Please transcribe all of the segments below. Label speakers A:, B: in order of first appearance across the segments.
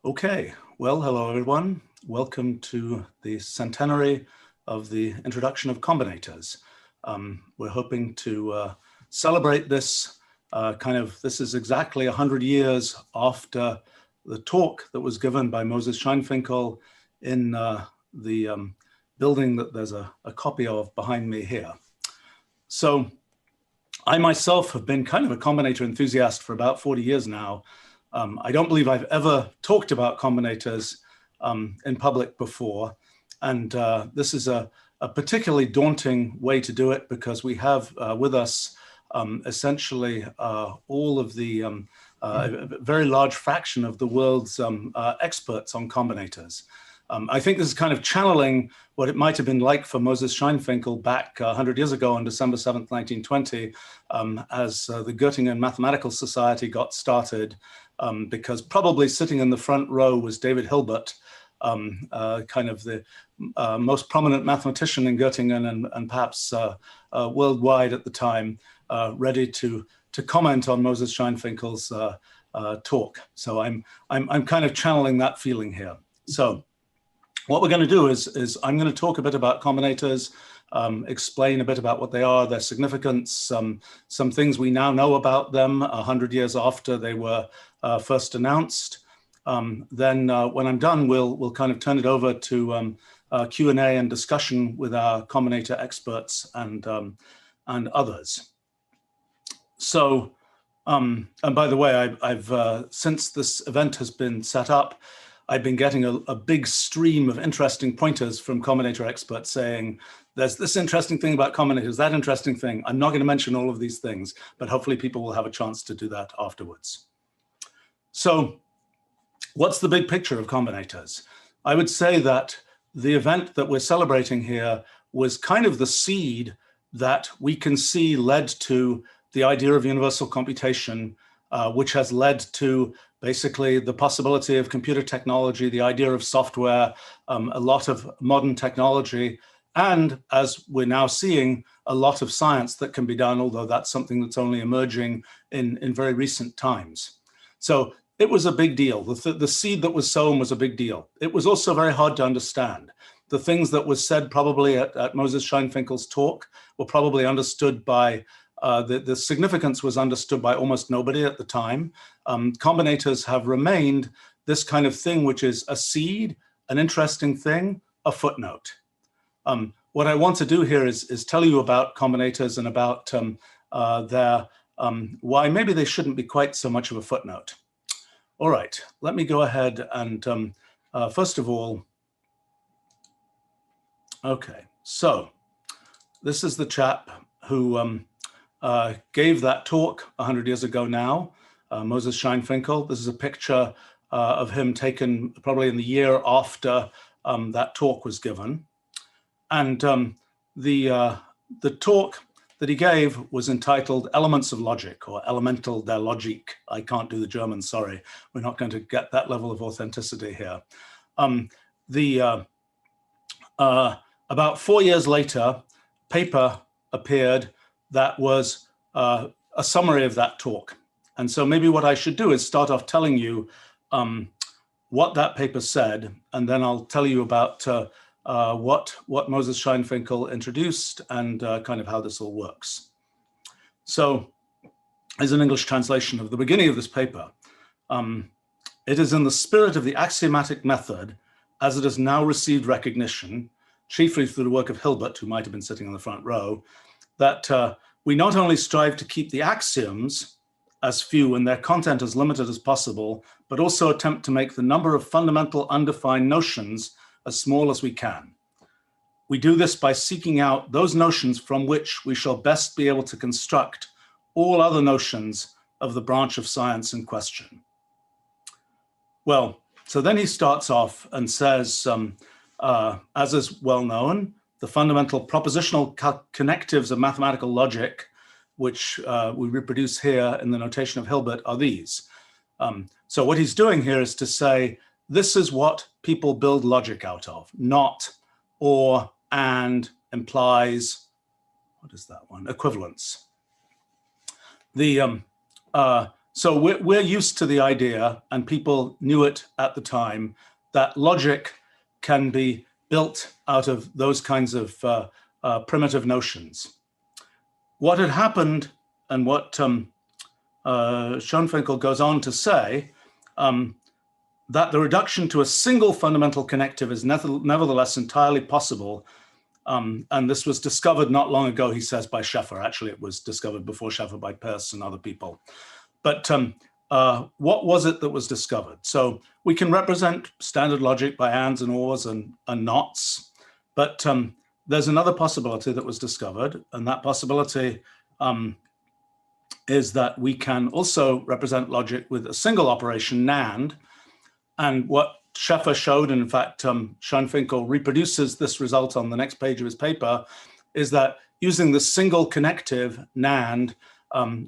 A: Okay, well, hello everyone. Welcome to the centenary of the introduction of combinators. We're hoping to celebrate this this is exactly 100 years after the talk that was given by Moses Scheinfinkel in the building that there's a copy of behind me here. So I myself have been kind of a combinator enthusiast for about 40 years now. I don't believe I've ever talked about combinators in public before. And this is a particularly daunting way to do it because we have with us essentially all of the very large fraction of the world's experts on combinators. I think this is kind of channeling what it might have been like for Moses Scheinfinkel back 100 years ago on December 7th, 1920, as the Göttingen Mathematical Society got started, because probably sitting in the front row was David Hilbert, kind of the most prominent mathematician in Göttingen and perhaps worldwide at the time, ready to comment on Moses Scheinfinkel's talk. So I'm kind of channeling that feeling here. So what we're going to do is I'm going to talk a bit about combinators, explain a bit about what they are, their significance, some things we now know about them 100 years after they were first announced. Then when I'm done, we'll kind of turn it over to Q&A and discussion with our combinator experts and others. So, and by the way, I've since this event has been set up, I've been getting a big stream of interesting pointers from combinator experts saying, there's this interesting thing about combinators, that interesting thing. I'm not going to mention all of these things, but hopefully people will have a chance to do that afterwards. So what's the big picture of combinators? I would say that the event that we're celebrating here was kind of the seed that we can see led to the idea of universal computation, which has led to basically the possibility of computer technology, the idea of software, a lot of modern technology, and as we're now seeing, a lot of science that can be done, although that's something that's only emerging in very recent times. So it was a big deal. The seed that was sown was a big deal. It was also very hard to understand. The things that was said probably at Moses Scheinfinkel's talk were probably understood by the significance was understood by almost nobody at the time. Combinators have remained this kind of thing, which is a seed, an interesting thing, a footnote. What I want to do here is tell you about combinators and about why maybe they shouldn't be quite so much of a footnote. All right, let me go ahead and first of all, okay, so this is the chap who gave that talk 100 years ago now, Moses Scheinfinkel. This is a picture of him taken probably in the year after that talk was given. And the talk that he gave was entitled Elements of Logic, or Elemental der Logik. I can't do the German, sorry. We're not going to get that level of authenticity here. About 4 years later, paper appeared that was a summary of that talk. And so maybe what I should do is start off telling you what that paper said, and then I'll tell you about what Moses Scheinfinkel introduced and kind of how this all works. So here's an English translation of the beginning of this paper. It is in the spirit of the axiomatic method, as it has now received recognition, chiefly through the work of Hilbert, who might have been sitting in the front row, that we not only strive to keep the axioms as few and their content as limited as possible, but also attempt to make the number of fundamental undefined notions as small as we can. We do this by seeking out those notions from which we shall best be able to construct all other notions of the branch of science in question. Well, so then he starts off and says, as is well known, the fundamental propositional connectives of mathematical logic, which we reproduce here in the notation of Hilbert, are these. So what he's doing here is to say, this is what people build logic out of, not, or, and, implies, what is that one? Equivalence. So we're used to the idea, and people knew it at the time, that logic can be built out of those kinds of primitive notions. What had happened, and what Schoenfinkel goes on to say, that the reduction to a single fundamental connective is nevertheless entirely possible. And this was discovered not long ago, he says, by Scheffer. Actually, it was discovered before Scheffer by Peirce and other people. But what was it that was discovered? So we can represent standard logic by ands and ors and nots, but there's another possibility that was discovered, and that possibility is that we can also represent logic with a single operation, NAND. And what Scheffer showed, and in fact, Schoenfinkel reproduces this result on the next page of his paper, is that using the single connective NAND,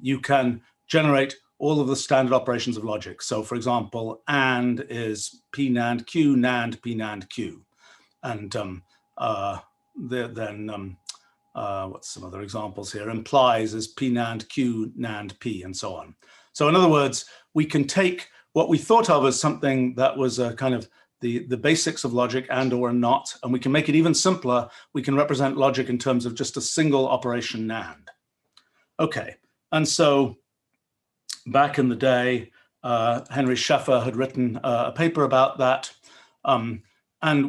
A: you can generate all of the standard operations of logic. So for example, AND is P NAND Q, NAND P NAND Q. And what's some other examples here? Implies is P NAND Q, NAND P, and so on. So in other words, we can take what we thought of as something that was a kind of the basics of logic, and or not, and we can make it even simpler. We can represent logic in terms of just a single operation NAND. Okay, and so back in the day, Henry Scheffer had written a paper about that, and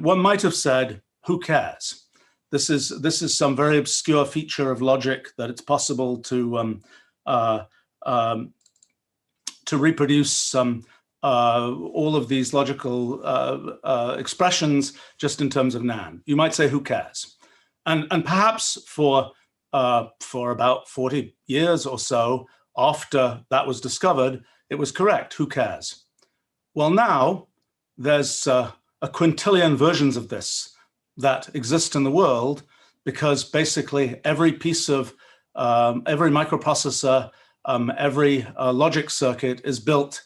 A: one might have said, who cares? This is some very obscure feature of logic that it's possible to reproduce all of these logical expressions just in terms of NAND. You might say, who cares? And perhaps for about 40 years or so after that was discovered, it was correct, who cares? Well, now there's a quintillion versions of this that exist in the world, because basically every piece of, every microprocessor, every logic circuit is built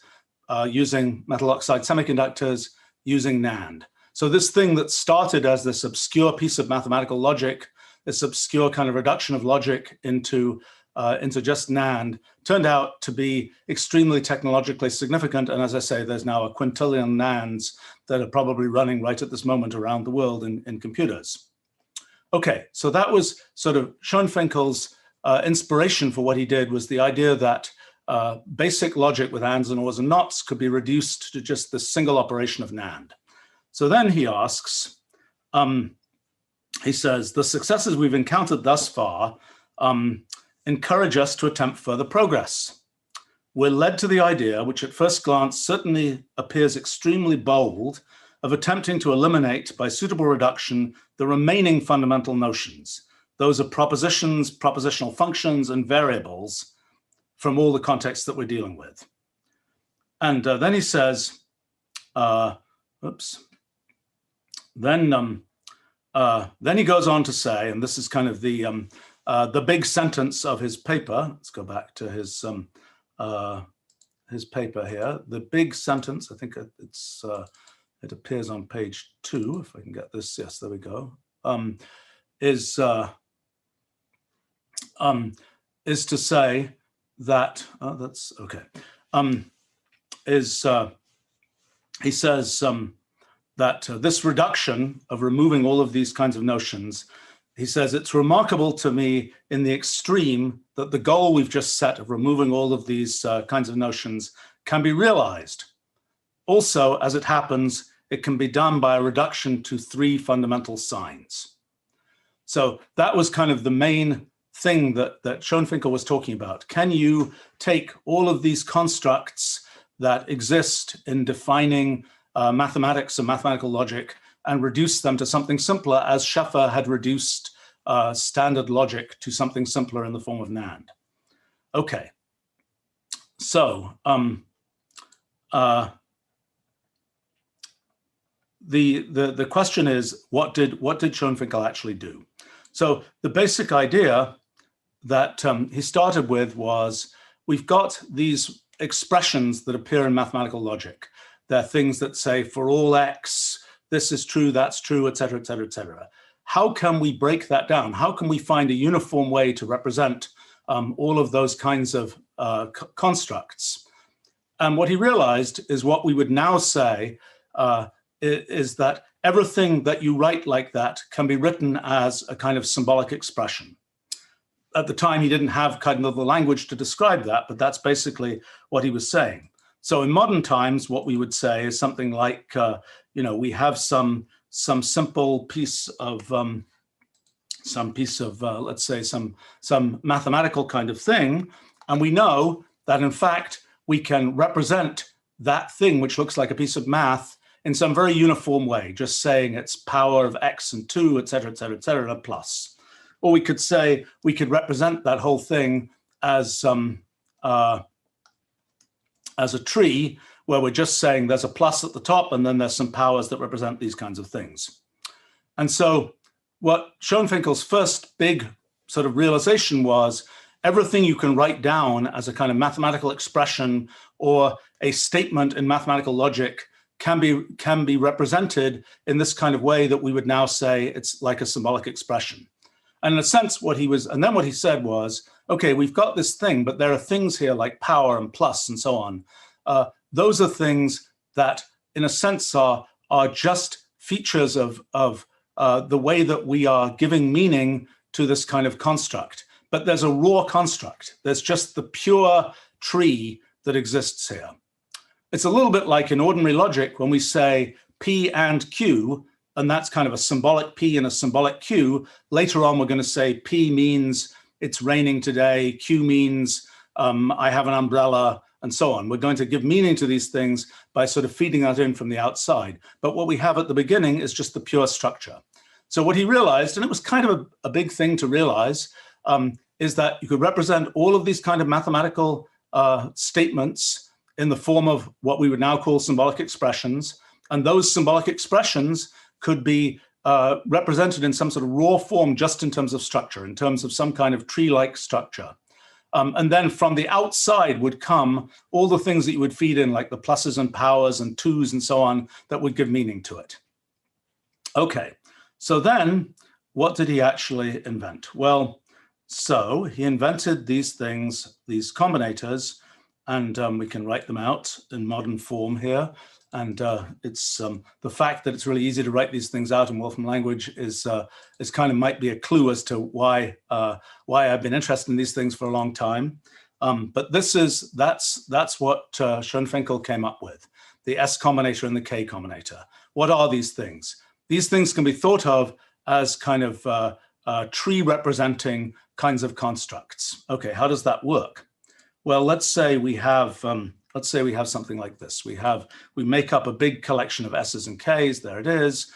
A: using metal oxide semiconductors using NAND. So this thing that started as this obscure piece of mathematical logic, this obscure kind of reduction of logic into just NAND, turned out to be extremely technologically significant. And as I say, there's now a quintillion NANDs that are probably running right at this moment around the world in computers. Okay, so that was sort of Schoenfinkel's inspiration for what he did, was the idea that basic logic with ands and ors and nots could be reduced to just this single operation of NAND. So then he asks, he says, the successes we've encountered thus far encourage us to attempt further progress. We're led to the idea, which at first glance certainly appears extremely bold, of attempting to eliminate by suitable reduction the remaining fundamental notions. Those are propositions, propositional functions, and variables from all the contexts that we're dealing with. And then he says, then he goes on to say, and this is kind of the big sentence of his paper. Let's go back to his paper here. The big sentence, I think it appears on page 2, if I can get this. Yes, there we go. Is to say that that's okay. He says that this reduction of removing all of these kinds of notions, he says, it's remarkable to me in the extreme that the goal we've just set of removing all of these kinds of notions can be realized. Also, as it happens, it can be done by a reduction to 3 fundamental signs. So that was kind of the main thing that Schoenfinkel was talking about. Can you take all of these constructs that exist in defining mathematics and mathematical logic and reduce them to something simpler, as Scheffer had reduced standard logic to something simpler in the form of NAND? Okay, so the question is, what did Schoenfinkel actually do? So the basic idea that he started with was, we've got these expressions that appear in mathematical logic. They're things that say, for all x, this is true, that's true, et cetera, et cetera, et cetera. How can we break that down? How can we find a uniform way to represent all of those kinds of constructs? And what he realized is what we would now say is that everything that you write like that can be written as a kind of symbolic expression. At the time, he didn't have kind of the language to describe that, but that's basically what he was saying. So in modern times, what we would say is something like, we have some simple piece of, let's say, some mathematical kind of thing, and we know that in fact we can represent that thing, which looks like a piece of math, in some very uniform way, just saying it's power of x and 2, et cetera, a plus. Or we could say we could represent that whole thing as a tree, where we're just saying there's a plus at the top and then there's some powers that represent these kinds of things. And so what Schoenfinkel's first big sort of realization was, everything you can write down as a kind of mathematical expression or a statement in mathematical logic can be represented in this kind of way that we would now say it's like a symbolic expression. And in a sense, what he said was, okay, we've got this thing, but there are things here like power and plus and so on. Those are things that, in a sense, are just features of the way that we are giving meaning to this kind of construct. But there's a raw construct. There's just the pure tree that exists here. It's a little bit like in ordinary logic when we say P and Q, and that's kind of a symbolic P and a symbolic Q. Later on, we're going to say P means it's raining today, Q means I have an umbrella, and so on. We're going to give meaning to these things by sort of feeding that in from the outside. But what we have at the beginning is just the pure structure. So what he realized, and it was kind of a big thing to realize, is that you could represent all of these kind of mathematical statements in the form of what we would now call symbolic expressions. And those symbolic expressions could be represented in some sort of raw form just in terms of structure, in terms of some kind of tree-like structure. And then from the outside would come all the things that you would feed in, like the pluses and powers and twos and so on, that would give meaning to it. Okay, so then what did he actually invent? Well, so he invented these things, these combinators, and we can write them out in modern form here. And it's the fact that it's really easy to write these things out in Wolfram language is kind of might be a clue as to why I've been interested in these things for a long time. But that's what Schoenfinkel came up with: the S combinator and the K combinator. What are these things? These things can be thought of as kind of tree representing kinds of constructs. Okay, how does that work? Well, let's say we have something like this. We make up a big collection of S's and K's. There it is.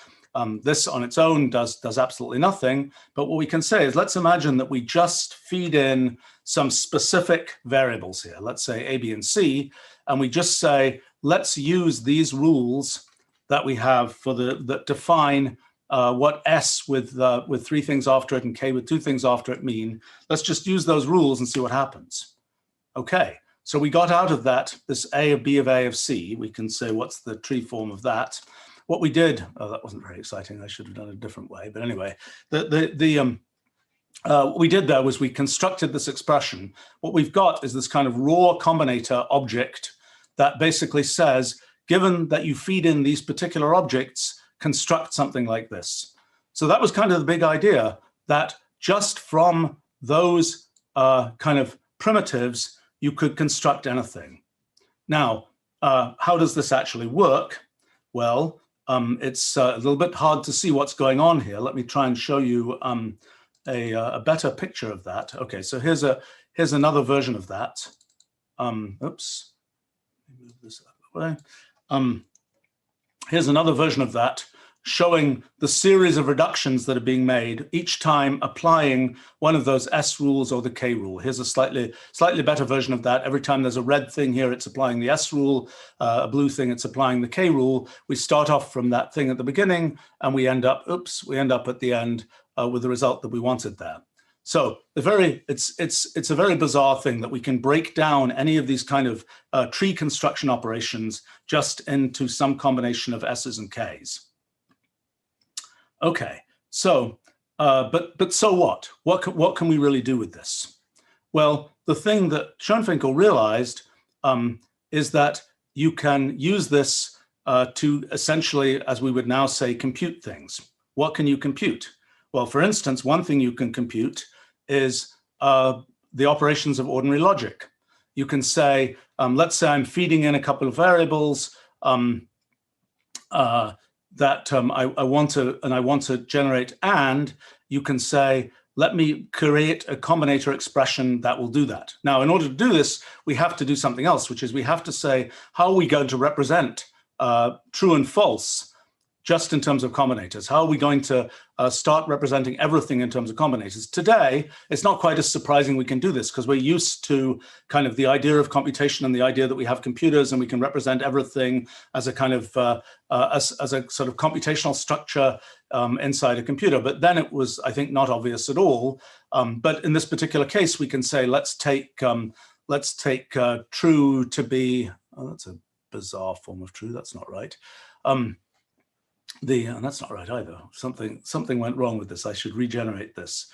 A: This on its own does absolutely nothing. But what we can say is, let's imagine that we just feed in some specific variables here. Let's say A, B, and C, and we just say, let's use these rules that we have that define what S with 3 things after it and K with 2 things after it mean. Let's just use those rules and see what happens. Okay, so we got out of that this A of B of A of C. We can say, what's the tree form of that? What we did, oh, that wasn't very exciting. I should have done it a different way. But anyway, what we did there was we constructed this expression. What we've got is this kind of raw combinator object that basically says, given that you feed in these particular objects, construct something like this. So that was kind of the big idea, that just from those kind of primitives, you could construct anything. Now, how does this actually work? Well, it's a little bit hard to see what's going on here. Let me try and show you a better picture of that. Okay, so here's another version of that. Oops, move this out of the way. Here's another version of that, showing the series of reductions that are being made, each time applying one of those S rules or the K rule. Here's a slightly better version of that. Every time there's a red thing here, it's applying the S rule. A blue thing, it's applying the K rule. We start off from that thing at the beginning, and we end up at the end with the result that we wanted there. So it's a very bizarre thing that we can break down any of these kind of tree construction operations just into some combination of S's and K's. Okay, so, but so what? What can we really do with this? Well, the thing that Schoenfinkel realized is that you can use this to essentially, as we would now say, compute things. What can you compute? Well, for instance, one thing you can compute is the operations of ordinary logic. You can say, let's say I'm feeding in a couple of variables that I want to generate, and you can say, let me create a combinator expression that will do that. Now, in order to do this, we have to do something else, which is we have to say, how are we going to represent true and false just in terms of combinators? How are we going to start representing everything in terms of combinators? Today, it's not quite as surprising we can do this because we're used to kind of the idea of computation and the idea that we have computers and we can represent everything as a kind of, as a sort of computational structure inside a computer. But then it was, I think, not obvious at all. But in this particular case, we can say, let's take true to be, oh, that's a bizarre form of true, that's not right. And that's not right either. Something went wrong with this. I should regenerate this.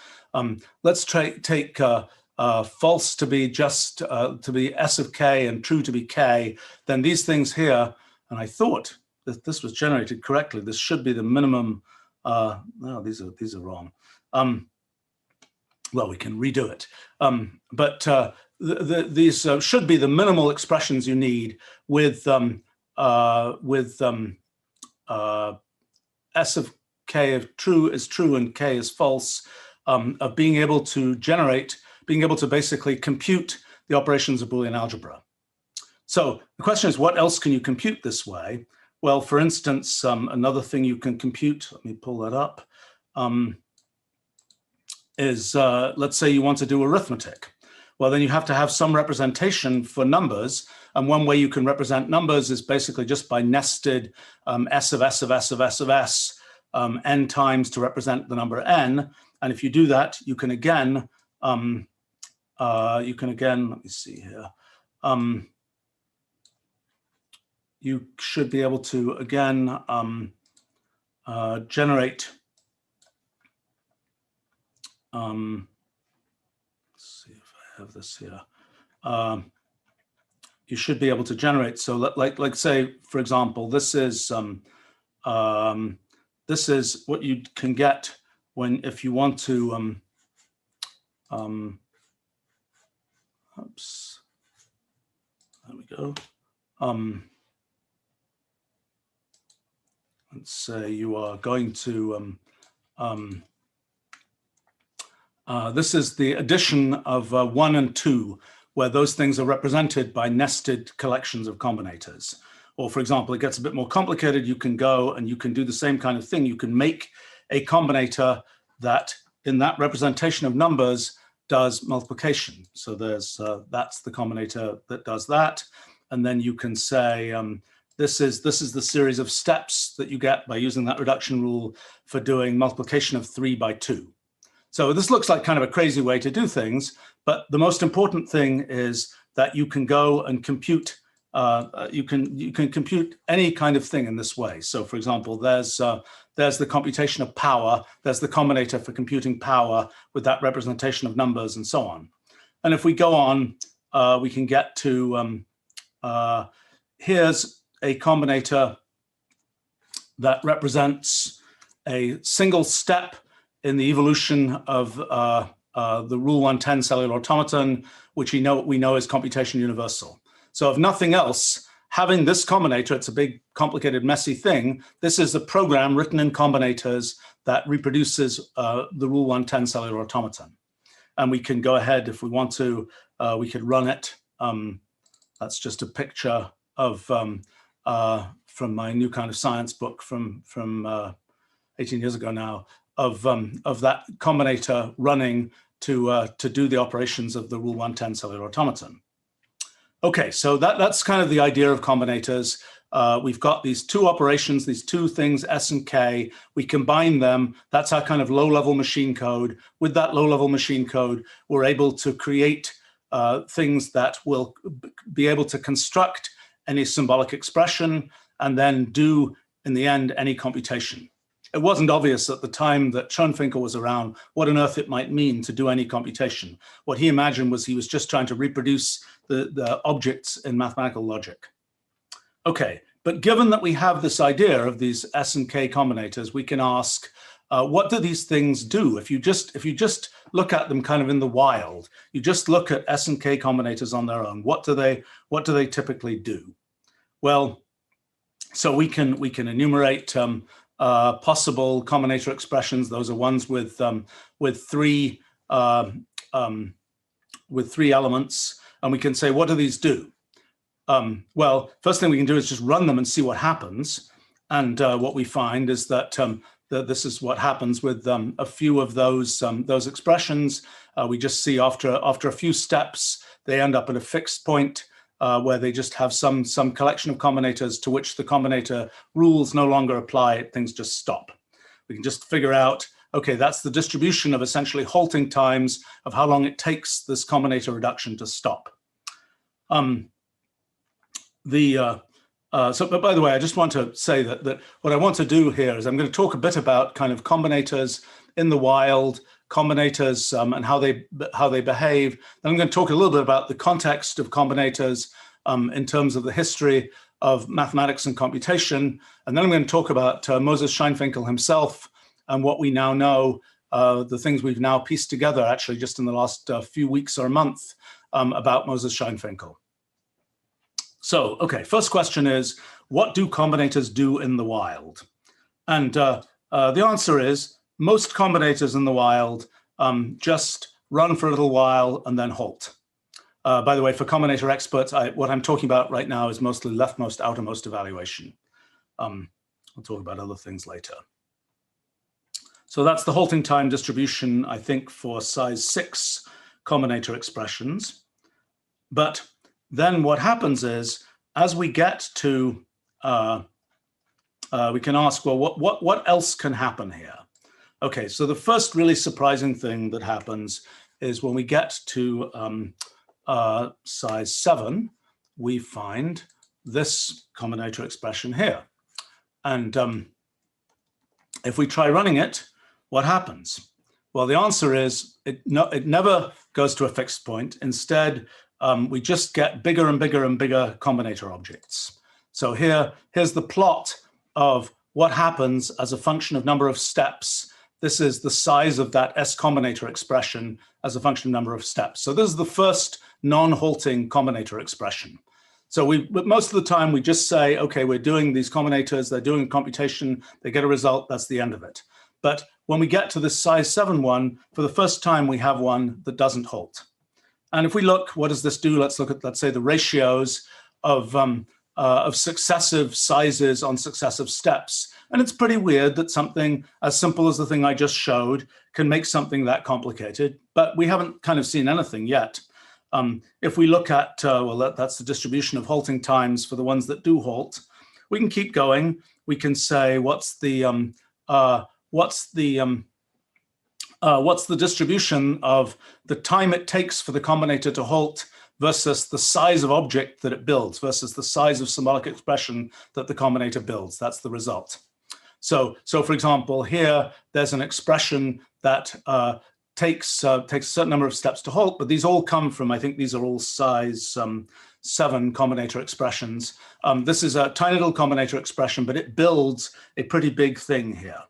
A: Let's take false to be just to be s of k and true to be k. Then these things here, and I thought that this was generated correctly. This should be the minimum. No, these are wrong. Well, we can redo it. But these should be the minimal expressions you need with s of k of true is true and k is false, of being able to basically compute the operations of Boolean algebra. So the question is, what else can you compute this way? Well, for instance, another thing you can compute, let me pull that up, is let's say you want to do arithmetic. Well, then you have to have some representation for numbers. And one way you can represent numbers is basically just by nested s of s of s of s of s n times to represent the number n. And if you do that, you can again, let me see here. You should be able to, again, generate, let's see if I have this here. You should be able to generate. So like say, for example, this is what you can get if you want to, oops, there we go. Let's say you are going to, this is the addition of 1 and 2, where those things are represented by nested collections of combinators. Or for example, it gets a bit more complicated. You can go and you can do the same kind of thing. You can make a combinator that in that representation of numbers does multiplication. So there's that's the combinator that does that. And then you can say, this is the series of steps that you get by using that reduction rule for doing multiplication of 3 by 2. So this looks like kind of a crazy way to do things, but the most important thing is that you can go and compute. You can compute any kind of thing in this way. So, for example, there's the computation of power. There's the combinator for computing power with that representation of numbers and so on. And if we go on, we can get to here's a combinator that represents a single step in the evolution of the Rule 110 cellular automaton, which we know is computation universal. So if nothing else, having this combinator, it's a big, complicated, messy thing. This is a program written in combinators that reproduces the Rule 110 cellular automaton. And we can go ahead if we want to, we could run it. That's just a picture of from my New Kind of Science book from 18 years ago now, of that combinator running to do the operations of the Rule 110 cellular automaton. Okay, so that's kind of the idea of combinators. We've got these two operations, these two things, S and K. We combine them. That's our kind of low-level machine code. With that low-level machine code, we're able to create things that will be able to construct any symbolic expression and then do, in the end, any computation. it wasn't obvious at the time that Schoenfinkel was around what on earth it might mean to do any computation. What he imagined was he was just trying to reproduce the objects in mathematical logic. Okay, but given that we have this idea of these S and K combinators, we can ask, what do these things do? If you just look at them kind of in the wild, you just look at S and K combinators on their own, what do they typically do? Well, so we can enumerate possible combinator expressions. Those are ones with three elements, and we can say, what do these do? Well, first thing we can do is just run them and see what happens. And what we find is that this is what happens with a few of those expressions. We just see after a few steps, they end up at a fixed point where they just have some collection of combinators to which the combinator rules no longer apply. Things just stop. We can just figure out, okay, that's the distribution of essentially halting times of how long it takes this combinator reduction to stop. But by the way, I just want to say that what I want to do here is I'm going to talk a bit about kind of combinators in the wild, combinators and how they behave. Then I'm going to talk a little bit about the context of combinators in terms of the history of mathematics and computation. And then I'm going to talk about Moses Schoenfinkel himself and what we now know, the things we've now pieced together actually just in the last few weeks or month about Moses Schoenfinkel. So, okay, first question is, what do combinators do in the wild? And the answer is, most combinators in the wild just run for a little while and then halt. By the way, for combinator experts, what I'm talking about right now is mostly leftmost, outermost evaluation. I'll talk about other things later. So that's the halting time distribution, I think, for size 6 combinator expressions. But then what happens is, as we get to, we can ask, well, what else can happen here? Okay, so the first really surprising thing that happens is when we get to size 7, we find this combinator expression here. And if we try running it, what happens? Well, the answer is it never goes to a fixed point. Instead, we just get bigger and bigger and bigger combinator objects. So here's the plot of what happens as a function of number of steps. This is the size of that S combinator expression as a function of number of steps. So this is the first non-halting combinator expression. So most of the time we just say, okay, we're doing these combinators, they're doing a computation, they get a result, that's the end of it. But when we get to this size 7 one, for the first time we have one that doesn't halt. And if we look, what does this do? Let's look at, let's say, the ratios of successive sizes on successive steps. And it's pretty weird that something as simple as the thing I just showed can make something that complicated, but we haven't kind of seen anything yet. If we look at, well, that's the distribution of halting times for the ones that do halt, we can keep going. We can say, what's the distribution of the time it takes for the combinator to halt versus the size of object that it builds versus the size of symbolic expression that the combinator builds. That's the result. So for example, here there's an expression that takes a certain number of steps to halt, but these all come from, I think these are all size 7 combinator expressions. This is a tiny little combinator expression, but it builds a pretty big thing here.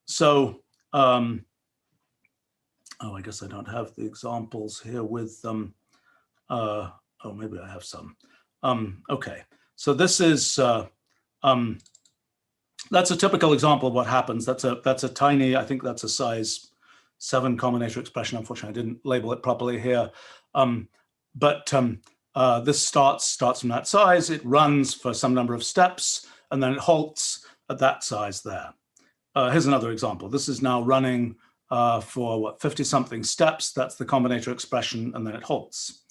A: So, oh, I guess I don't have the examples here with them. Oh, maybe I have some. Okay, so this is, that's a typical example of what happens. That's a tiny, I think that's a size 7 combinator expression. Unfortunately, I didn't label it properly here. This starts from that size. It runs for some number of steps, and then it halts at that size there. Here's another example. This is now running for what, 50-something steps. That's the combinator expression, and then it halts.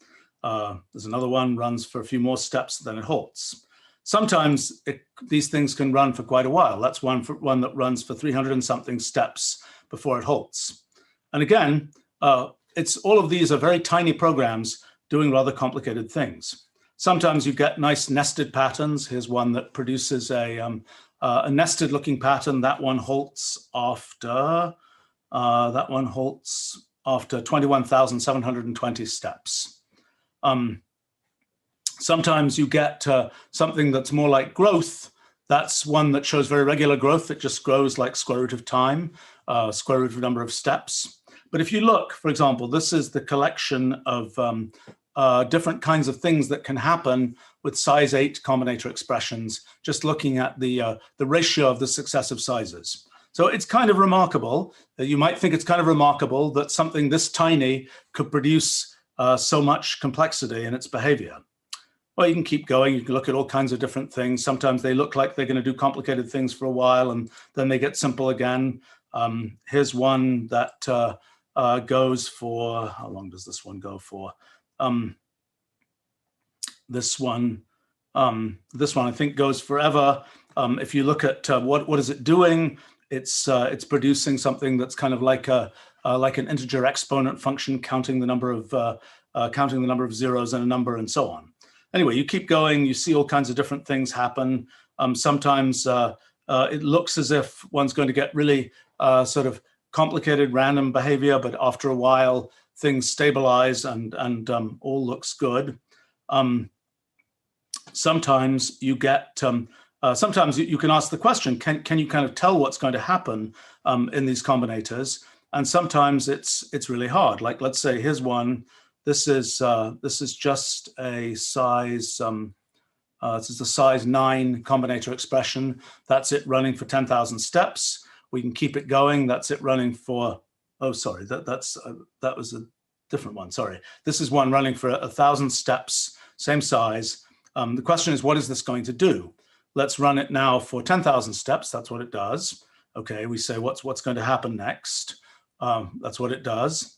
A: There's another one, runs for a few more steps, then it halts. Sometimes these things can run for quite a while. That's one that runs for 300 and something steps before it halts. And again, all of these are very tiny programs doing rather complicated things. Sometimes you get nice nested patterns. Here's one that produces a a nested looking pattern. That one halts after 21,720 steps. Sometimes you get something that's more like growth. That's one that shows very regular growth. It just grows like square root of time, square root of number of steps. But if you look, for example, this is the collection of different kinds of things that can happen with size 8 combinator expressions, just looking at the ratio of the successive sizes. So it's kind of remarkable. You might think it's kind of remarkable that something this tiny could produce so much complexity in its behavior. Well, you can keep going. You can look at all kinds of different things. Sometimes they look like they're going to do complicated things for a while, and then they get simple again. Here's one that goes for, how long does this one go for? This one I think goes forever. If you look at what is it doing, it's producing something that's kind of like an integer exponent function, counting the number of zeros in a number and so on. Anyway, you keep going, you see all kinds of different things happen. Sometimes it looks as if one's going to get really sort of complicated random behavior, but after a while things stabilize and all looks good. Sometimes you get, sometimes you can ask the question, can you kind of tell what's going to happen in these combinators? And sometimes it's really hard. Like, let's say here's one. This is just a size, this is the size 9 combinator expression. That's it running for 10,000 steps. We can keep it going. That's it running for, oh, sorry, that was a different one, sorry. This is one running for 1,000 steps, same size. The question is, what is this going to do? Let's run it now for 10,000 steps. That's what it does. Okay, we say, what's going to happen next? That's what it does.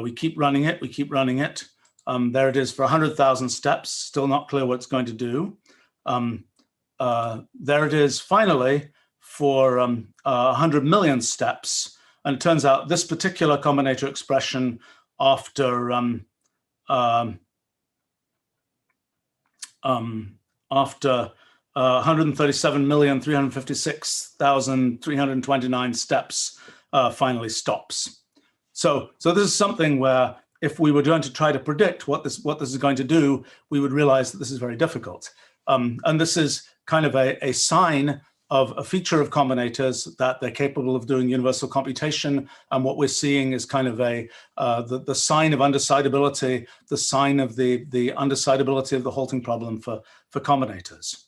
A: We keep running it, we keep running it. There it is for 100,000 steps, still not clear what it's going to do. There it is finally for 100 million steps. And it turns out this particular combinator expression after 137,356,329 steps finally stops. So this is something where if we were going to try to predict what this is going to do, we would realize that this is very difficult. And this is kind of a sign of a feature of combinators, that they're capable of doing universal computation. And what we're seeing is kind of the sign of undecidability, the sign of the undecidability of the halting problem for combinators.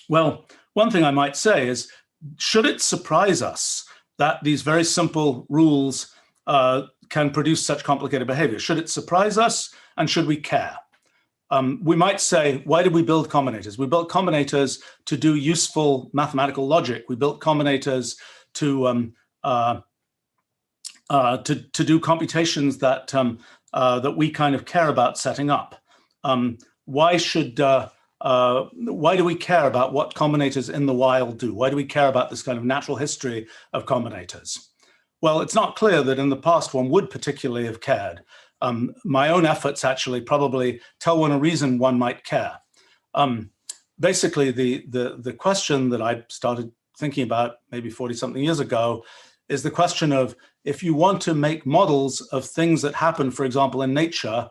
A: Well, one thing I might say is, should it surprise us that these very simple rules can produce such complicated behavior? Should it surprise us, and should we care? We might say, why did we build combinators? We built combinators to do useful mathematical logic. We built combinators to do computations that that we kind of care about setting up. Why do we care about what combinators in the wild do? Why do we care about this kind of natural history of combinators? Well, it's not clear that in the past one would particularly have cared. My own efforts actually probably tell one a reason one might care. Basically, the question that I started thinking about maybe 40-something years ago is the question of, if you want to make models of things that happen, for example, in nature,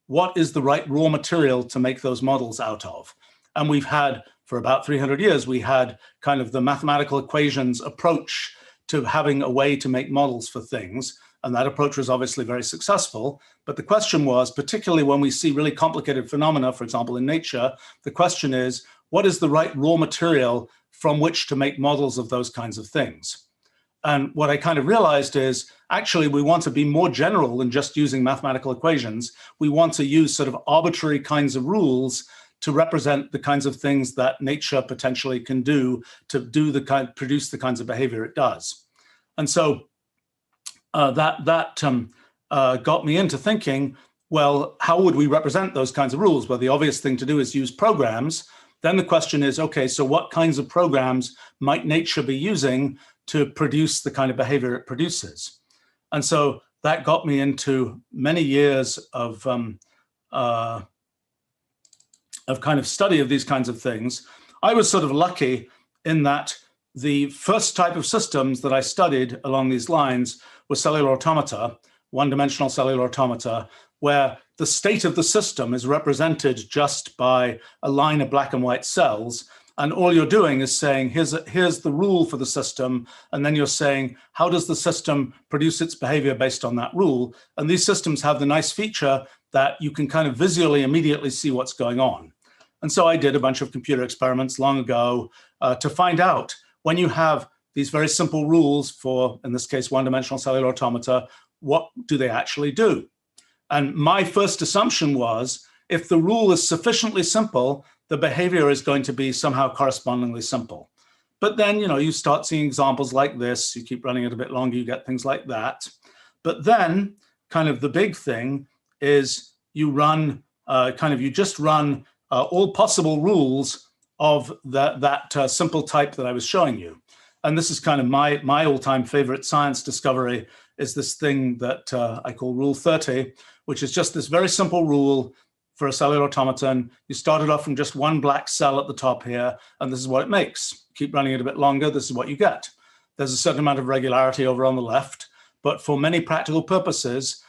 A: what is the right raw material to make those models out of? And we've had, for about 300 years, we had kind of the mathematical equations approach to having a way to make models for things. And that approach was obviously very successful. But the question was, particularly when we see really complicated phenomena, for example, in nature, the question is, what is the right raw material from which to make models of those kinds of things? And what I kind of realized is, actually, we want to be more general than just using mathematical equations. We want to use sort of arbitrary kinds of rules to represent the kinds of things that nature potentially can do to produce the kinds of behavior it does. And so that got me into thinking, well, how would we represent those kinds of rules? Well, the obvious thing to do is use programs. Then the question is, okay, so what kinds of programs might nature be using to produce the kind of behavior it produces? And so that got me into many years of kind of study of these kinds of things. I was sort of lucky in that the first type of systems that I studied along these lines were cellular automata, one-dimensional cellular automata, where the state of the system is represented just by a line of black and white cells. And all you're doing is saying, here's the rule for the system. And then you're saying, how does the system produce its behavior based on that rule? And these systems have the nice feature that you can kind of visually immediately see what's going on. And so I did a bunch of computer experiments long ago to find out when you have these very simple rules for, in this case, one-dimensional cellular automata, what do they actually do? And my first assumption was, if the rule is sufficiently simple, the behavior is going to be somehow correspondingly simple. But then, you start seeing examples like this, you keep running it a bit longer, you get things like that. But then kind of the big thing is you run, you just run all possible rules of that simple type that I was showing you. And this is kind of my all-time favorite science discovery, is this thing that I call Rule 30, which is just this very simple rule for a cellular automaton. You started off from just one black cell at the top here, and this is what it makes. Keep running it a bit longer, this is what you get. There's a certain amount of regularity over on the left, but for many practical purposes,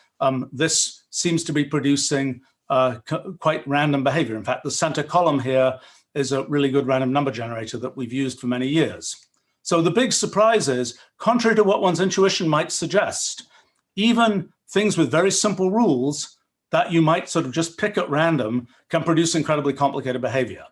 A: this seems to be producing quite random behavior. In fact, the center column here is a really good random number generator that we've used for many years. So the big surprise is, contrary to what one's intuition might suggest, even things with very simple rules that you might sort of just pick at random can produce incredibly complicated behavior.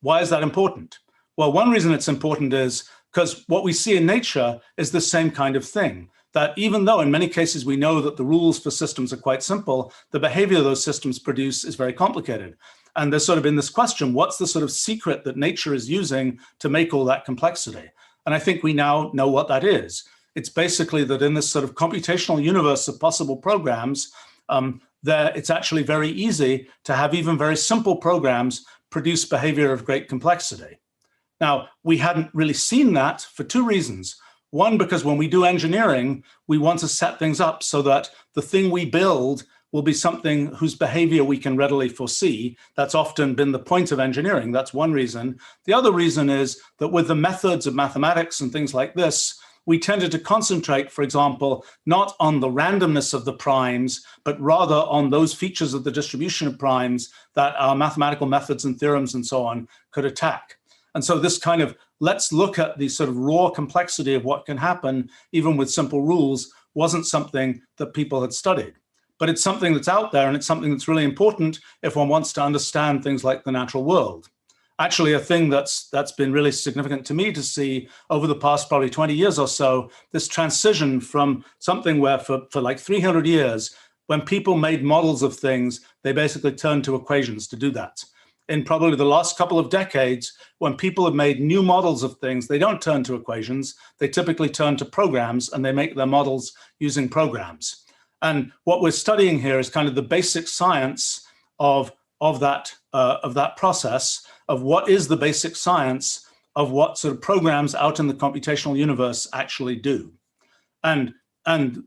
A: Why is that important? Well, one reason it's important is because what we see in nature is the same kind of thing, that even though in many cases we know that the rules for systems are quite simple, the behavior those systems produce is very complicated. And there's sort of been this question, what's the sort of secret that nature is using to make all that complexity? And I think we now know what that is. It's basically that in this sort of computational universe of possible programs, it's actually very easy to have even very simple programs produce behavior of great complexity. Now, we hadn't really seen that for two reasons. One, because when we do engineering, we want to set things up so that the thing we build will be something whose behavior we can readily foresee. That's often been the point of engineering. That's one reason. The other reason is that with the methods of mathematics and things like this, we tended to concentrate, for example, not on the randomness of the primes, but rather on those features of the distribution of primes that our mathematical methods and theorems and so on could attack. And so this kind of, let's look at the sort of raw complexity of what can happen, even with simple rules, wasn't something that people had studied. But it's something that's out there, and it's something that's really important if one wants to understand things like the natural world. Actually, a thing that's been really significant to me to see over the past probably 20 years or so, this transition from something where for like 300 years, when people made models of things, they basically turned to equations to do that. In probably the last couple of decades, when people have made new models of things, they don't turn to equations, they typically turn to programs, and they make their models using programs. And what we're studying here is kind of the basic science of that process, of what is the basic science of what sort of programs out in the computational universe actually do. And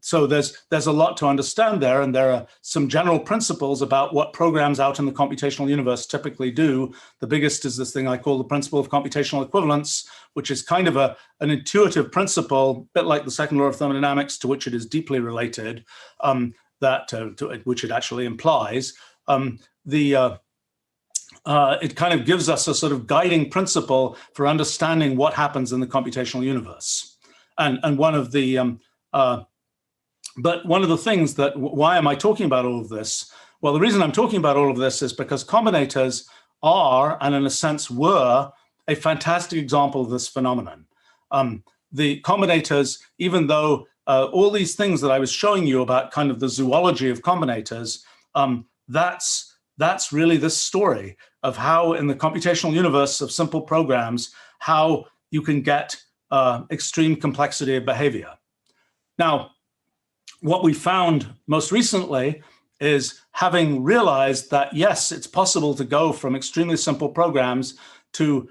A: so there's a lot to understand there, and there are some general principles about what programs out in the computational universe typically do. The biggest is this thing I call the principle of computational equivalence, which is kind of an intuitive principle, a bit like the second law of thermodynamics, to which it is deeply related, which it actually implies. It kind of gives us a sort of guiding principle for understanding what happens in the computational universe. And one of the but one of the things that, why am I talking about all of this? Well, the reason I'm talking about all of this is because combinators are, and in a sense were, a fantastic example of this phenomenon. The combinators, even though all these things that I was showing you about kind of the zoology of combinators, that's really this story of how in the computational universe of simple programs, how you can get extreme complexity of behavior. Now, what we found most recently is, having realized that, yes, it's possible to go from extremely simple programs to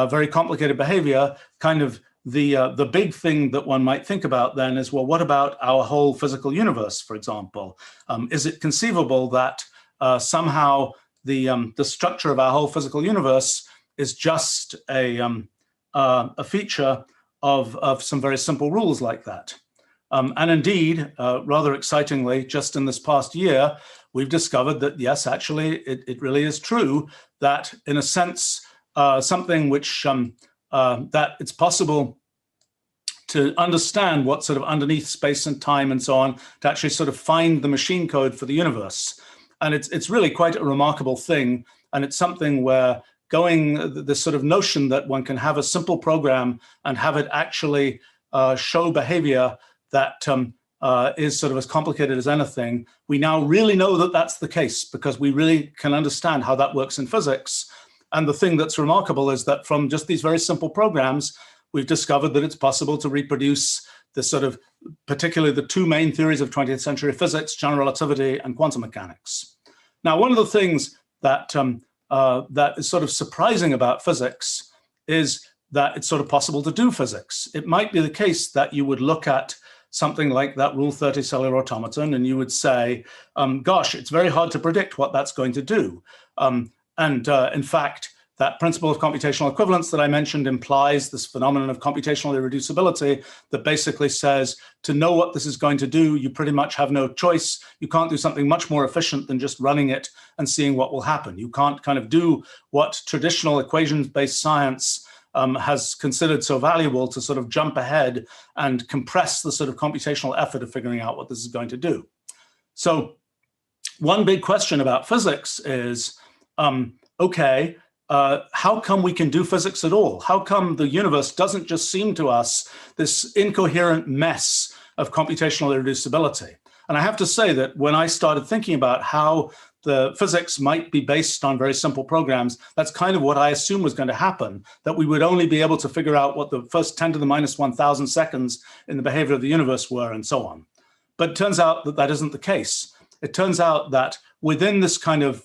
A: very complicated behavior, kind of the big thing that one might think about then is, well, what about our whole physical universe, for example? Is it conceivable that somehow the structure of our whole physical universe is just a a feature of some very simple rules like that. And indeed, rather excitingly, just in this past year, we've discovered that, yes, actually, it really is true that, in a sense, something which that it's possible to understand what's sort of underneath space and time and so on, to actually sort of find the machine code for the universe. And it's really quite a remarkable thing. And it's something where this sort of notion that one can have a simple program and have it actually show behavior that is sort of as complicated as anything, we now really know that that's the case, because we really can understand how that works in physics. And the thing that's remarkable is that from just these very simple programs, we've discovered that it's possible to reproduce this sort of, particularly the two main theories of 20th century physics, general relativity and quantum mechanics. Now, one of the things that that is sort of surprising about physics is that it's sort of possible to do physics. It might be the case that you would look at something like that Rule 30 cellular automaton and you would say, gosh, it's very hard to predict what that's going to do. In fact, that principle of computational equivalence that I mentioned implies this phenomenon of computational irreducibility that basically says, to know what this is going to do, you pretty much have no choice. You can't do something much more efficient than just running it and seeing what will happen. You can't kind of do what traditional equations-based science has considered so valuable, to sort of jump ahead and compress the sort of computational effort of figuring out what this is going to do. So one big question about physics is, okay, how come we can do physics at all? How come the universe doesn't just seem to us this incoherent mess of computational irreducibility? And I have to say that when I started thinking about how the physics might be based on very simple programs, that's kind of what I assumed was going to happen, that we would only be able to figure out what the first 10 to the minus 1,000 seconds in the behavior of the universe were and so on. But it turns out that that isn't the case. It turns out that within this kind of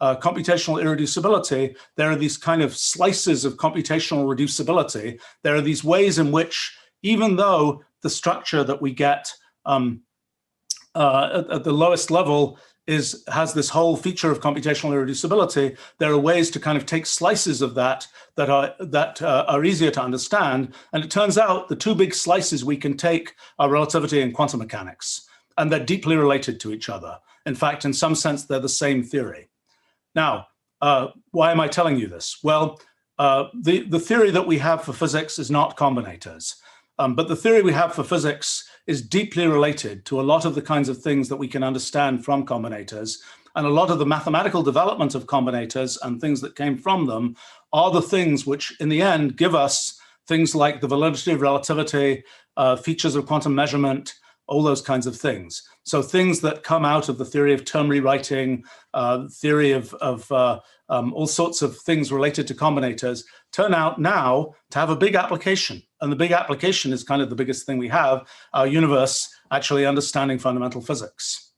A: computational irreducibility, there are these kind of slices of computational reducibility. There are these ways in which, even though the structure that we get at the lowest level has this whole feature of computational irreducibility, there are ways to kind of take slices of that are easier to understand. And it turns out the two big slices we can take are relativity and quantum mechanics, and they're deeply related to each other. In fact, in some sense, they're the same theory. Now, why am I telling you this? Well, the theory that we have for physics is not combinators, but the theory we have for physics is deeply related to a lot of the kinds of things that we can understand from combinators. And a lot of the mathematical development of combinators and things that came from them are the things which, in the end, give us things like the validity of relativity, features of quantum measurement, all those kinds of things. So things that come out of the theory of term rewriting, theory of all sorts of things related to combinators turn out now to have a big application. And the big application is kind of the biggest thing we have, our universe actually understanding fundamental physics.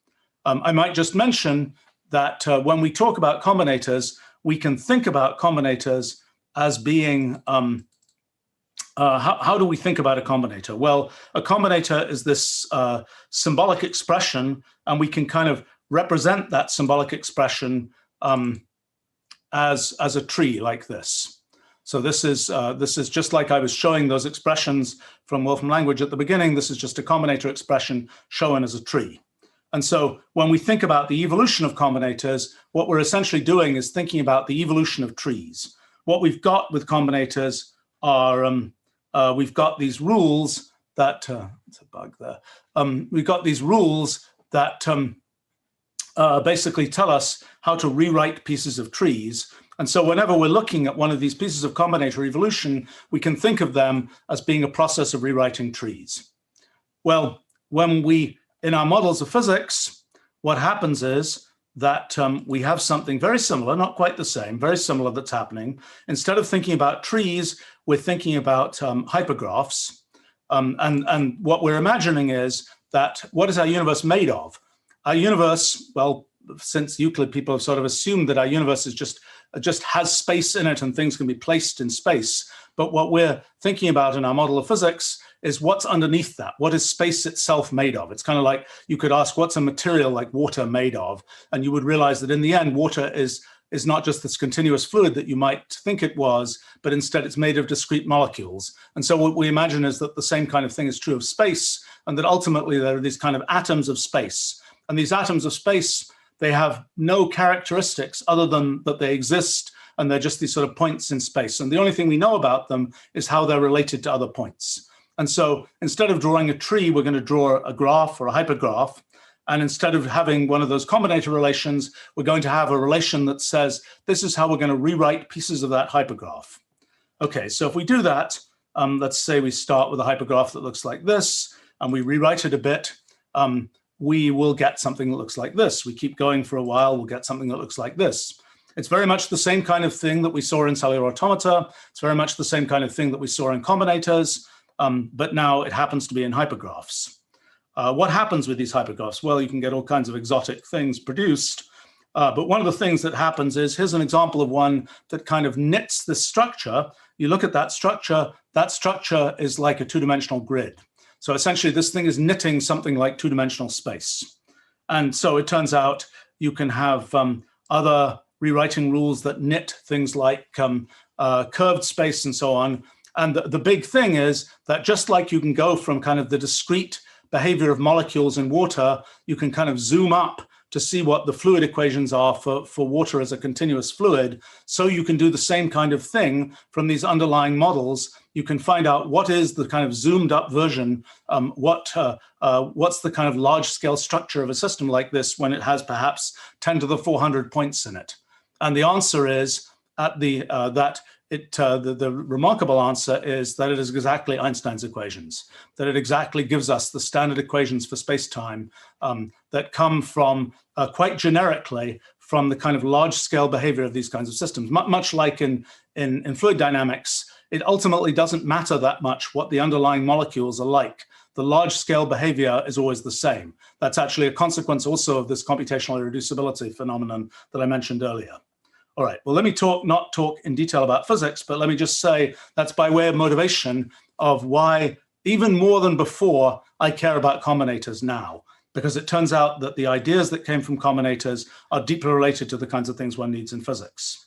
A: I might just mention that when we talk about combinators, we can think about combinators as being how do we think about a combinator? Well, a combinator is this symbolic expression, and we can kind of represent that symbolic expression as a tree like this. So this is just like I was showing those expressions from Wolfram language at the beginning. This is just a combinator expression shown as a tree. And so when we think about the evolution of combinators, what we're essentially doing is thinking about the evolution of trees. What we've got with combinators are we've got these rules that it's a bug there. We've got these rules that basically tell us how to rewrite pieces of trees. And so whenever we're looking at one of these pieces of combinator evolution, we can think of them as being a process of rewriting trees. Well, when we, in our models of physics, what happens is that we have something very similar, not quite the same, very similar that's happening. Instead of thinking about trees, we're thinking about hypergraphs. And what we're imagining is that, what is our universe made of? Our universe, well, since Euclid, people have sort of assumed that our universe is just has space in it and things can be placed in space. But what we're thinking about in our model of physics is what's underneath that. What is space itself made of? It's kind of like you could ask, what's a material like water made of? And you would realize that in the end, water is is not just this continuous fluid that you might think it was, but instead it's made of discrete molecules. And so what we imagine is that the same kind of thing is true of space, and that ultimately there are these kind of atoms of space. And these atoms of space, they have no characteristics other than that they exist, and they're just these sort of points in space. And the only thing we know about them is how they're related to other points. And so instead of drawing a tree, we're going to draw a graph or a hypergraph. And instead of having one of those combinator relations, we're going to have a relation that says, this is how we're going to rewrite pieces of that hypergraph. Okay, so if we do that, let's say we start with a hypergraph that looks like this, and we rewrite it a bit, we will get something that looks like this. We keep going for a while, we'll get something that looks like this. It's very much the same kind of thing that we saw in cellular automata. It's very much the same kind of thing that we saw in combinators, but now it happens to be in hypergraphs. What happens with these hypergraphs? Well, you can get all kinds of exotic things produced, but one of the things that happens is, here's an example of one that kind of knits this structure. You look at that structure is like a two-dimensional grid. So essentially this thing is knitting something like two-dimensional space. And so it turns out you can have other rewriting rules that knit things like curved space and so on. And the big thing is that just like you can go from kind of the discrete behavior of molecules in water, you can kind of zoom up to see what the fluid equations are for water as a continuous fluid. So you can do the same kind of thing from these underlying models. You can find out what is the kind of zoomed up version, what's the kind of large scale structure of a system like this when it has perhaps 10 to the 400 points in it. And the answer is the remarkable answer is that it is exactly Einstein's equations, that it exactly gives us the standard equations for space-time that come from quite generically from the kind of large-scale behavior of these kinds of systems. Much like in fluid dynamics, it ultimately doesn't matter that much what the underlying molecules are like. The large-scale behavior is always the same. That's actually a consequence also of this computational irreducibility phenomenon that I mentioned earlier. All right, well, let me not talk in detail about physics, but let me just say that's by way of motivation of why, even more than before, I care about combinators now, because it turns out that the ideas that came from combinators are deeply related to the kinds of things one needs in physics.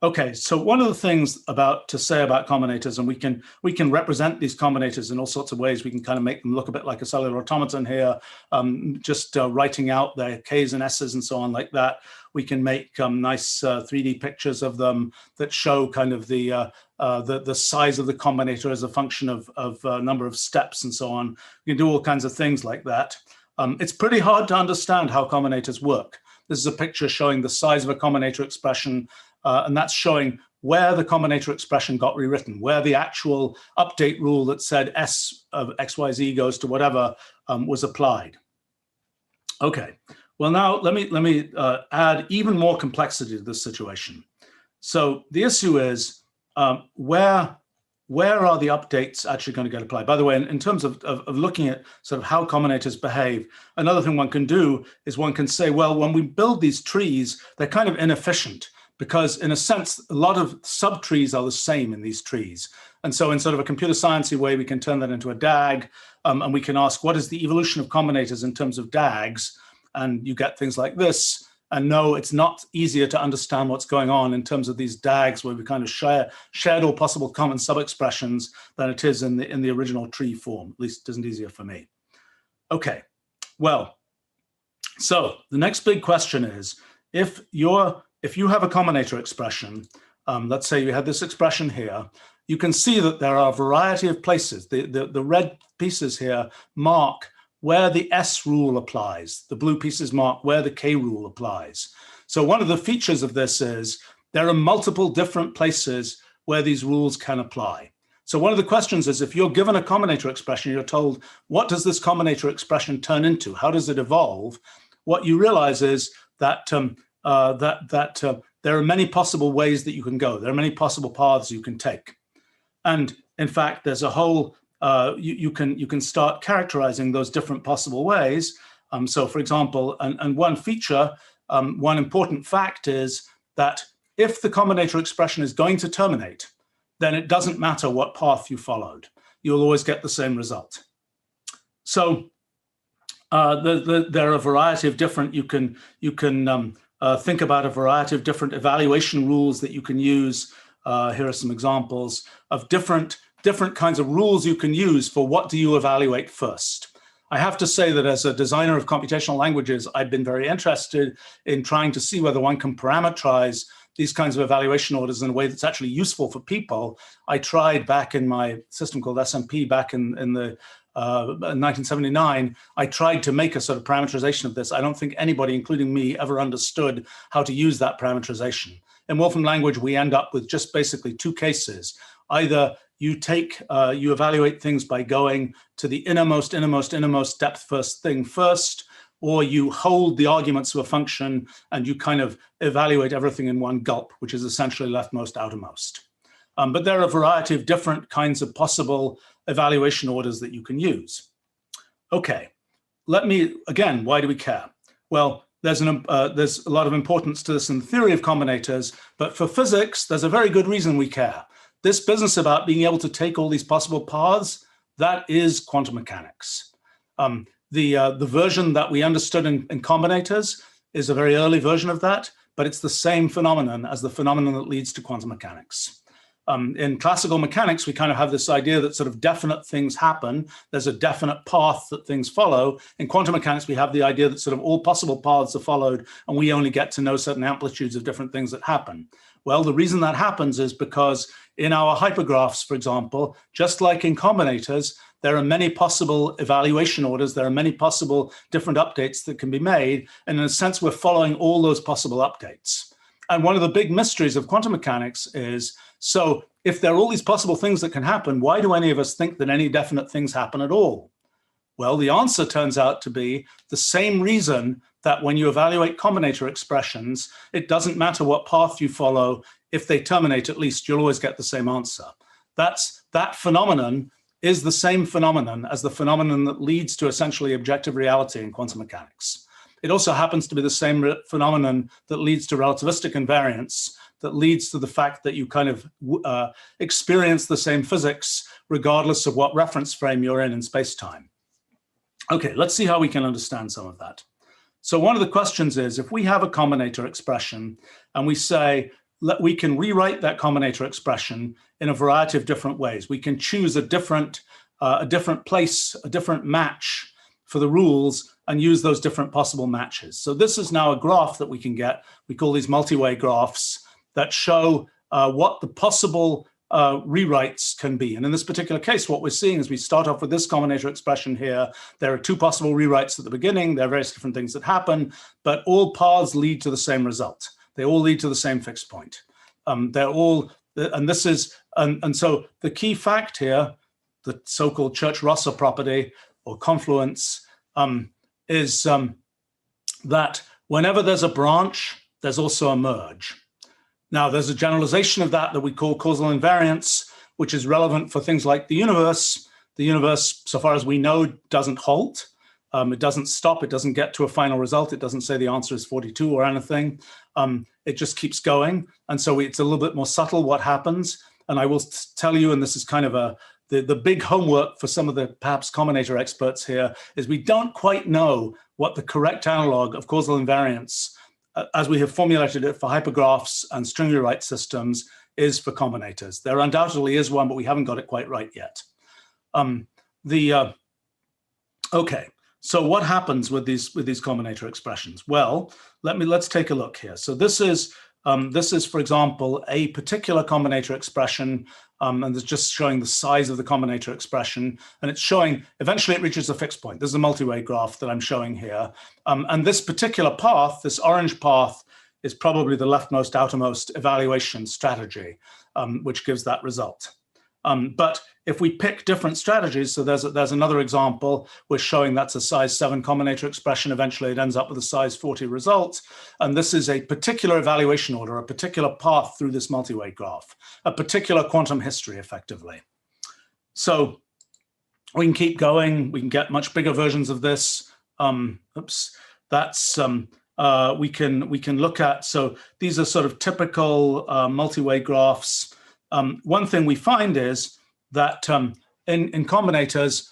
A: Okay, so one of the things to say about combinators, and we can represent these combinators in all sorts of ways. We can kind of make them look a bit like a cellular automaton here, just writing out their Ks and Ss and so on like that. We can make nice 3D pictures of them that show kind of the size of the combinator as a function of number of steps and so on. You can do all kinds of things like that. It's pretty hard to understand how combinators work. This is a picture showing the size of a combinator expression, and that's showing where the combinator expression got rewritten, where the actual update rule that said S of XYZ goes to whatever was applied. Okay, well now let me add even more complexity to this situation. So the issue is where are the updates actually going to get applied? By the way, in terms of looking at sort of how combinators behave, another thing one can do is one can say, well, when we build these trees, they're kind of inefficient, because in a sense, a lot of subtrees are the same in these trees. And so in sort of a computer sciencey way, we can turn that into a DAG, and we can ask, what is the evolution of combinators in terms of DAGs? And you get things like this. And no, it's not easier to understand what's going on in terms of these DAGs where we kind of shared all possible common sub-expressions than it is in the original tree form. At least it isn't easier for me. Okay, well, so the next big question is, if you have a combinator expression, let's say you have this expression here, you can see that there are a variety of places. The red pieces here mark where the S rule applies. The blue pieces mark where the K rule applies. So one of the features of this is there are multiple different places where these rules can apply. So one of the questions is, if you're given a combinator expression, you're told, what does this combinator expression turn into? How does it evolve? What you realize is that there are many possible ways that you can go. There are many possible paths you can take. And in fact, there's a whole, you can start characterizing those different possible ways. So for example, and one feature, one important fact is that if the combinator expression is going to terminate, then it doesn't matter what path you followed. You'll always get the same result. So there are a variety of different, you can think about a variety of different evaluation rules that you can use. Here are some examples of different kinds of rules you can use for what do you evaluate first. I have to say that as a designer of computational languages, I've been very interested in trying to see whether one can parameterize these kinds of evaluation orders in a way that's actually useful for people. I tried back in my system called SMP back in the 1979, I tried to make a sort of parameterization of this. I don't think anybody, including me, ever understood how to use that parameterization. In Wolfram language, we end up with just basically two cases. Either you evaluate things by going to the innermost depth first thing first, or you hold the arguments of a function and you kind of evaluate everything in one gulp, which is essentially leftmost, outermost. But there are a variety of different kinds of possible evaluation orders that you can use. Okay, again, why do we care? Well, there's a lot of importance to this in the theory of combinators, but for physics, there's a very good reason we care. This business about being able to take all these possible paths, that is quantum mechanics. The version that we understood in combinators is a very early version of that, but it's the same phenomenon as the phenomenon that leads to quantum mechanics. In classical mechanics, we kind of have this idea that sort of definite things happen. There's a definite path that things follow. In quantum mechanics, we have the idea that sort of all possible paths are followed, and we only get to know certain amplitudes of different things that happen. Well, the reason that happens is because in our hypergraphs, for example, just like in combinators, there are many possible evaluation orders. There are many possible different updates that can be made. And in a sense, we're following all those possible updates. And one of the big mysteries of quantum mechanics is, so if there are all these possible things that can happen, why do any of us think that any definite things happen at all? Well, the answer turns out to be the same reason that when you evaluate combinator expressions, it doesn't matter what path you follow. If they terminate, at least you'll always get the same answer. That phenomenon is the same phenomenon as the phenomenon that leads to essentially objective reality in quantum mechanics. It also happens to be the same phenomenon that leads to relativistic invariance, that leads to the fact that you kind of experience the same physics regardless of what reference frame you're in space-time. Okay, let's see how we can understand some of that. So one of the questions is, if we have a combinator expression and we say, we can rewrite that combinator expression in a variety of different ways. We can choose a different place, a different match for the rules and use those different possible matches. So this is now a graph that we can get. We call these multi-way graphs that show what the possible rewrites can be. And in this particular case, what we're seeing is we start off with this combinator expression here. There are two possible rewrites at the beginning. There are various different things that happen, but all paths lead to the same result. They all lead to the same fixed point. They're all, and this is, and so the key fact here, the so-called Church-Russell property or confluence, is that whenever there's a branch, there's also a merge. Now, there's a generalization of that we call causal invariance, which is relevant for things like the universe. The universe, so far as we know, doesn't halt. It doesn't stop. It doesn't get to a final result. It doesn't say the answer is 42 or anything. It just keeps going. And so it's a little bit more subtle what happens. And I will tell you, and this is kind of the big homework for some of the perhaps combinator experts here, is we don't quite know what the correct analog of causal invariance, as we have formulated it for hypergraphs and string rewrite systems, is for combinators. There undoubtedly is one, but we haven't got it quite right yet. Okay. So what happens with these combinator expressions? Well, let's take a look here. So this is, for example, a particular combinator expression, and it's just showing the size of the combinator expression, and it's showing eventually it reaches a fixed point. This is a multi-way graph that I'm showing here, and this particular path, this orange path, is probably the leftmost outermost evaluation strategy, which gives that result. But if we pick different strategies, so there's another example, we're showing that's a size 7 combinator expression. Eventually, it ends up with a size 40 result. And this is a particular evaluation order, a particular path through this multi-way graph, a particular quantum history, effectively. So we can keep going. We can get much bigger versions of this. We can look at, so these are sort of typical multi-way graphs. One thing we find is that in combinators,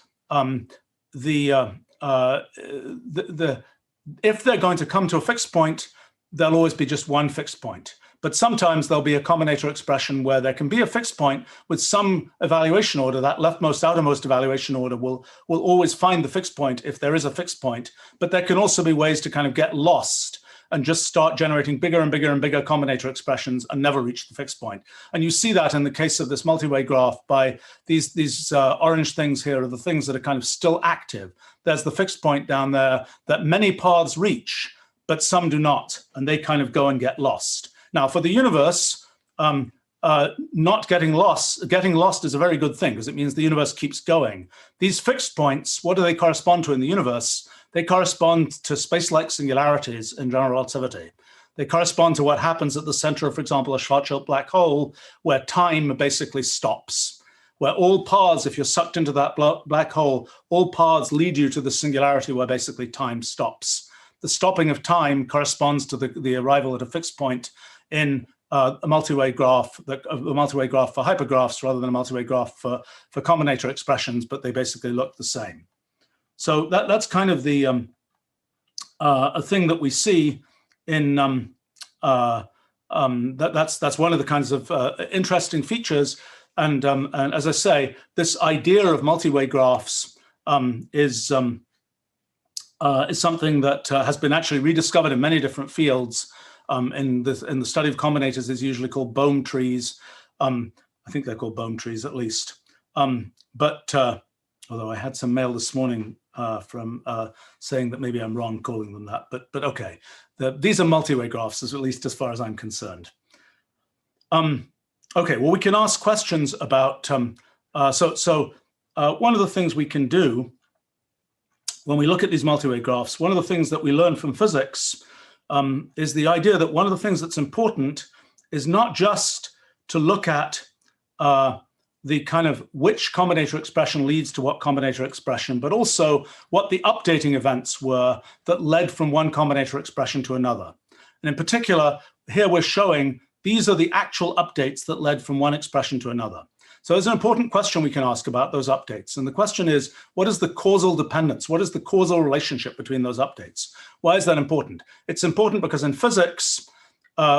A: if they're going to come to a fixed point, there'll always be just one fixed point. But sometimes there'll be a combinator expression where there can be a fixed point with some evaluation order. That leftmost, outermost evaluation order will always find the fixed point if there is a fixed point. But there can also be ways to kind of get lost and just start generating bigger and bigger and bigger combinator expressions and never reach the fixed point. And you see that in the case of this multi-way graph by these orange things here are the things that are kind of still active. There's the fixed point down there that many paths reach, but some do not, and they kind of go and get lost. Now, for the universe, not getting lost is a very good thing because it means the universe keeps going. These fixed points, what do they correspond to in the universe? They correspond to space-like singularities in general relativity. They correspond to what happens at the center of, for example, a Schwarzschild black hole, where time basically stops, where all paths, if you're sucked into that black hole, all paths lead you to the singularity where basically time stops. The stopping of time corresponds to the arrival at a fixed point in a multi-way graph, a multi-way graph for hypergraphs rather than a multi-way graph for combinator expressions, but they basically look the same. So that's kind of the a thing that we see in that's one of the kinds of interesting features. And as I say, this idea of multi-way graphs is something that has been actually rediscovered in many different fields. In the study of combinators is usually called Bohm trees. I think they're called Bohm trees at least. But although I had some mail this morning from saying that maybe I'm wrong calling them that, but okay. These are multi-way graphs, at least as far as I'm concerned. Okay, well, we can ask questions about, one of the things we can do when we look at these multi-way graphs, one of the things that we learn from physics is the idea that one of the things that's important is not just to look at the kind of which combinator expression leads to what combinator expression, but also what the updating events were that led from one combinator expression to another. And in particular, here we're showing these are the actual updates that led from one expression to another. So there's an important question we can ask about those updates. And the question is, what is the causal dependence? What is the causal relationship between those updates? Why is that important? It's important because in physics,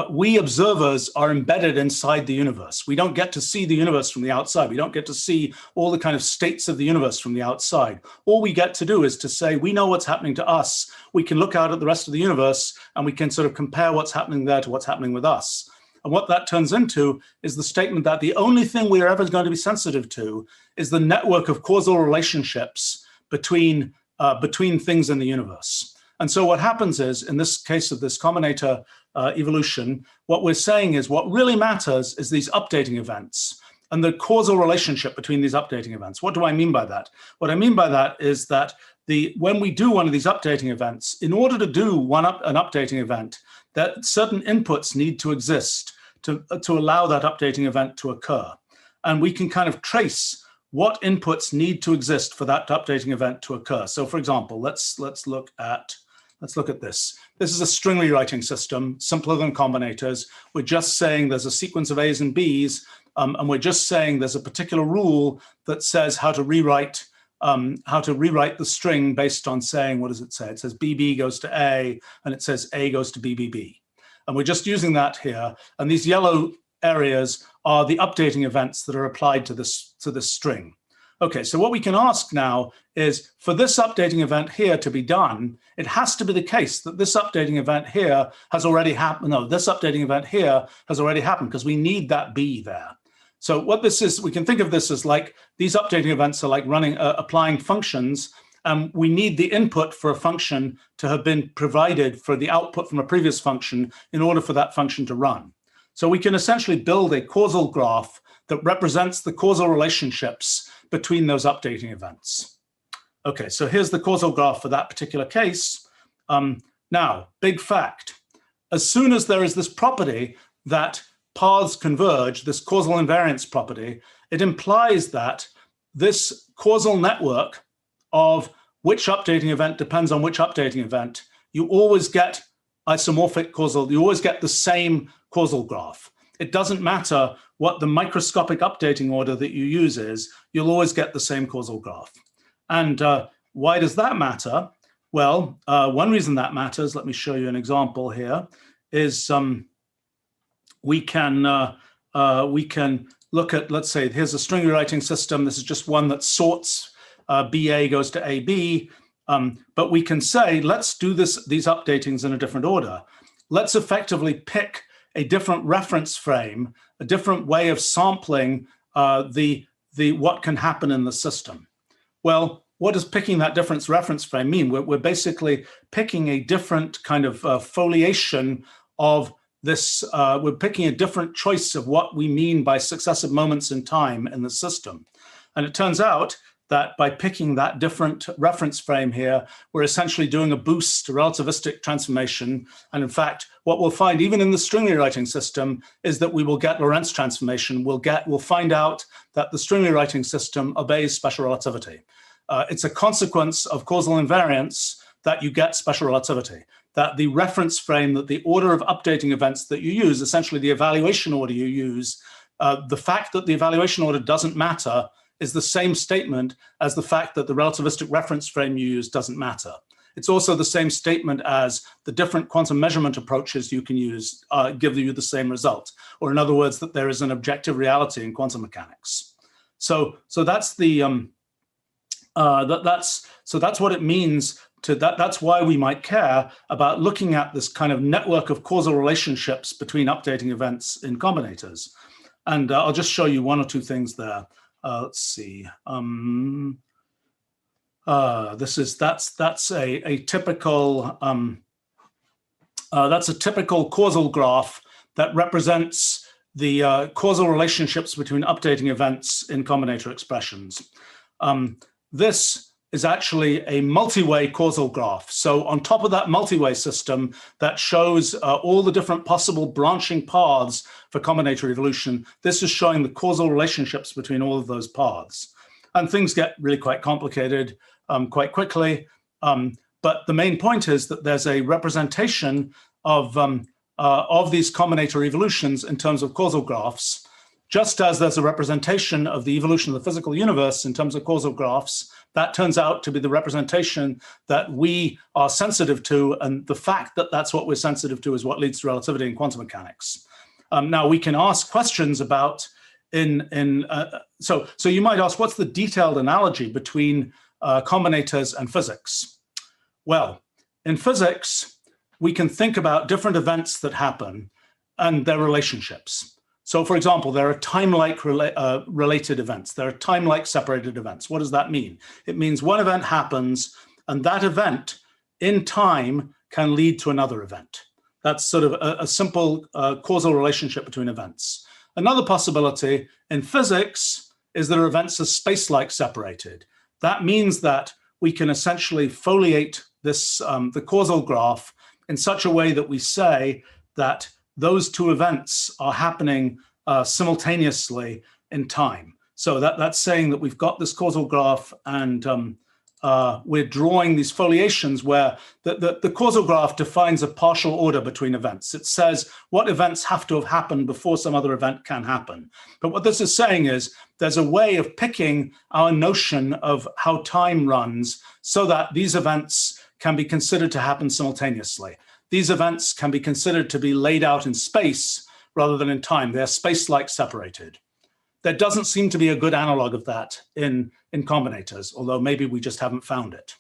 A: we observers are embedded inside the universe. We don't get to see the universe from the outside. We don't get to see all the kind of states of the universe from the outside. All we get to do is to say, we know what's happening to us. We can look out at the rest of the universe and we can sort of compare what's happening there to what's happening with us. And what that turns into is the statement that the only thing we are ever going to be sensitive to is the network of causal relationships between things in the universe. And so what happens is, in this case of this combinator evolution, what we're saying is what really matters is these updating events and the causal relationship between these updating events. What do I mean by that? What I mean by that is that when we do one of these updating events, in order to do an updating event, that certain inputs need to exist to allow that updating event to occur. And we can kind of trace what inputs need to exist for that updating event to occur. So for example, let's look at this. This is a string rewriting system, simpler than combinators. We're just saying there's a sequence of A's and B's, and we're just saying there's a particular rule that says how to rewrite the string based on saying, what does it say? It says BB goes to A, and it says A goes to BBB. And we're just using that here. And these yellow areas are the updating events that are applied to this string. Okay, so what we can ask now is, for this updating event here to be done, it has to be the case that this updating event here has already happened. No, this updating event here has already happened because we need that B there. So what this is, we can think of this as like these updating events are like applying functions. We need the input for a function to have been provided for the output from a previous function in order for that function to run. So we can essentially build a causal graph that represents the causal relationships between those updating events. Okay, so here's the causal graph for that particular case. Now, big fact, as soon as there is this property that paths converge, this causal invariance property, it implies that this causal network of which updating event depends on which updating event, you always get isomorphic causal, you always get the same causal graph. It doesn't matter what the microscopic updating order that you use is, you'll always get the same causal graph. And why does that matter? Well, one reason that matters, let me show you an example here, is we can look at, let's say, here's a string rewriting system. This is just one that sorts BA goes to AB. But we can say, let's do these updatings in a different order. Let's effectively pick a different reference frame, a different way of sampling what can happen in the system. Well, what does picking that different reference frame mean? We're basically picking a different kind of foliation of this. We're picking a different choice of what we mean by successive moments in time in the system. And it turns out that by picking that different reference frame here, we're essentially doing a boost, a relativistic transformation. And in fact, what we'll find even in the string rewriting system is that we will get Lorentz transformation. We'll find out that the string rewriting system obeys special relativity. It's a consequence of causal invariance that you get special relativity, that the reference frame, that the order of updating events that you use, essentially the evaluation order you use, the fact that the evaluation order doesn't matter is the same statement as the fact that the relativistic reference frame you use doesn't matter. It's also the same statement as the different quantum measurement approaches you can use give you the same result, or in other words, that there is an objective reality in quantum mechanics. So that's the that's what it means to that. That's why we might care about looking at this kind of network of causal relationships between updating events in combinators. And I'll just show you one or two things there. Let's see. That's a typical causal graph that represents the causal relationships between updating events in combinator expressions. This is actually a multi-way causal graph. So on top of that multi-way system that shows all the different possible branching paths for combinator evolution, this is showing the causal relationships between all of those paths. And things get really quite complicated quite quickly. But the main point is that there's a representation of these combinator evolutions in terms of causal graphs, just as there's a representation of the evolution of the physical universe in terms of causal graphs. That turns out to be the representation that we are sensitive to, and the fact that that's what we're sensitive to is what leads to relativity in quantum mechanics. Now we can ask questions about so you might ask, what's the detailed analogy between combinators and physics? Well, in physics, we can think about different events that happen and their relationships. So for example, there are time-like related events. There are time-like separated events. What does that mean? It means one event happens and that event in time can lead to another event. That's sort of a simple causal relationship between events. Another possibility in physics is that events are space-like separated. That means that we can essentially foliate this, the causal graph in such a way that we say that those two events are happening simultaneously in time. So that's saying that we've got this causal graph and we're drawing these foliations where the causal graph defines a partial order between events. It says what events have to have happened before some other event can happen. But what this is saying is there's a way of picking our notion of how time runs so that these events can be considered to happen simultaneously. These events can be considered to be laid out in space rather than in time. They're space-like separated. There doesn't seem to be a good analog of that in combinators, although maybe we just haven't found it.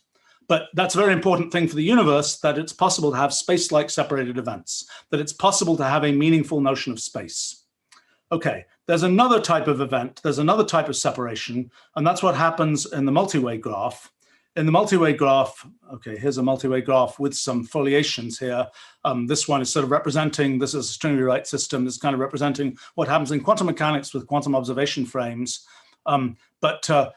A: But that's a very important thing for the universe, that it's possible to have space-like separated events, that it's possible to have a meaningful notion of space. Okay, there's another type of event, there's another type of separation, and that's what happens in the multi-way graph. In the multi-way graph, okay, here's a multi-way graph with some foliations here. This one is sort of representing, this is a string rewrite system, this is kind of representing what happens in quantum mechanics with quantum observation frames. There's a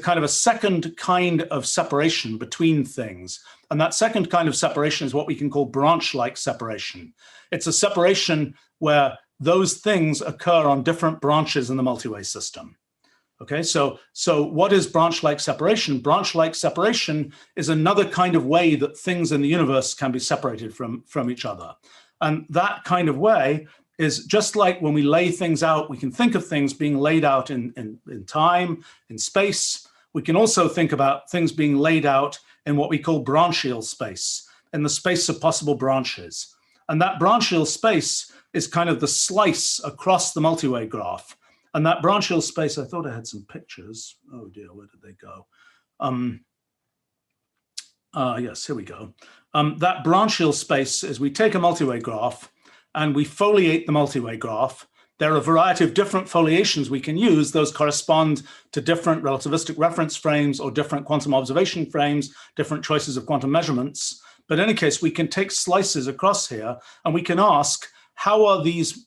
A: kind of a second kind of separation between things. And that second kind of separation is what we can call branch-like separation. It's a separation where those things occur on different branches in the multi-way system. Okay, so what is branch-like separation? Branch-like separation is another kind of way that things in the universe can be separated from each other. And that kind of way is just like when we lay things out, we can think of things being laid out in time, in space. We can also think about things being laid out in what we call branchial space. in the space of possible branches. And that branchial space is kind of the slice across the multi-way graph. And that branchial space, I thought I had some pictures. Oh dear, where did they go? Yes, here we go. That branchial space is we take a multi-way graph and we foliate the multi-way graph. There are a variety of different foliations we can use. Those correspond to different relativistic reference frames or different quantum observation frames, different choices of quantum measurements. But in any case, we can take slices across here and we can ask, how are these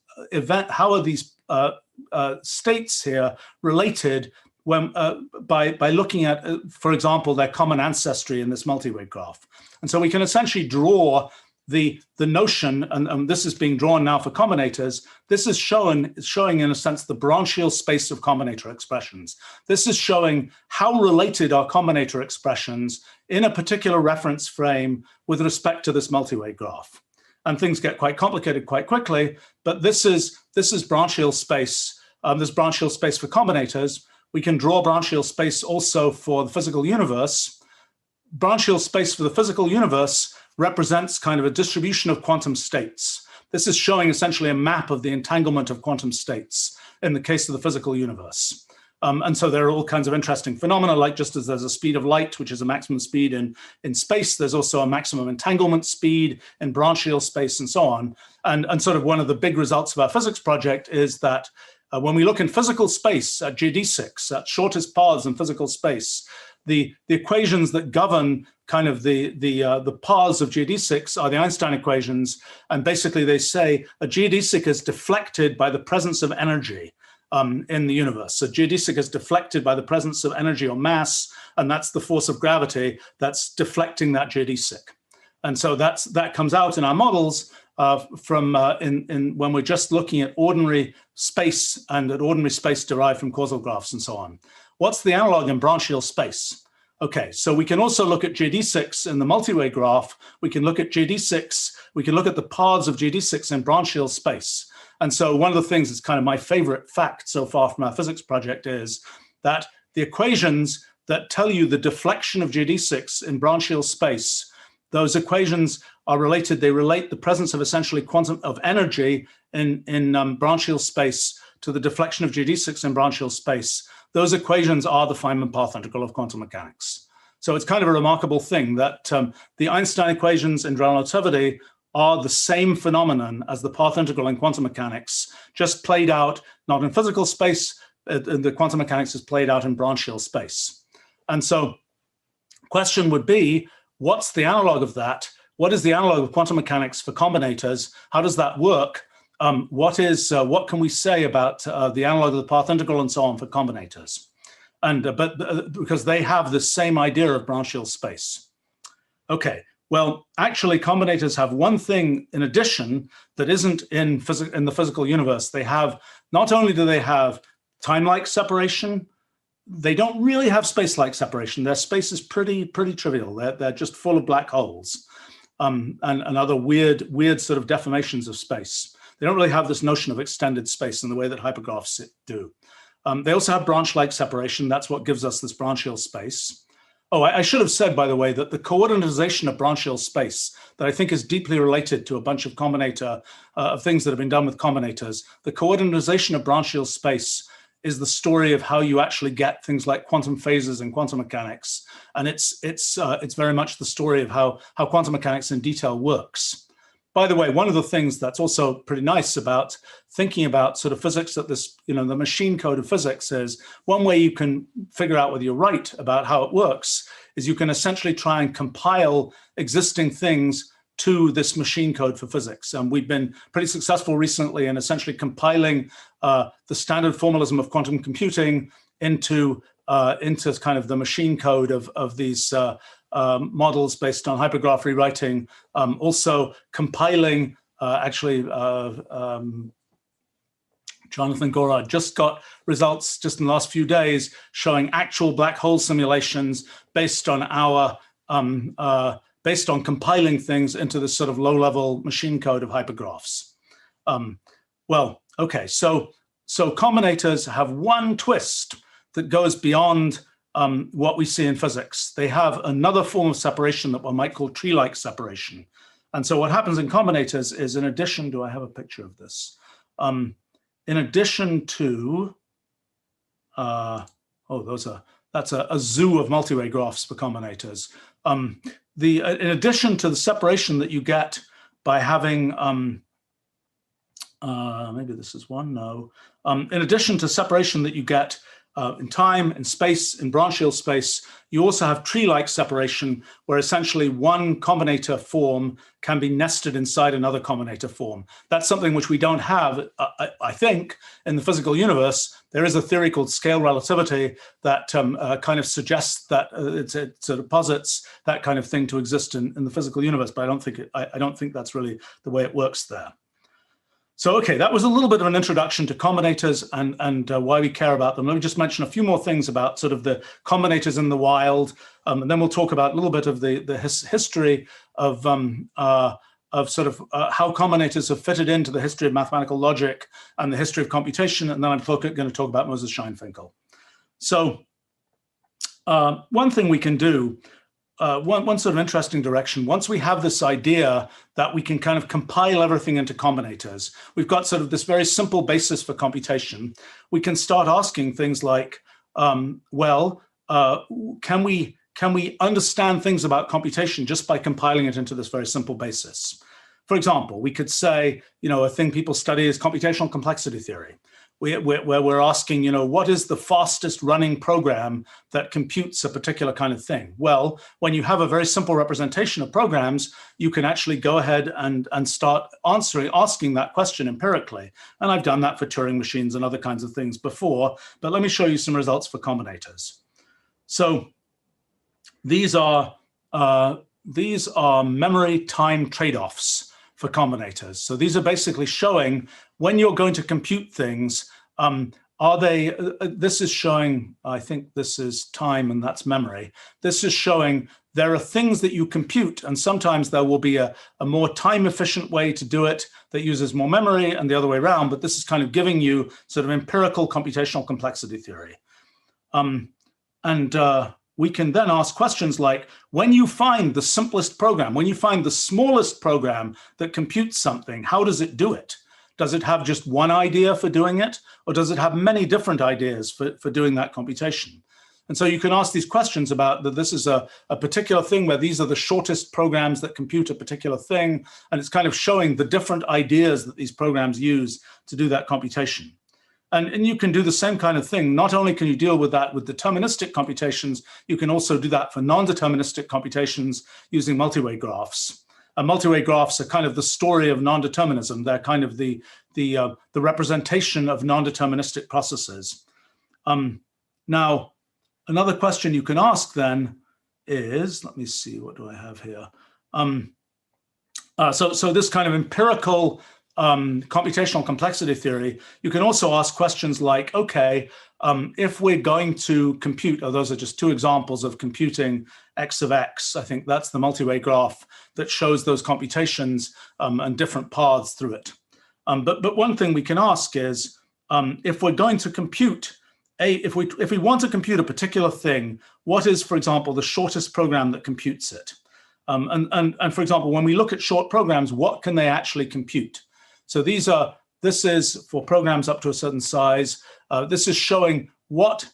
A: states here related when, by looking at, for example, their common ancestry in this multi-way graph. And so we can essentially draw the notion, and this is being drawn now for combinators. This is showing in a sense the branchial space of combinator expressions. This is showing how related are combinator expressions in a particular reference frame with respect to this multi-way graph. And things get quite complicated quite quickly, but this is branchial space. This branchial space for combinators. We can draw branchial space also for the physical universe. Branchial space for the physical universe represents kind of a distribution of quantum states. This is showing essentially a map of the entanglement of quantum states in the case of the physical universe. And so there are all kinds of interesting phenomena, like just as there's a speed of light, which is a maximum speed in space, there's also a maximum entanglement speed in branchial space and so on. And sort of one of the big results of our physics project is that when we look in physical space at GD6, at shortest paths in physical space, the equations that govern kind of the paths of GD6 are the Einstein equations. And basically they say a geodesic is deflected by the presence of energy in the universe. So geodesic is deflected by the presence of energy or mass, and that's the force of gravity that's deflecting that geodesic. And so that comes out in our models from when we're just looking at ordinary space and at ordinary space derived from causal graphs and so on. What's the analog in branchial space? Okay, so we can also look at GD6 in the multi-way graph. We can look at GD6. We can look at the paths of GD6 in branchial space. And so one of the things that's kind of my favorite fact so far from our physics project is that the equations that tell you the deflection of GD6 in branchial space, those equations are related. They relate the presence of essentially quantum of energy in branchial space to the deflection of GD6 in branchial space. Those equations are the Feynman path integral of quantum mechanics. So it's kind of a remarkable thing that the Einstein equations in relativity are the same phenomenon as the path integral in quantum mechanics, just played out not in physical space. The quantum mechanics is played out in branchial space. And so question would be, what's the analog of that? What is the analog of quantum mechanics for combinators? How does that work? What can we say about the analog of the path integral and so on for combinators? And because they have the same idea of branchial space. Okay, well, actually combinators have one thing in addition that isn't in the physical universe. They have, not only do they have time-like separation, they don't really have space-like separation. Their space is pretty trivial. They're just full of black holes and other weird sort of deformations of space. They don't really have this notion of extended space in the way that hypergraphs do. They also have branch-like separation. That's what gives us this branchial space. Oh, I should have said, by the way, that the coordinatization of branchial space that I think is deeply related to a bunch of combinator of things that have been done with combinators. The coordinatization of branchial space is the story of how you actually get things like quantum phases in quantum mechanics, and it's very much the story of how quantum mechanics in detail works. By the way, one of the things that's also pretty nice about thinking about sort of physics at this, the machine code of physics is one way you can figure out whether you're right about how it works is you can essentially try and compile existing things to this machine code for physics. And we've been pretty successful recently in essentially compiling the standard formalism of quantum computing into kind of the machine code of these models based on hypergraph rewriting, also compiling, Jonathan Gorard just got results just in the last few days showing actual black hole simulations based on based on compiling things into this sort of low-level machine code of hypergraphs. Well, okay, so combinators have one twist that goes beyond what we see in physics. They have another form of separation that one might call tree-like separation. And so what happens in combinators is, in addition, do I have a picture of this? In addition to, that's a zoo of multi-way graphs for combinators. In addition to the separation that you get by having, maybe this is one, no. In addition to separation that you get in time, in space, in branch shield space, you also have tree-like separation, where essentially one combinator form can be nested inside another combinator form. That's something which we don't have, I think, in the physical universe. There is a theory called scale relativity that kind of suggests that it sort of posits that kind of thing to exist in the physical universe, but I don't think that's really the way it works there. So, okay, that was a little bit of an introduction to combinators and why we care about them. Let me just mention a few more things about sort of the combinators in the wild, and then we'll talk about a little bit of the history of how combinators have fitted into the history of mathematical logic and the history of computation, and then I'm going to talk about Moses Scheinfinkel. So, one thing we can do, one sort of interesting direction, once we have this idea that we can kind of compile everything into combinators, we've got sort of this very simple basis for computation, we can start asking things like, can we understand things about computation just by compiling it into this very simple basis? For example, we could say, a thing people study is computational complexity theory, where we're asking, what is the fastest running program that computes a particular kind of thing? Well, when you have a very simple representation of programs, you can actually go ahead and start asking that question empirically. And I've done that for Turing machines and other kinds of things before, but let me show you some results for combinators. So these are memory time trade-offs for combinators. So these are basically showing when you're going to compute things, this is showing, I think this is time and that's memory. This is showing there are things that you compute, and sometimes there will be a more time efficient way to do it that uses more memory and the other way around, but this is kind of giving you sort of empirical computational complexity theory. We can then ask questions like, when you find the simplest program, when you find the smallest program that computes something, how does it do it? Does it have just one idea for doing it? Or does it have many different ideas for doing that computation? And so you can ask these questions about that this is a particular thing where these are the shortest programs that compute a particular thing. And it's kind of showing the different ideas that these programs use to do that computation. And you can do the same kind of thing. Not only can you deal with that with deterministic computations, you can also do that for non-deterministic computations using multi-way graphs. Multi-way graphs are kind of the story of non-determinism. They're kind of the representation of non-deterministic processes. Now, another question you can ask then is, let me see, what do I have here? So this kind of empirical computational complexity theory, you can also ask questions like, okay, if we're going to compute, those are just two examples of computing x of x. I think that's the multi-way graph that shows those computations and different paths through it. But one thing we can ask is, if we're going to compute, if we want to compute a particular thing, what is, for example, the shortest program that computes it? And for example, when we look at short programs, what can they actually compute? So this is for programs up to a certain size. This is showing what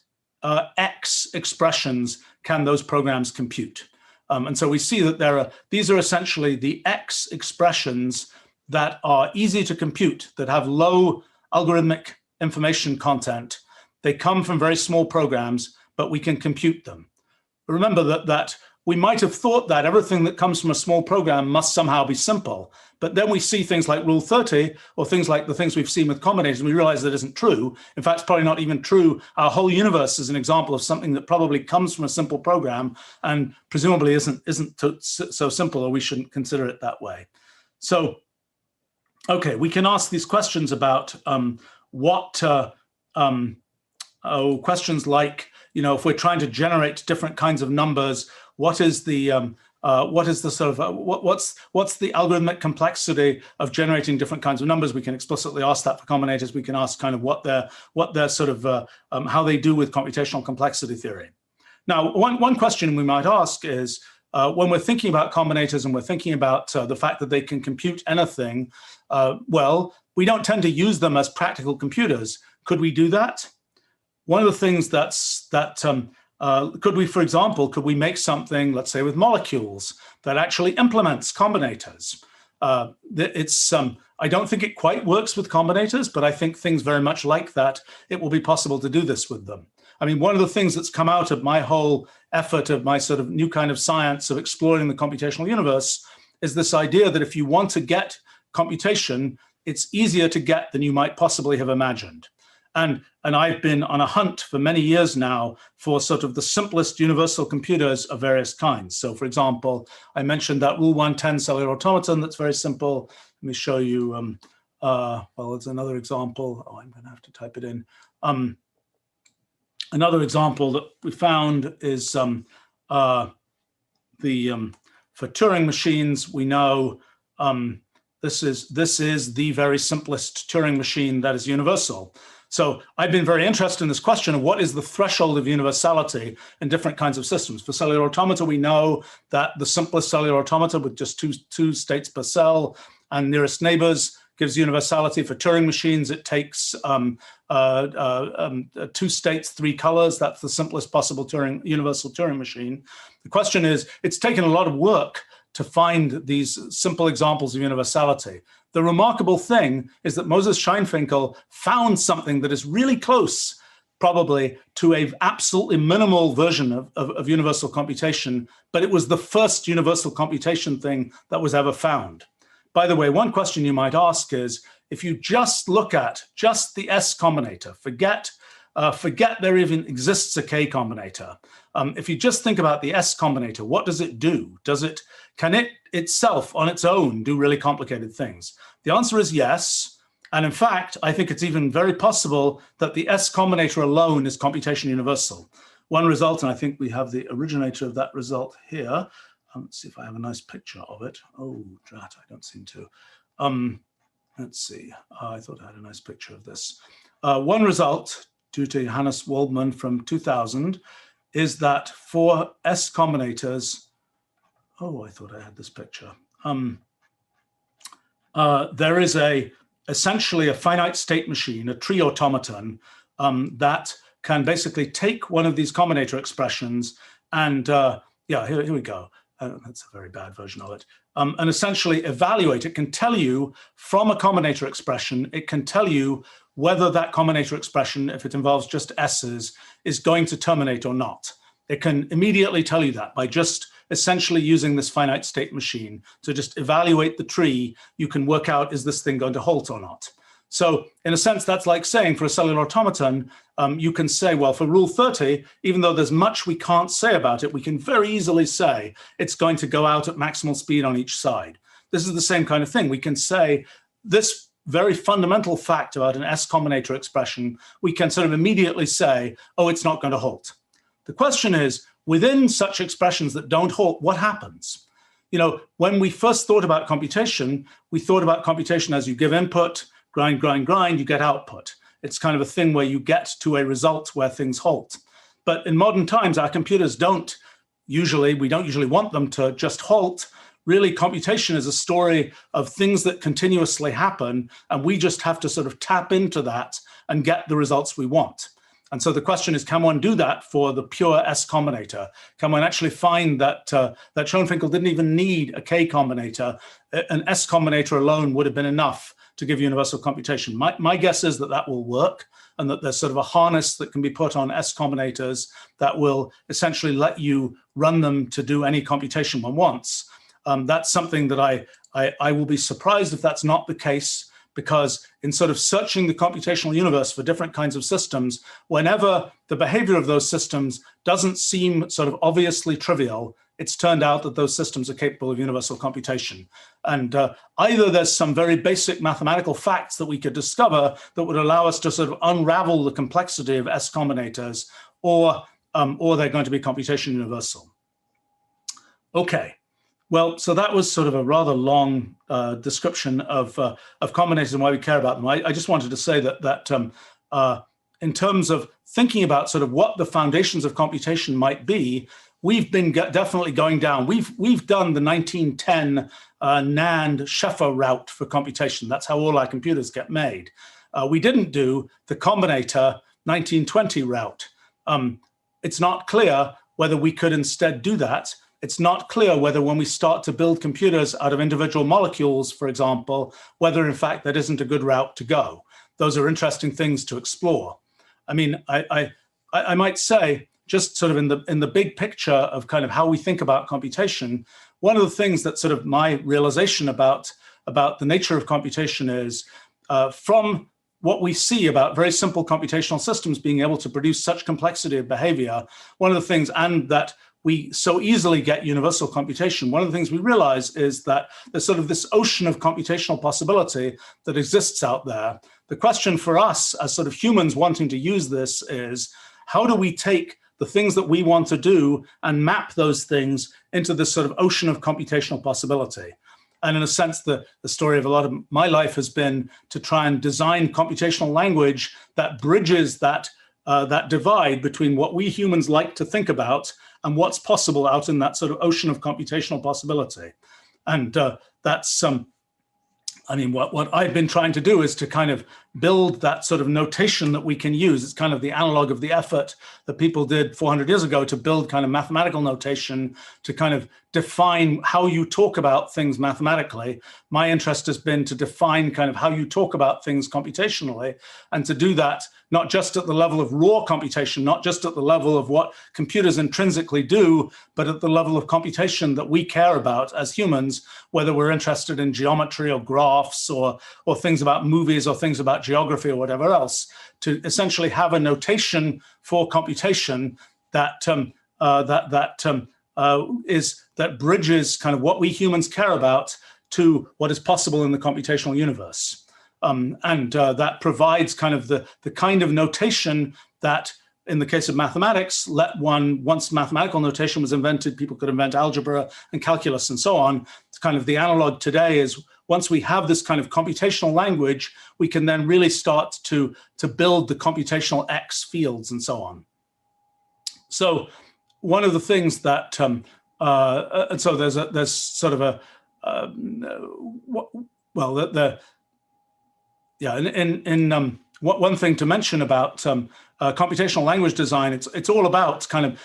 A: X expressions can those programs compute. And so we see that these are essentially the X expressions that are easy to compute, that have low algorithmic information content. They come from very small programs, but we can compute them. Remember that we might have thought that everything that comes from a small program must somehow be simple, but then we see things like Rule 30 or things like the things we've seen with combinators, and we realize that isn't true. In fact, it's probably not even true. Our whole universe is an example of something that probably comes from a simple program and presumably isn't so simple, or we shouldn't consider it that way. So, okay, we can ask these questions about questions like, if we're trying to generate different kinds of numbers, what's the algorithmic complexity of generating different kinds of numbers? We can explicitly ask that for combinators. We can ask kind of what their sort of how they do with computational complexity theory. Now, one question we might ask is, when we're thinking about combinators and we're thinking about the fact that they can compute anything, well, we don't tend to use them as practical computers. Could we do that? One of the things could we, for example, could we make something, let's say with molecules, that actually implements combinators? I don't think it quite works with combinators, but I think things very much like that, it will be possible to do this with them. I mean, one of the things that's come out of my whole effort of my sort of new kind of science of exploring the computational universe is this idea that if you want to get computation, it's easier to get than you might possibly have imagined. And I've been on a hunt for many years now for sort of the simplest universal computers of various kinds. So for example, I mentioned that Rule 110 cellular automaton that's very simple. Let me show you, well, there's another example. Oh, I'm gonna have to type it in. Another example that we found is for Turing machines, we know this is the very simplest Turing machine that is universal. So I've been very interested in this question of what is the threshold of universality in different kinds of systems. For cellular automata, we know that the simplest cellular automata with just two states per cell and nearest neighbors gives universality. For Turing machines, it takes 2 states, 3 colors. That's the simplest possible universal Turing machine. The question is, it's taken a lot of work to find these simple examples of universality. The remarkable thing is that Moses Scheinfinkel found something that is really close, probably, to an absolutely minimal version of universal computation, but it was the first universal computation thing that was ever found. By the way, one question you might ask is, if you just look at just the S combinator, forget there even exists a K combinator. If you just think about the S combinator, what does it do? Can it itself on its own do really complicated things? The answer is yes. And in fact, I think it's even very possible that the S combinator alone is computation universal. One result, and I think we have the originator of that result here. Let's see if I have a nice picture of it. Oh, drat, I don't seem to. Let's see. I thought I had a nice picture of this. One result, due to Johannes Waldman from 2000, is that for S combinators, oh, I thought I had this picture. There is essentially a finite state machine, a tree automaton, that can basically take one of these combinator expressions and, yeah, here we go. That's a very bad version of it. And essentially evaluate. It can tell you from a combinator expression, it can tell you whether that combinator expression, if it involves just S's, is going to terminate or not. It can immediately tell you that by just essentially using this finite state machine to just evaluate the tree. You can work out, is this thing going to halt or not? So in a sense, that's like saying for a cellular automaton, you can say, well, for rule 30, even though there's much we can't say about it, we can very easily say it's going to go out at maximal speed on each side. This is the same kind of thing. We can say this very fundamental fact about an S combinator expression, we can sort of immediately say, oh, it's not going to halt. The question is, within such expressions that don't halt, what happens? You know, when we first thought about computation, we thought about computation as you give input, grind, grind, grind, you get output. It's kind of a thing where you get to a result where things halt. But in modern times, our computers we don't usually want them to just halt. Really, computation is a story of things that continuously happen, and we just have to sort of tap into that and get the results we want. And so the question is, can one do that for the pure S combinator? Can one actually find that that Schoenfinkel didn't even need a K combinator? An S combinator alone would have been enough to give universal computation. My guess is that that will work, and that there's sort of a harness that can be put on S combinators that will essentially let you run them to do any computation one wants. That's something that I will be surprised if that's not the case, because in sort of searching the computational universe for different kinds of systems, whenever the behavior of those systems doesn't seem sort of obviously trivial, it's turned out that those systems are capable of universal computation. And either there's some very basic mathematical facts that we could discover that would allow us to sort of unravel the complexity of S combinators, or they're going to be computation universal. Okay. Well, so that was sort of a rather long description of combinators and why we care about them. I just wanted to say that in terms of thinking about sort of what the foundations of computation might be, we've been definitely going down. We've done the 1910 NAND Sheffer route for computation. That's how all our computers get made. We didn't do the Combinator 1920 route. It's not clear whether we could instead do that. It's not clear whether when we start to build computers out of individual molecules, for example, whether in fact that isn't a good route to go. Those are interesting things to explore. I mean, I might say, just sort of in the big picture of kind of how we think about computation, one of the things that sort of my realization about the nature of computation is from what we see about very simple computational systems being able to produce such complexity of behavior, one of the things, and that we so easily get universal computation, one of the things we realize is that there's sort of this ocean of computational possibility that exists out there. The question for us as sort of humans wanting to use this is, how do we take the things that we want to do and map those things into this sort of ocean of computational possibility? And in a sense, the story of a lot of my life has been to try and design computational language that bridges that divide between what we humans like to think about and what's possible out in that sort of ocean of computational possibility. And that's I mean, what I've been trying to do is to kind of build that sort of notation that we can use. It's kind of the analog of the effort that people did 400 years ago to build kind of mathematical notation to kind of define how you talk about things mathematically. My interest has been to define kind of how you talk about things computationally, and to do that not just at the level of raw computation, not just at the level of what computers intrinsically do, but at the level of computation that we care about as humans, whether we're interested in geometry or graphs or things about movies or things about geography or whatever else, to essentially have a notation for computation that that bridges kind of what we humans care about to what is possible in the computational universe. That provides kind of the kind of notation that, in the case of mathematics, once mathematical notation was invented, people could invent algebra and calculus and so on. It's kind of the analog today is, once we have this kind of computational language, we can then really start to build the computational X fields and so on. So one of the things that, and so there's sort of a, one thing to mention about computational language design, it's all about kind of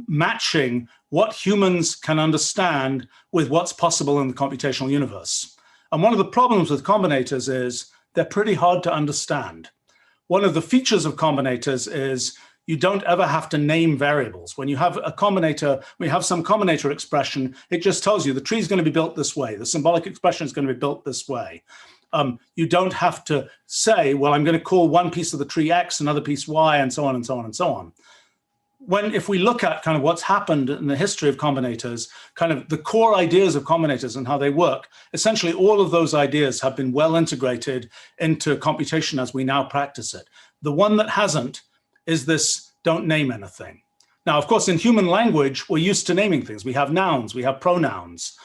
A: matching what humans can understand with what's possible in the computational universe. And one of the problems with combinators is they're pretty hard to understand. One of the features of combinators is you don't ever have to name variables. When you have a combinator, when you have some combinator expression, it just tells you the tree is going to be built this way. The symbolic expression is going to be built this way. You don't have to say, well, I'm going to call one piece of the tree X, another piece Y, and so on and so on and so on. If we look at kind of what's happened in the history of combinators, kind of the core ideas of combinators and how they work, essentially all of those ideas have been well integrated into computation as we now practice it. The one that hasn't is this don't name anything. Now, of course, in human language, we're used to naming things. We have nouns, we have pronouns.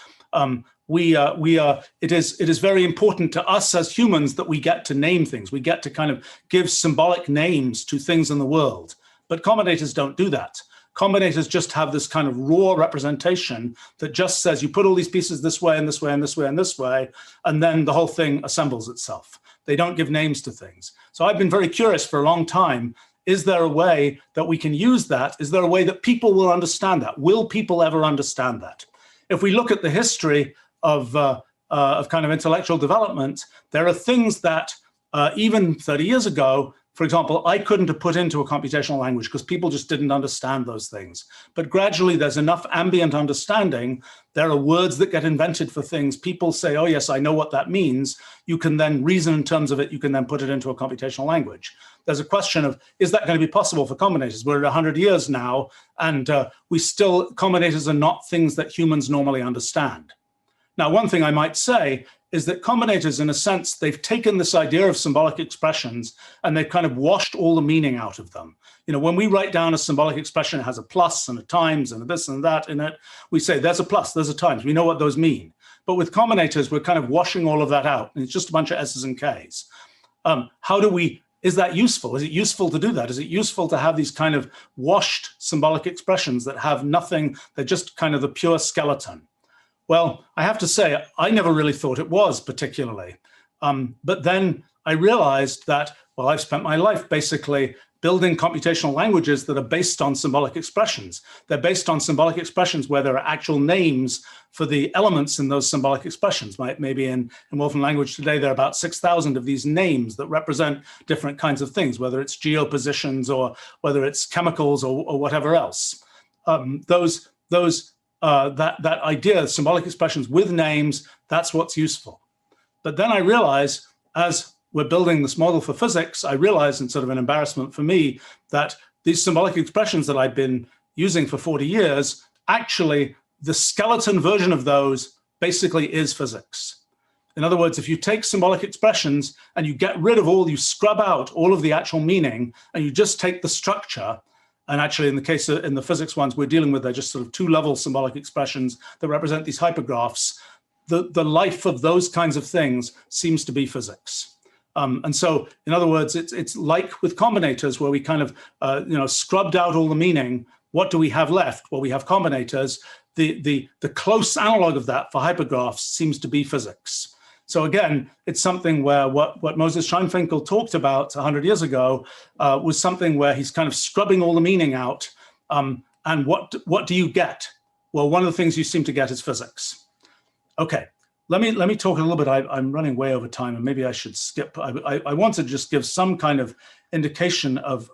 A: It is very important to us as humans that we get to name things. We get to kind of give symbolic names to things in the world. But combinators don't do that. Combinators just have this kind of raw representation that just says you put all these pieces this way and this way and this way and this way, and then the whole thing assembles itself. They don't give names to things. So I've been very curious for a long time. Is there a way that we can use that? Is there a way that people will understand that? Will people ever understand that? If we look at the history of kind of intellectual development, there are things that even 30 years ago, for example, I couldn't have put into a computational language because people just didn't understand those things. But gradually, there's enough ambient understanding. There are words that get invented for things. People say, oh, yes, I know what that means. You can then reason in terms of it. You can then put it into a computational language. There's a question of, is that going to be possible for combinators? We're at 100 years now, and combinators are not things that humans normally understand. Now, one thing I might say is that combinators, in a sense, they've taken this idea of symbolic expressions and they've kind of washed all the meaning out of them. You know, when we write down a symbolic expression, it has a plus and a times and a this and that in it. We say there's a plus, there's a times. We know what those mean. But with combinators, we're kind of washing all of that out. And it's just a bunch of S's and K's. How do we is that useful? Is it useful to do that? Is it useful to have these kind of washed symbolic expressions that have nothing, they're just kind of the pure skeleton? Well, I have to say, I never really thought it was particularly. But then I realized that, well, I've spent my life basically building computational languages that are based on symbolic expressions. They're based on symbolic expressions where there are actual names for the elements in those symbolic expressions. Maybe in Wolfram language today, there are about 6,000 of these names that represent different kinds of things, whether it's geopositions or whether it's chemicals or whatever else. That idea of symbolic expressions with names, that's what's useful. But then I realized, as we're building this model for physics, I realized, in sort of an embarrassment for me, that these symbolic expressions that I've been using for 40 years, actually, the skeleton version of those basically is physics. In other words, if you take symbolic expressions and you get rid of you scrub out all of the actual meaning, and you just take the structure, and actually in the physics ones we're dealing with, they're just sort of two-level symbolic expressions that represent these hypergraphs, the life of those kinds of things seems to be physics. And so, in other words, it's like with combinators, where we kind of scrubbed out all the meaning. What do we have left? Well, we have combinators. The close analog of that for hypergraphs seems to be physics. So again, it's something where what Moses Scheinfinkel talked about 100 years ago was something where he's kind of scrubbing all the meaning out. And what do you get? Well, one of the things you seem to get is physics. Okay. Let me talk a little bit. I'm running way over time, and maybe I should skip. I want to just give some kind of indication of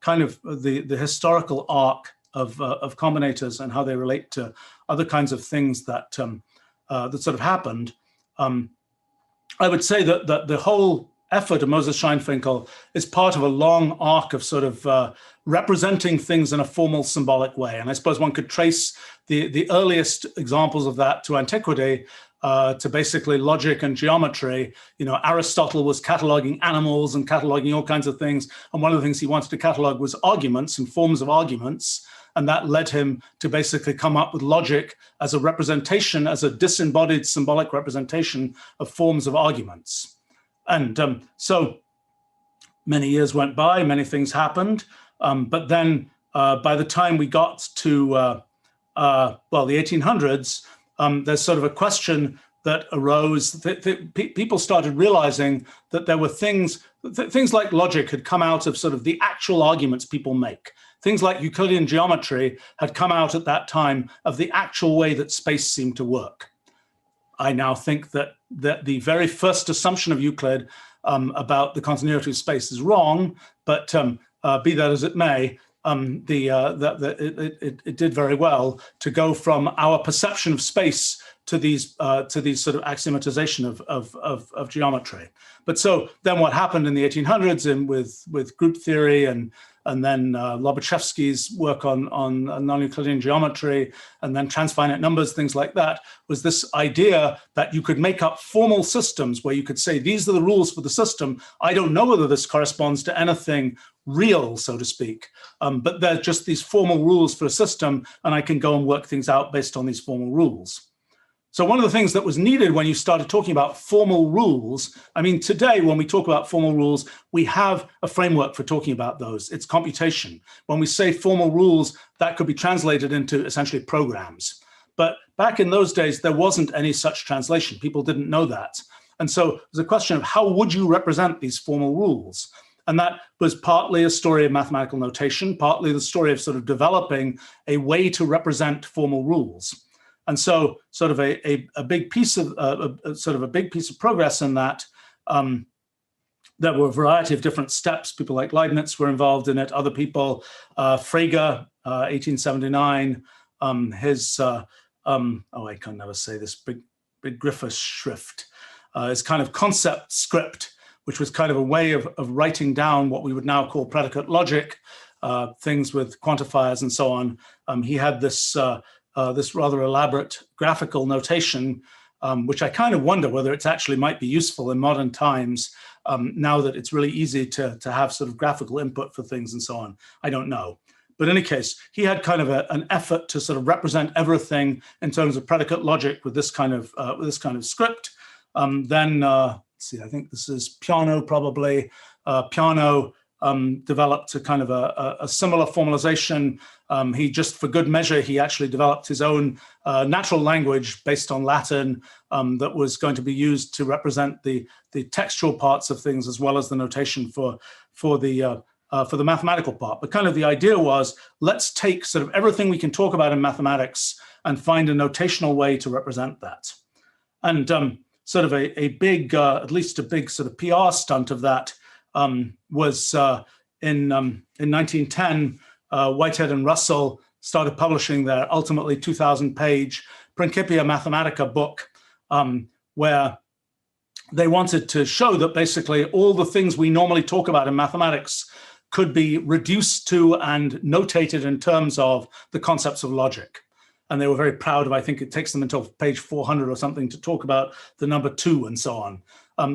A: kind of the historical arc of combinators and how they relate to other kinds of things that that sort of happened. I would say that the whole effort of Moses Scheinfinkel is part of a long arc of sort of representing things in a formal symbolic way. And I suppose one could trace the earliest examples of that to antiquity, to basically logic and geometry. Aristotle was cataloging animals and cataloging all kinds of things. And one of the things he wanted to catalog was arguments and forms of arguments. And that led him to basically come up with logic as a representation, as a disembodied symbolic representation of forms of arguments. And so many years went by, many things happened. But then by the time we got to, the 1800s, there's sort of a question that arose. People started realizing that there were things like logic had come out of sort of the actual arguments people make. Things like Euclidean geometry had come out at that time of the actual way that space seemed to work. I now think that the very first assumption of Euclid about the continuity of space is wrong, but be that as it may, it did very well to go from our perception of space to these sort of axiomatization of geometry. But so then what happened in the 1800s and with group theory and then Lobachevsky's work on non-Euclidean geometry and then transfinite numbers, things like that, was this idea that you could make up formal systems where you could say, these are the rules for the system. I don't know whether this corresponds to anything real, so to speak, but they're just these formal rules for a system, and I can go and work things out based on these formal rules. So one of the things that was needed when you started talking about formal rules, I mean, today when we talk about formal rules, we have a framework for talking about those. It's computation. When we say formal rules, that could be translated into essentially programs. But back in those days, there wasn't any such translation. People didn't know that. And so there's a question of how would you represent these formal rules? And that was partly a story of mathematical notation, partly the story of sort of developing a way to represent formal rules. And so, sort of a big piece of progress in that. There were a variety of different steps. People like Leibniz were involved in it. Other people, Frege, 1879. I can never say this. Big Griffiths Schrift, his kind of concept script, which was kind of a way of writing down what we would now call predicate logic, things with quantifiers and so on. He had this rather elaborate graphical notation, which I kind of wonder whether it actually might be useful in modern times, now that it's really easy to have sort of graphical input for things and so on. I don't know. But in any case, he had kind of an effort to sort of represent everything in terms of predicate logic with this kind of script. Then see, I think this is Piano probably. Piano developed a kind of a similar formalization. He just, for good measure, he actually developed his own natural language based on Latin that was going to be used to represent the textual parts of things as well as the notation for the mathematical part. But kind of the idea was, let's take sort of everything we can talk about in mathematics and find a notational way to represent that. And sort of a big, at least a big sort of PR stunt of that was in 1910, Whitehead and Russell started publishing their ultimately 2,000-page Principia Mathematica book, where they wanted to show that basically all the things we normally talk about in mathematics could be reduced to and notated in terms of the concepts of logic. And they were very proud of, I think it takes them until page 400 or something to talk about the number 2 and so on.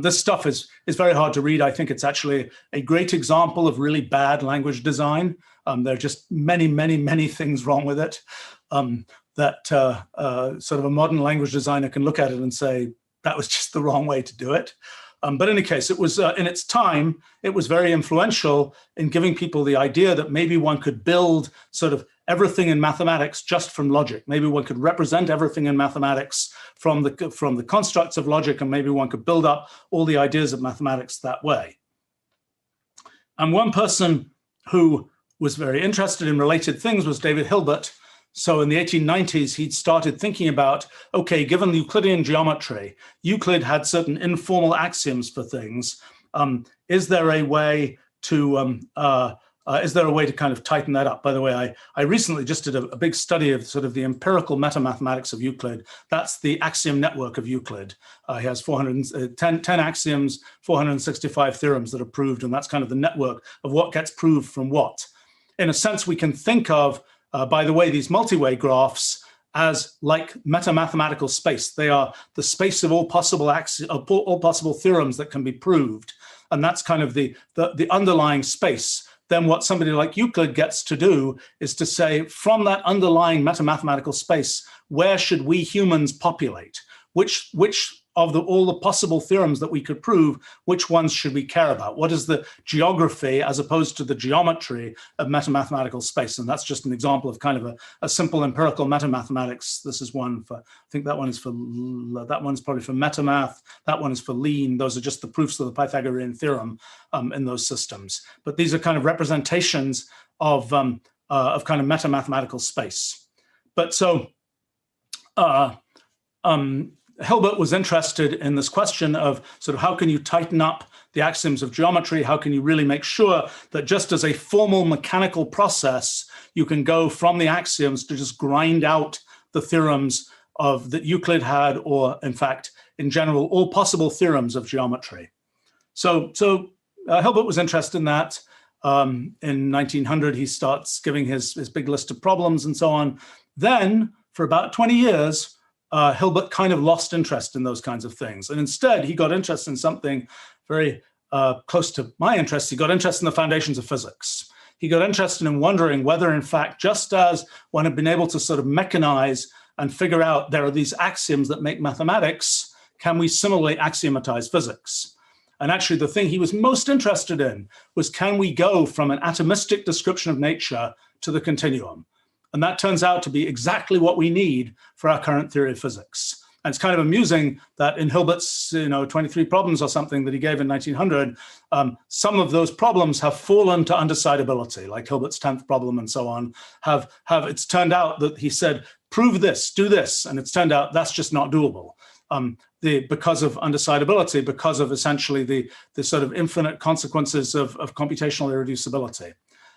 A: This stuff is very hard to read. I think it's actually a great example of really bad language design. There are just many, many, many things wrong with it that sort of a modern language designer can look at it and say, that was just the wrong way to do it. But in any case, it was in its time, it was very influential in giving people the idea that maybe one could build sort of everything in mathematics just from logic. Maybe one could represent everything in mathematics from the constructs of logic, and maybe one could build up all the ideas of mathematics that way. And one person who was very interested in related things was David Hilbert. So in the 1890s, he'd started thinking about, okay, given the Euclidean geometry, Euclid had certain informal axioms for things. Is there a way to kind of tighten that up? By the way, I recently just did a big study of sort of the empirical metamathematics of Euclid. That's the axiom network of Euclid. He has 10 axioms, 465 theorems that are proved, and that's kind of the network of what gets proved from what. In a sense, we can think of, by the way, these multi-way graphs as like metamathematical space. They are the space of all possible theorems that can be proved. And that's kind of the underlying space. Then what somebody like Euclid gets to do is to say, from that underlying metamathematical space, where should we humans populate? Which of all the possible theorems that we could prove, which ones should we care about? What is the geography as opposed to the geometry of metamathematical space? And that's just an example of kind of a simple empirical metamathematics. This is one for, I think that one's probably for metamath. That one is for lean. Those are just the proofs of the Pythagorean theorem in those systems. But these are kind of representations of kind of metamathematical space. But so, Hilbert was interested in this question of sort of how can you tighten up the axioms of geometry? How can you really make sure that just as a formal mechanical process, you can go from the axioms to just grind out the theorems that Euclid had, or in fact, in general, all possible theorems of geometry. So Hilbert was interested in that. In 1900, he starts giving his big list of problems and so on. Then, for about 20 years, Hilbert kind of lost interest in those kinds of things. And instead, he got interested in something very close to my interest. He got interested in the foundations of physics. He got interested in wondering whether, in fact, just as one had been able to sort of mechanize and figure out there are these axioms that make mathematics, can we similarly axiomatize physics? And actually, the thing he was most interested in was, can we go from an atomistic description of nature to the continuum? And that turns out to be exactly what we need for our current theory of physics. And it's kind of amusing that in Hilbert's 23 problems or something that he gave in 1900, some of those problems have fallen to undecidability, like Hilbert's 10th problem and so on. It's turned out that he said, prove this, do this, and it's turned out that's just not doable. Because of undecidability, because of essentially the sort of infinite consequences of computational irreducibility.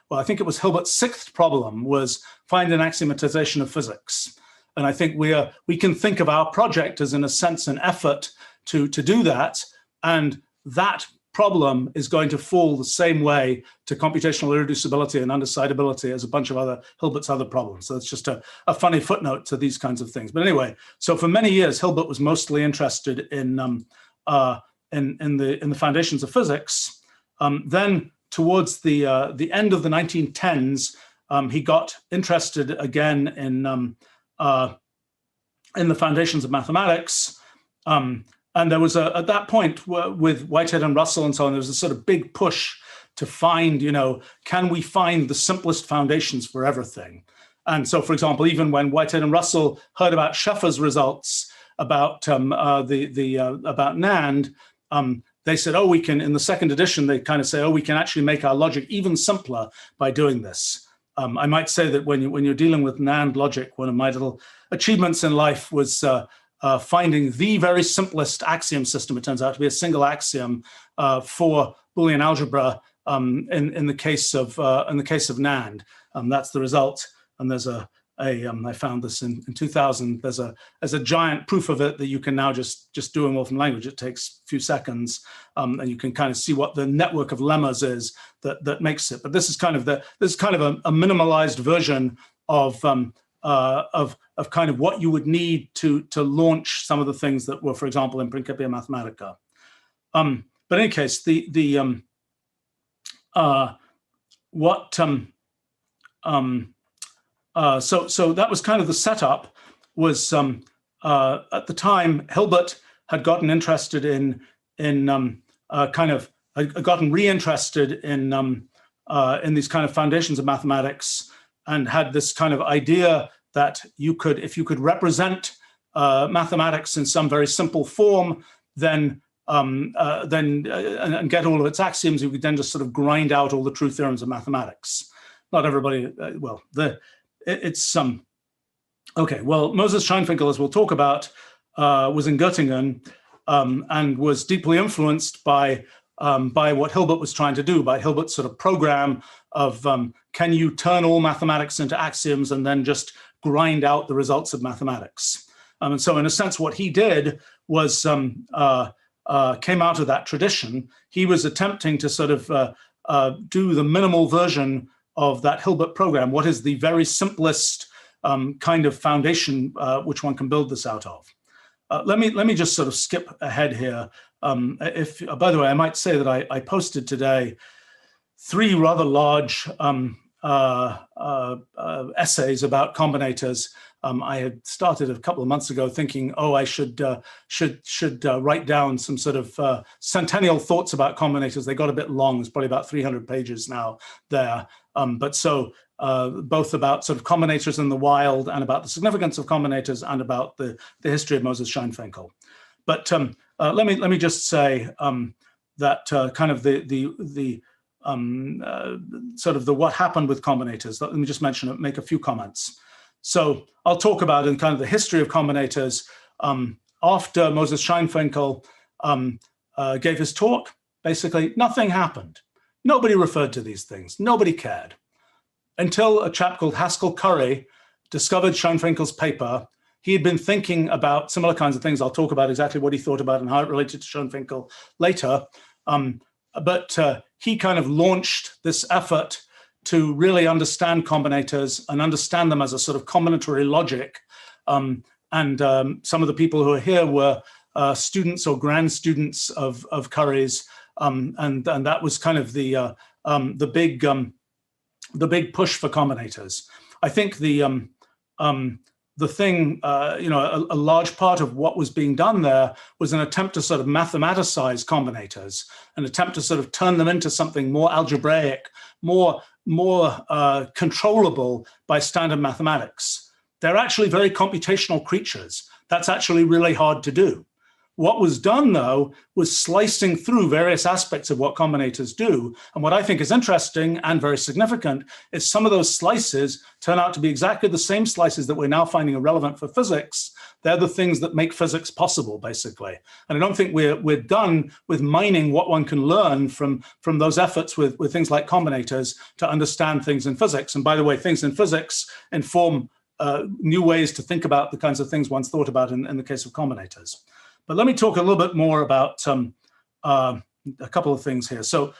A: Well, I think it was Hilbert's 6th problem was find an axiomatization of physics. And I think we can think of our project as, in a sense, an effort to do that. And that problem is going to fall the same way to computational irreducibility and undecidability as a bunch of other Hilbert's other problems. So it's just a funny footnote to these kinds of things. But anyway, so for many years, Hilbert was mostly interested in the foundations of physics. Then towards the end of the 1910s, he got interested again in the foundations of mathematics, And there was at that point with Whitehead and Russell and so on, there was a sort of big push to find, can we find the simplest foundations for everything? And so, for example, even when Whitehead and Russell heard about Scheffer's results about about NAND, they said, oh, we can, in the second edition, they kind of say, oh, we can actually make our logic even simpler by doing this. I might say that when you're dealing with NAND logic, one of my little achievements in life was finding the very simplest axiom system. It turns out to be a single axiom for Boolean algebra in the case of NAND. That's the result. And there's I found this in 2000. There's a giant proof of it that you can now just do in Wolfram language. It takes a few seconds, and you can kind of see what the network of lemmas is that makes it. But this is kind of a minimalized version of kind of what you would need to launch some of the things that were, for example, in Principia Mathematica. But in any case, so that was kind of the setup. Was at the time Hilbert had gotten interested in gotten reinterested in these kind of foundations of mathematics, and had this kind of idea that if you could represent mathematics in some very simple form, then and get all of its axioms, you could then just sort of grind out all the true theorems of mathematics. Not everybody, okay. Well, Moses Scheinfinkel, as we'll talk about, was in Göttingen and was deeply influenced by what Hilbert was trying to do, by Hilbert's sort of program of can you turn all mathematics into axioms and then just grind out the results of mathematics. And so in a sense, what he did was came out of that tradition. He was attempting to sort of do the minimal version of that Hilbert program. What is the very simplest kind of foundation which one can build this out of? Let me just sort of skip ahead here. By the way, I might say that I posted today 3 rather large essays about combinators. I had started a couple of months ago thinking, oh, I should write down some sort of centennial thoughts about combinators. They got a bit long. It's probably about 300 pages now there. Both about sort of combinators in the wild and about the significance of combinators and about the history of Moses Scheinfinkel. But let me just say that kind of the sort of the what happened with combinators. Let me just mention it, make a few comments. So I'll talk about in kind of the history of combinators. After Moses Scheinfinkel gave his talk, basically nothing happened. Nobody referred to these things. Nobody cared. Until a chap called Haskell Curry discovered Scheinfinkel's paper. He had been thinking about similar kinds of things. I'll talk about exactly what he thought about and how it related to Scheinfinkel later. But he kind of launched this effort to really understand combinators and understand them as a sort of combinatory logic. Some of the people who are here were students or grand students of Curry's, and that was kind of the big push for combinators. I think the thing, a large part of what was being done there was an attempt to sort of mathematicize combinators, an attempt to sort of turn them into something more algebraic, more controllable by standard mathematics. They're actually very computational creatures. That's actually really hard to do. What was done, though, was slicing through various aspects of what combinators do. And what I think is interesting and very significant is some of those slices turn out to be exactly the same slices that we're now finding are relevant for physics. They're the things that make physics possible, basically. And I don't think we're done with mining what one can learn from those efforts with things like combinators to understand things in physics. And by the way, things in physics inform new ways to think about the kinds of things one's thought about in the case of combinators. But let me talk a little bit more about a couple of things here. So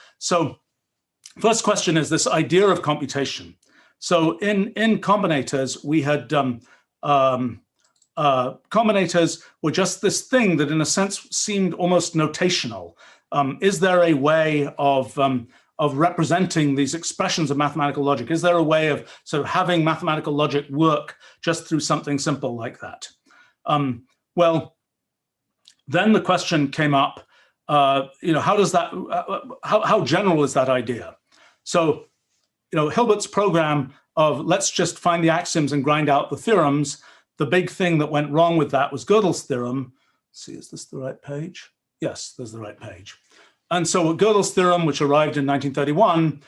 A: first question is this idea of computation. So in combinators, we had combinators were just this thing that in a sense seemed almost notational. Is there a way of representing these expressions of mathematical logic? Is there a way of sort of having mathematical logic work just through something simple like that? Well, then the question came up, how does that, how general is that idea? So, Hilbert's program of let's just find the axioms and grind out the theorems, the big thing that went wrong with that was Gödel's theorem. Let's see, is this the right page? Yes, there's the right page. And so Gödel's theorem, which arrived in 1931,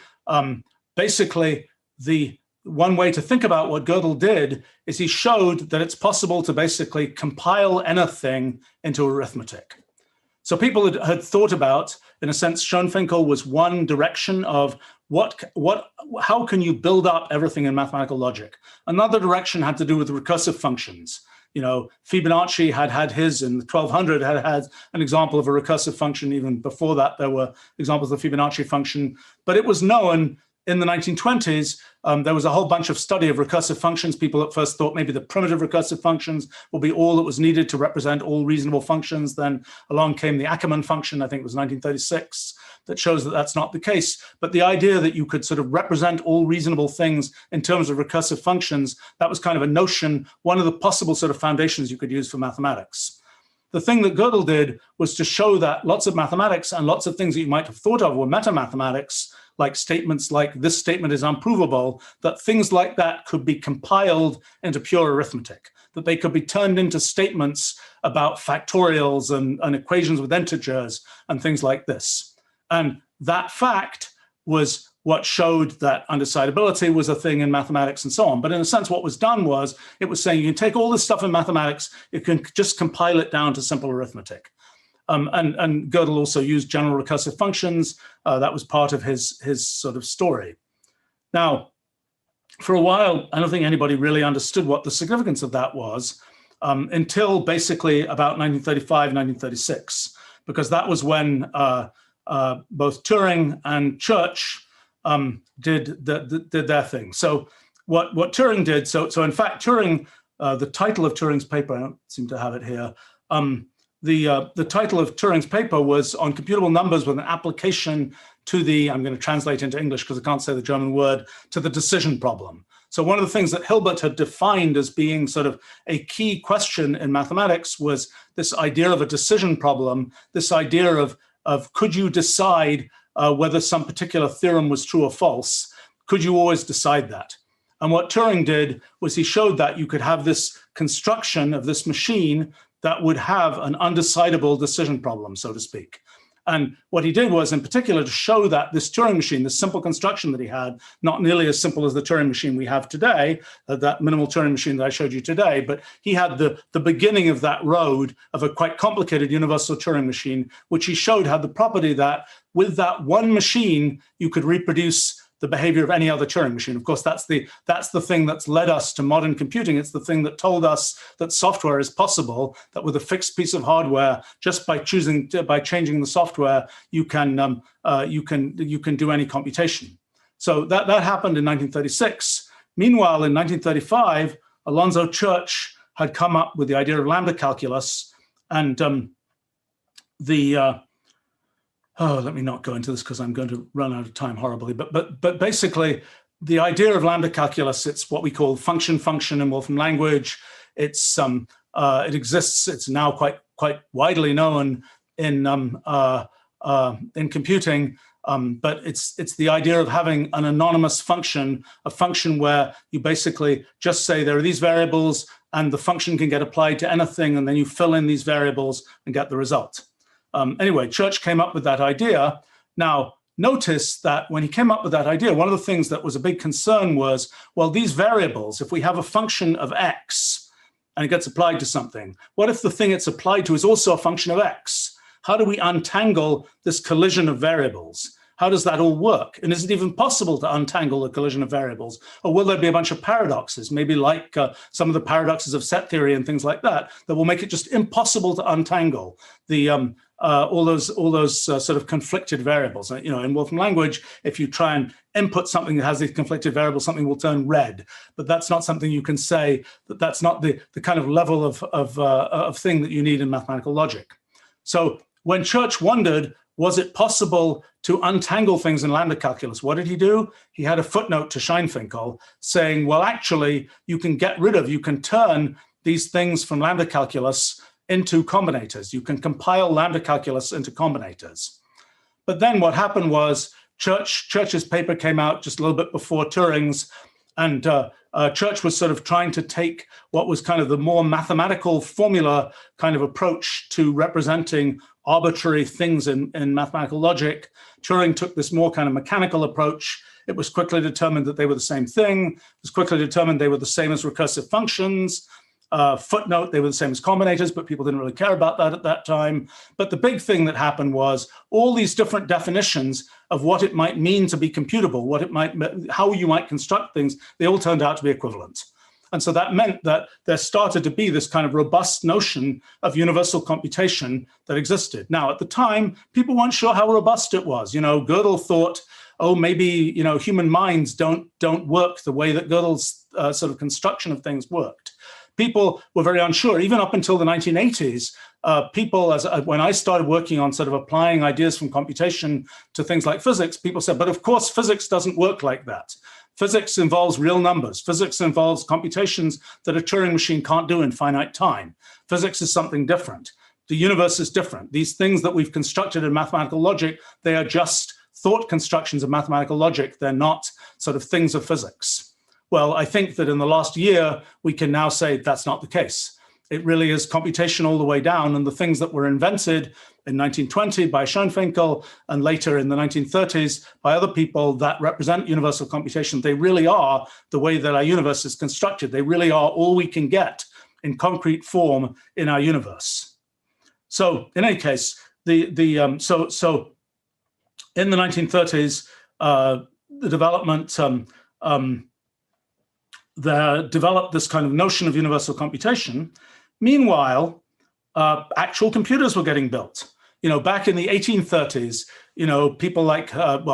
A: basically the one way to think about what Gödel did is he showed that it's possible to basically compile anything into arithmetic. So people had thought about, in a sense, Schoenfinkel was one direction of how can you build up everything in mathematical logic? Another direction had to do with recursive functions. Fibonacci had his in the 1200 had an example of a recursive function. Even before that, there were examples of the Fibonacci function. But it was known in the 1920s, there was a whole bunch of study of recursive functions. People at first thought maybe the primitive recursive functions will be all that was needed to represent all reasonable functions. Then along came the Ackermann function, I think it was 1936, that shows that that's not the case. But the idea that you could sort of represent all reasonable things in terms of recursive functions, that was kind of a notion, one of the possible sort of foundations you could use for mathematics. The thing that Gödel did was to show that lots of mathematics and lots of things that you might have thought of were meta-mathematics, like statements like this statement is unprovable, that things like that could be compiled into pure arithmetic, that they could be turned into statements about factorials and equations with integers and things like this. And that fact was what showed that undecidability was a thing in mathematics and so on. But in a sense, what was done was, it was saying you can take all this stuff in mathematics, you can just compile it down to simple arithmetic. And Gödel also used general recursive functions. That was part of his sort of story. Now, for a while, I don't think anybody really understood what the significance of that was until basically about 1935, 1936, because that was when both Turing and Church did their thing. So what Turing did, so in fact, Turing, the title of Turing's paper, I don't seem to have it here, the title of Turing's paper was on computable numbers with an application to the, I'm going to translate into English because I can't say the German word, to the decision problem. So one of the things that Hilbert had defined as being sort of a key question in mathematics was this idea of a decision problem, this idea of could you decide whether some particular theorem was true or false? Could you always decide that? And what Turing did was he showed that you could have this construction of this machine that would have an undecidable decision problem, so to speak. And what he did was, in particular, to show that this Turing machine, this simple construction that he had, not nearly as simple as the Turing machine we have today, that minimal Turing machine that I showed you today, but he had the beginning of that road of a quite complicated universal Turing machine, which he showed had the property that with that one machine, you could reproduce the behavior of any other Turing machine. Of course, that's the thing that's led us to modern computing. It's the thing that told us that software is possible, that with a fixed piece of hardware, just by changing the software, you can do any computation. So that happened in 1936. Meanwhile, in 1935, Alonzo Church had come up with the idea of lambda calculus, and let me not go into this because I'm going to run out of time horribly. But basically, the idea of lambda calculus, it's what we call function in Wolfram language. It's it exists. It's now quite widely known in computing. But it's the idea of having an anonymous function, a function where you basically just say there are these variables, and the function can get applied to anything, and then you fill in these variables and get the result. Anyway, Church came up with that idea. Now, notice that when he came up with that idea, one of the things that was a big concern was, well, these variables, if we have a function of x and it gets applied to something, what if the thing it's applied to is also a function of x? How do we untangle this collision of variables? How does that all work? And is it even possible to untangle the collision of variables? Or will there be a bunch of paradoxes, maybe like some of the paradoxes of set theory and things like that, that will make it just impossible to untangle the all those sort of conflicted variables? In Wolfram language, if you try and input something that has these conflicted variables, something will turn red. But that's not something you can say, that's not the kind of level of thing that you need in mathematical logic. So when Church wondered, was it possible to untangle things in lambda calculus? What did he do? He had a footnote to Schoenfinkel saying, well, actually, you can turn these things from lambda calculus into combinators. You can compile lambda calculus into combinators. But then what happened was Church's paper came out just a little bit before Turing's, and Church was sort of trying to take what was kind of the more mathematical formula kind of approach to representing arbitrary things in mathematical logic. Turing took this more kind of mechanical approach. It was quickly determined that they were the same thing. It was quickly determined they were the same as recursive functions. Footnote, they were the same as combinators, but people didn't really care about that at that time. But the big thing that happened was all these different definitions of what it might mean to be computable, how you might construct things, they all turned out to be equivalent. And so that meant that there started to be this kind of robust notion of universal computation that existed. Now, at the time, people weren't sure how robust it was. Gödel thought, oh, maybe, human minds don't work the way that Gödel's sort of construction of things worked. People were very unsure, even up until the 1980s. People, when I started working on sort of applying ideas from computation to things like physics, people said, but of course, physics doesn't work like that. Physics involves real numbers. Physics involves computations that a Turing machine can't do in finite time. Physics is something different. The universe is different. These things that we've constructed in mathematical logic, they are just thought constructions of mathematical logic. They're not sort of things of physics. Well, I think that in the last year, we can now say that's not the case. It really is computation all the way down, and the things that were invented in 1920 by Scheinfinkel and later in the 1930s by other people that represent universal computation, they really are the way that our universe is constructed. They really are all we can get in concrete form in our universe. So in any case, so in the 1930s, the development developed this kind of notion of universal computation. Meanwhile, actual computers were getting built. Back in the 1830s, people like,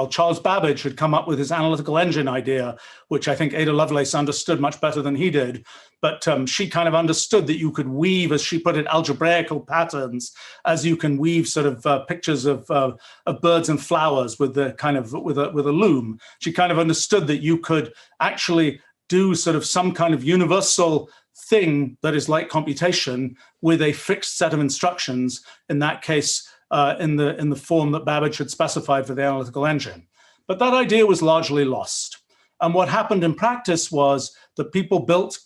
A: Charles Babbage had come up with his analytical engine idea, which I think Ada Lovelace understood much better than he did. But she kind of understood that you could weave, as she put it, algebraical patterns, as you can weave sort of pictures of birds and flowers with the kind of with a loom. She kind of understood that you could actually do sort of some kind of universal thing that is like computation with a fixed set of instructions, in that case, in the form that Babbage had specified for the analytical engine. But that idea was largely lost. And what happened in practice was that people built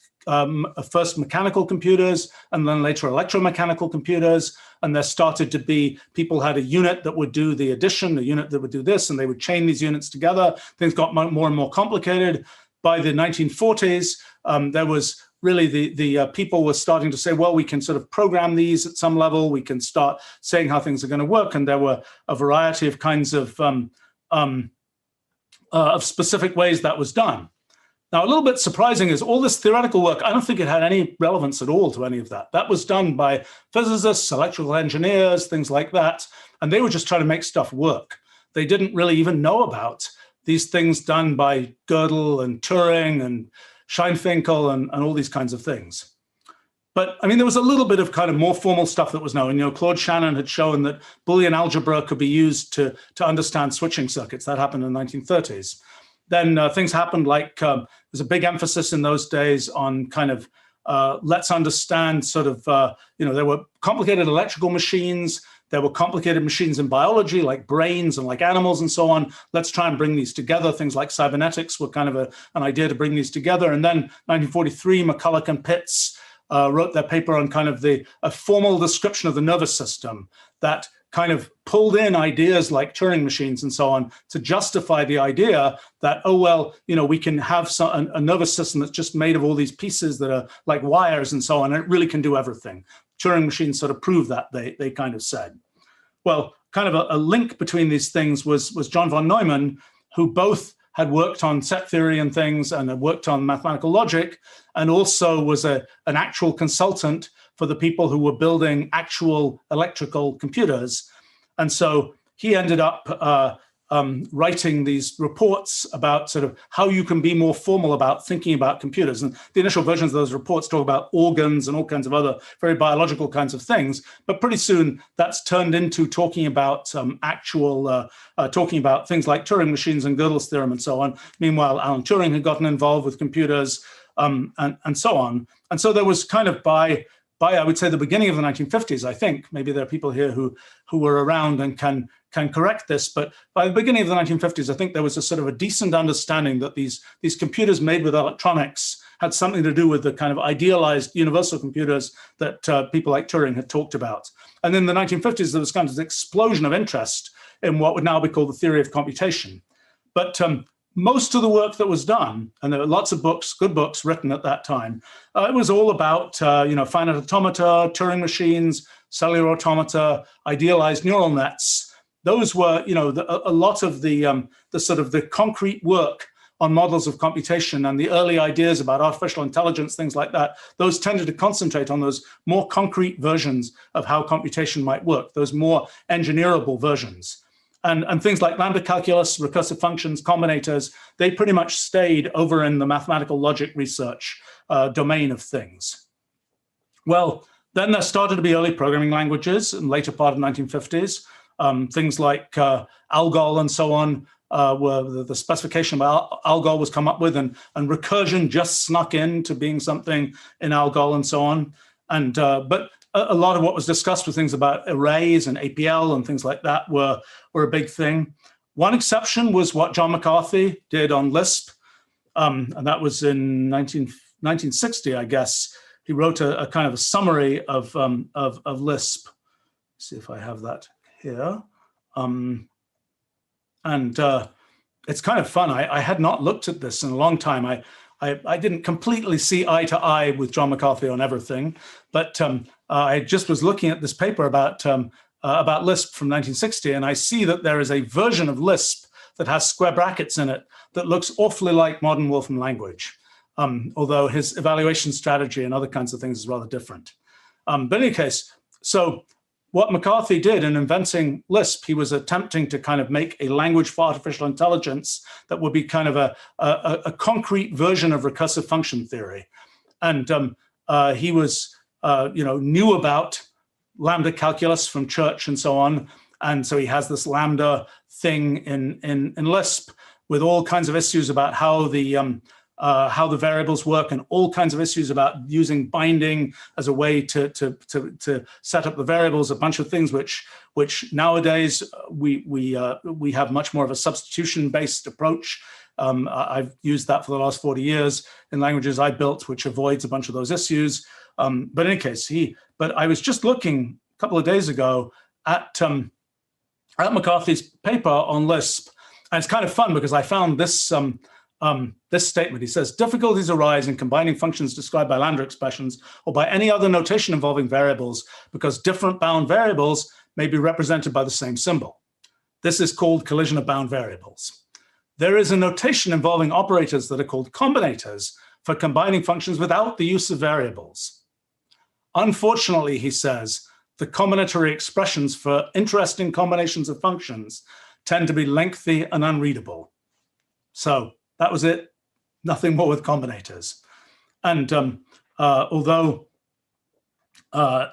A: first mechanical computers and then later electromechanical computers. And there started to be, people had a unit that would do the addition, a unit that would do this, and they would chain these units together. Things got more and more complicated. By the 1940s, there was really the people were starting to say, well, we can sort of program these at some level. We can start saying how things are going to work. And there were a variety of kinds of specific ways that was done. Now, a little bit surprising is all this theoretical work, I don't think it had any relevance at all to any of that. That was done by physicists, electrical engineers, things like that. And they were just trying to make stuff work. They didn't really even know about these things done by Gödel and Turing and Scheinfinkel and all these kinds of things. But I mean, there was a little bit of kind of more formal stuff that was known. Claude Shannon had shown that Boolean algebra could be used to understand switching circuits. That happened in the 1930s. Then things happened like there's a big emphasis in those days on kind of let's understand sort of, there were complicated electrical machines. There were complicated machines in biology, like brains and like animals and so on. Let's try and bring these together. Things like cybernetics were kind of an idea to bring these together. And then 1943, McCulloch and Pitts wrote their paper on kind of a formal description of the nervous system that kind of pulled in ideas like Turing machines and so on to justify the idea that, we can have a nervous system that's just made of all these pieces that are like wires and so on, and it really can do everything. Turing machines sort of prove that, they kind of said. Well, kind of a link between these things was John von Neumann, who both had worked on set theory and things and had worked on mathematical logic, and also was an actual consultant for the people who were building actual electrical computers. And so he ended up writing these reports about sort of how you can be more formal about thinking about computers. And the initial versions of those reports talk about organs and all kinds of other very biological kinds of things. But pretty soon that's turned into talking about talking about things like Turing machines and Gödel's theorem and so on. Meanwhile, Alan Turing had gotten involved with computers and so on. And so there was kind of by by, I would say, the beginning of the 1950s, I think, maybe there are people here who were around and can correct this, but by the beginning of the 1950s, I think there was a sort of a decent understanding that these computers made with electronics had something to do with the kind of idealized universal computers that people like Turing had talked about. And in the 1950s, there was kind of this explosion of interest in what would now be called the theory of computation. But most of the work that was done, and there were lots of books, good books written at that time, it was all about finite automata, Turing machines, cellular automata, idealized neural nets. Those were, a lot of the sort of the concrete work on models of computation and the early ideas about artificial intelligence, things like that. Those tended to concentrate on those more concrete versions of how computation might work, those more engineerable versions. And things like lambda calculus, recursive functions, combinators, they pretty much stayed over in the mathematical logic research domain of things. Well, then there started to be early programming languages in the later part of the 1950s. Things like ALGOL and so on were the specification about ALGOL was come up with, and recursion just snuck into being something in ALGOL and so on. And but a lot of what was discussed were things about arrays and APL and things like that were a big thing. One exception was what John McCarthy did on Lisp, and that was in 1960, I guess. He wrote a kind of a summary of Lisp. Let's see if I have that here. It's kind of fun. I had not looked at this in a long time. I didn't completely see eye to eye with John McCarthy on everything, but I just was looking at this paper about Lisp from 1960, and I see that there is a version of Lisp that has square brackets in it that looks awfully like modern Wolfram language, although his evaluation strategy and other kinds of things is rather different. But in any case, so what McCarthy did in inventing Lisp, he was attempting to kind of make a language for artificial intelligence that would be kind of a concrete version of recursive function theory. And he was, knew about lambda calculus from Church and so on. And so he has this lambda thing in Lisp with all kinds of issues about how the variables work and all kinds of issues about using binding as a way to set up the variables, a bunch of things which nowadays we have much more of a substitution-based approach. I've used that for the last 40 years in languages I built, which avoids a bunch of those issues. But in any case, but I was just looking a couple of days ago at McCarthy's paper on Lisp, and it's kind of fun because I found this this statement. He says, difficulties arise in combining functions described by lambda expressions or by any other notation involving variables because different bound variables may be represented by the same symbol. This is called collision of bound variables. There is a notation involving operators that are called combinators for combining functions without the use of variables. Unfortunately, he says, the combinatory expressions for interesting combinations of functions tend to be lengthy and unreadable. So that was it, nothing more with combinators. And although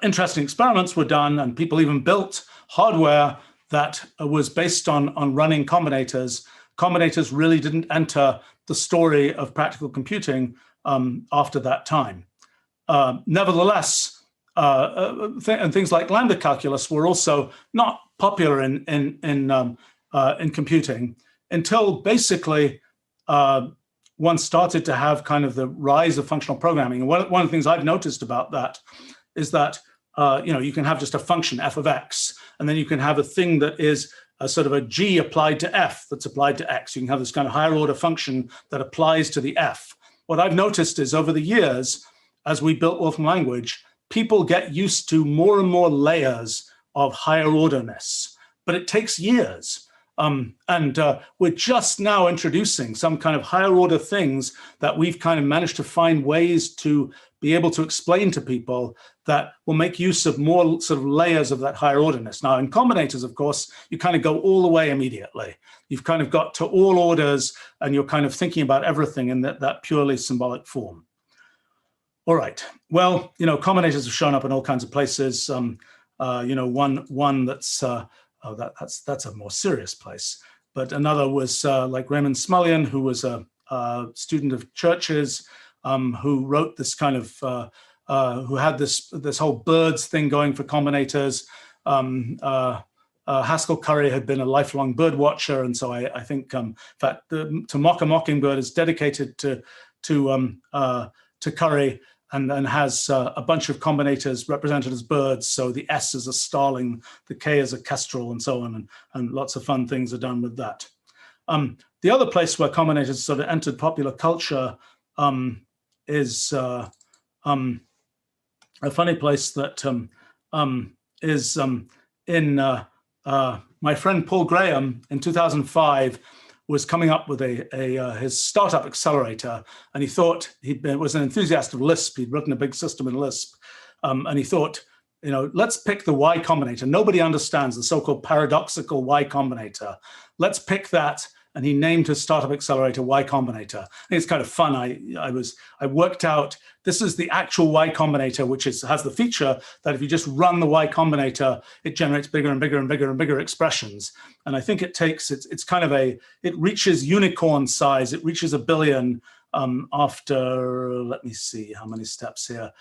A: interesting experiments were done and people even built hardware that was based on running combinators, combinators really didn't enter the story of practical computing after that time. Nevertheless, and things like lambda calculus were also not popular in computing until basically one started to have kind of the rise of functional programming. And one of the things I've noticed about that is that you can have just a function f of x, and then you can have a thing that is a sort of a g applied to f that's applied to x. You can have this kind of higher order function that applies to the f. What I've noticed is over the years, as we built Wolfram language, people get used to more and more layers of higher orderness, but it takes years. We're just now introducing some kind of higher order things that we've kind of managed to find ways to be able to explain to people that will make use of more sort of layers of that higher orderness. Now, in combinators, of course, you kind of go all the way immediately. You've kind of got to all orders, and you're kind of thinking about everything in that purely symbolic form. All right. Well, combinators have shown up in all kinds of places. One that's that's a more serious place. But another was like Raymond Smullyan, who was a student of Church's, who wrote this kind of who had this whole birds thing going for Combinators. Haskell Curry had been a lifelong bird watcher, and so I think, in fact, To Mock a Mockingbird is dedicated to Curry, and then has a bunch of combinators represented as birds. So the S is a starling, the K is a kestrel, and so on, and lots of fun things are done with that. The other place where combinators sort of entered popular culture is a funny place that is in my friend Paul Graham in 2005 was coming up with his startup accelerator, and he thought was an enthusiast of Lisp. He'd written a big system in Lisp, and he thought, let's pick the Y Combinator. Nobody understands the so-called paradoxical Y Combinator. Let's pick that, and he named his startup accelerator Y Combinator. I think it's kind of fun. I worked out this is the actual Y Combinator, which has the feature that if you just run the Y Combinator, it generates bigger and bigger and bigger and bigger expressions. And I think it reaches unicorn size. It reaches 1 billion after, let me see how many steps here.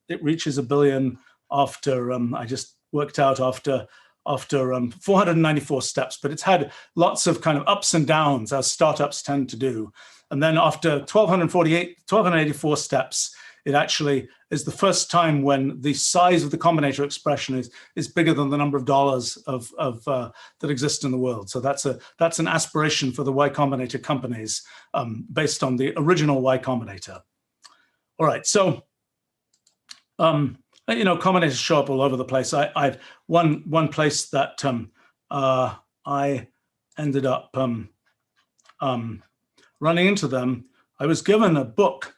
A: It reaches 1 billion after, I just worked out after 494 steps, but it's had lots of kind of ups and downs, as startups tend to do. And then after 1,284 steps, it actually is the first time when the size of the combinator expression is bigger than the number of dollars that exist in the world. So that's an aspiration for the Y Combinator companies based on the original Y Combinator. All right, so combinators show up all over the place. I've one place that I ended up running into them. I was given a book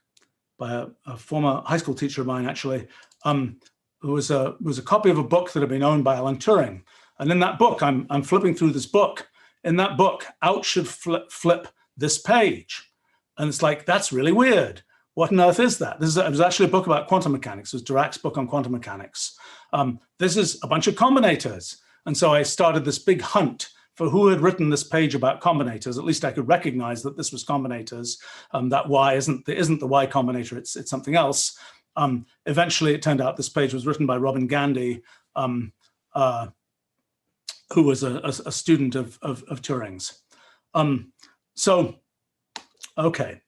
A: by a former high school teacher of mine, actually, who was a copy of a book that had been owned by Alan Turing. And in that book, I'm flipping through this book. In that book, out should flip this page, and it's like, that's really weird. What on earth is that? It was actually a book about quantum mechanics. It was Dirac's book on quantum mechanics. This is a bunch of combinators. And so I started this big hunt for who had written this page about combinators. At least I could recognize that this was combinators. That Y isn't the Y Combinator, it's something else. Eventually, it turned out this page was written by Robin Gandy, who was a student of Turing's. Okay,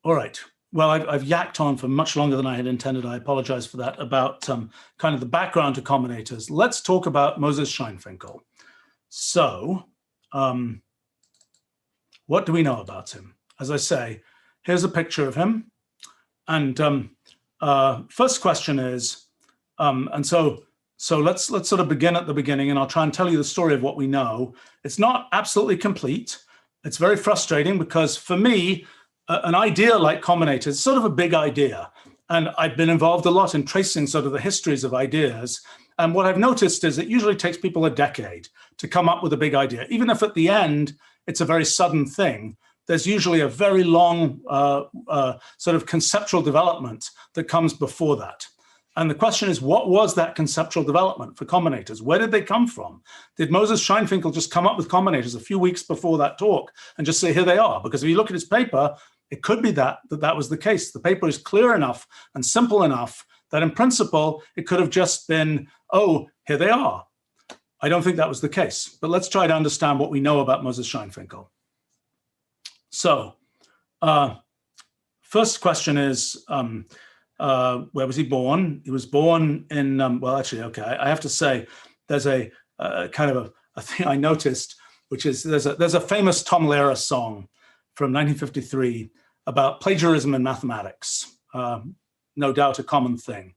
A: all right. Well, I've yacked on for much longer than I had intended. I apologize for that, about kind of the background to combinators. Let's talk about Moses Scheinfinkel. So what do we know about him? As I say, here's a picture of him. And first question is, so let's sort of begin at the beginning, and I'll try and tell you the story of what we know. It's not absolutely complete. It's very frustrating because for me, an idea like combinators is sort of a big idea. And I've been involved a lot in tracing sort of the histories of ideas. And what I've noticed is it usually takes people a decade to come up with a big idea. Even if at the end, it's a very sudden thing, there's usually a very long sort of conceptual development that comes before that. And the question is, what was that conceptual development for combinators? Where did they come from? Did Moses Scheinfinkel just come up with combinators a few weeks before that talk and just say, here they are? Because if you look at his paper, it could be that was the case. The paper is clear enough and simple enough that in principle, it could have just been, oh, here they are. I don't think that was the case, but let's try to understand what we know about Moses Scheinfinkel. So first question is, where was he born? He was born in, well, actually, okay, I have to say there's a kind of a thing I noticed, which is there's a famous Tom Lehrer song from 1953 about plagiarism in mathematics. No doubt a common thing.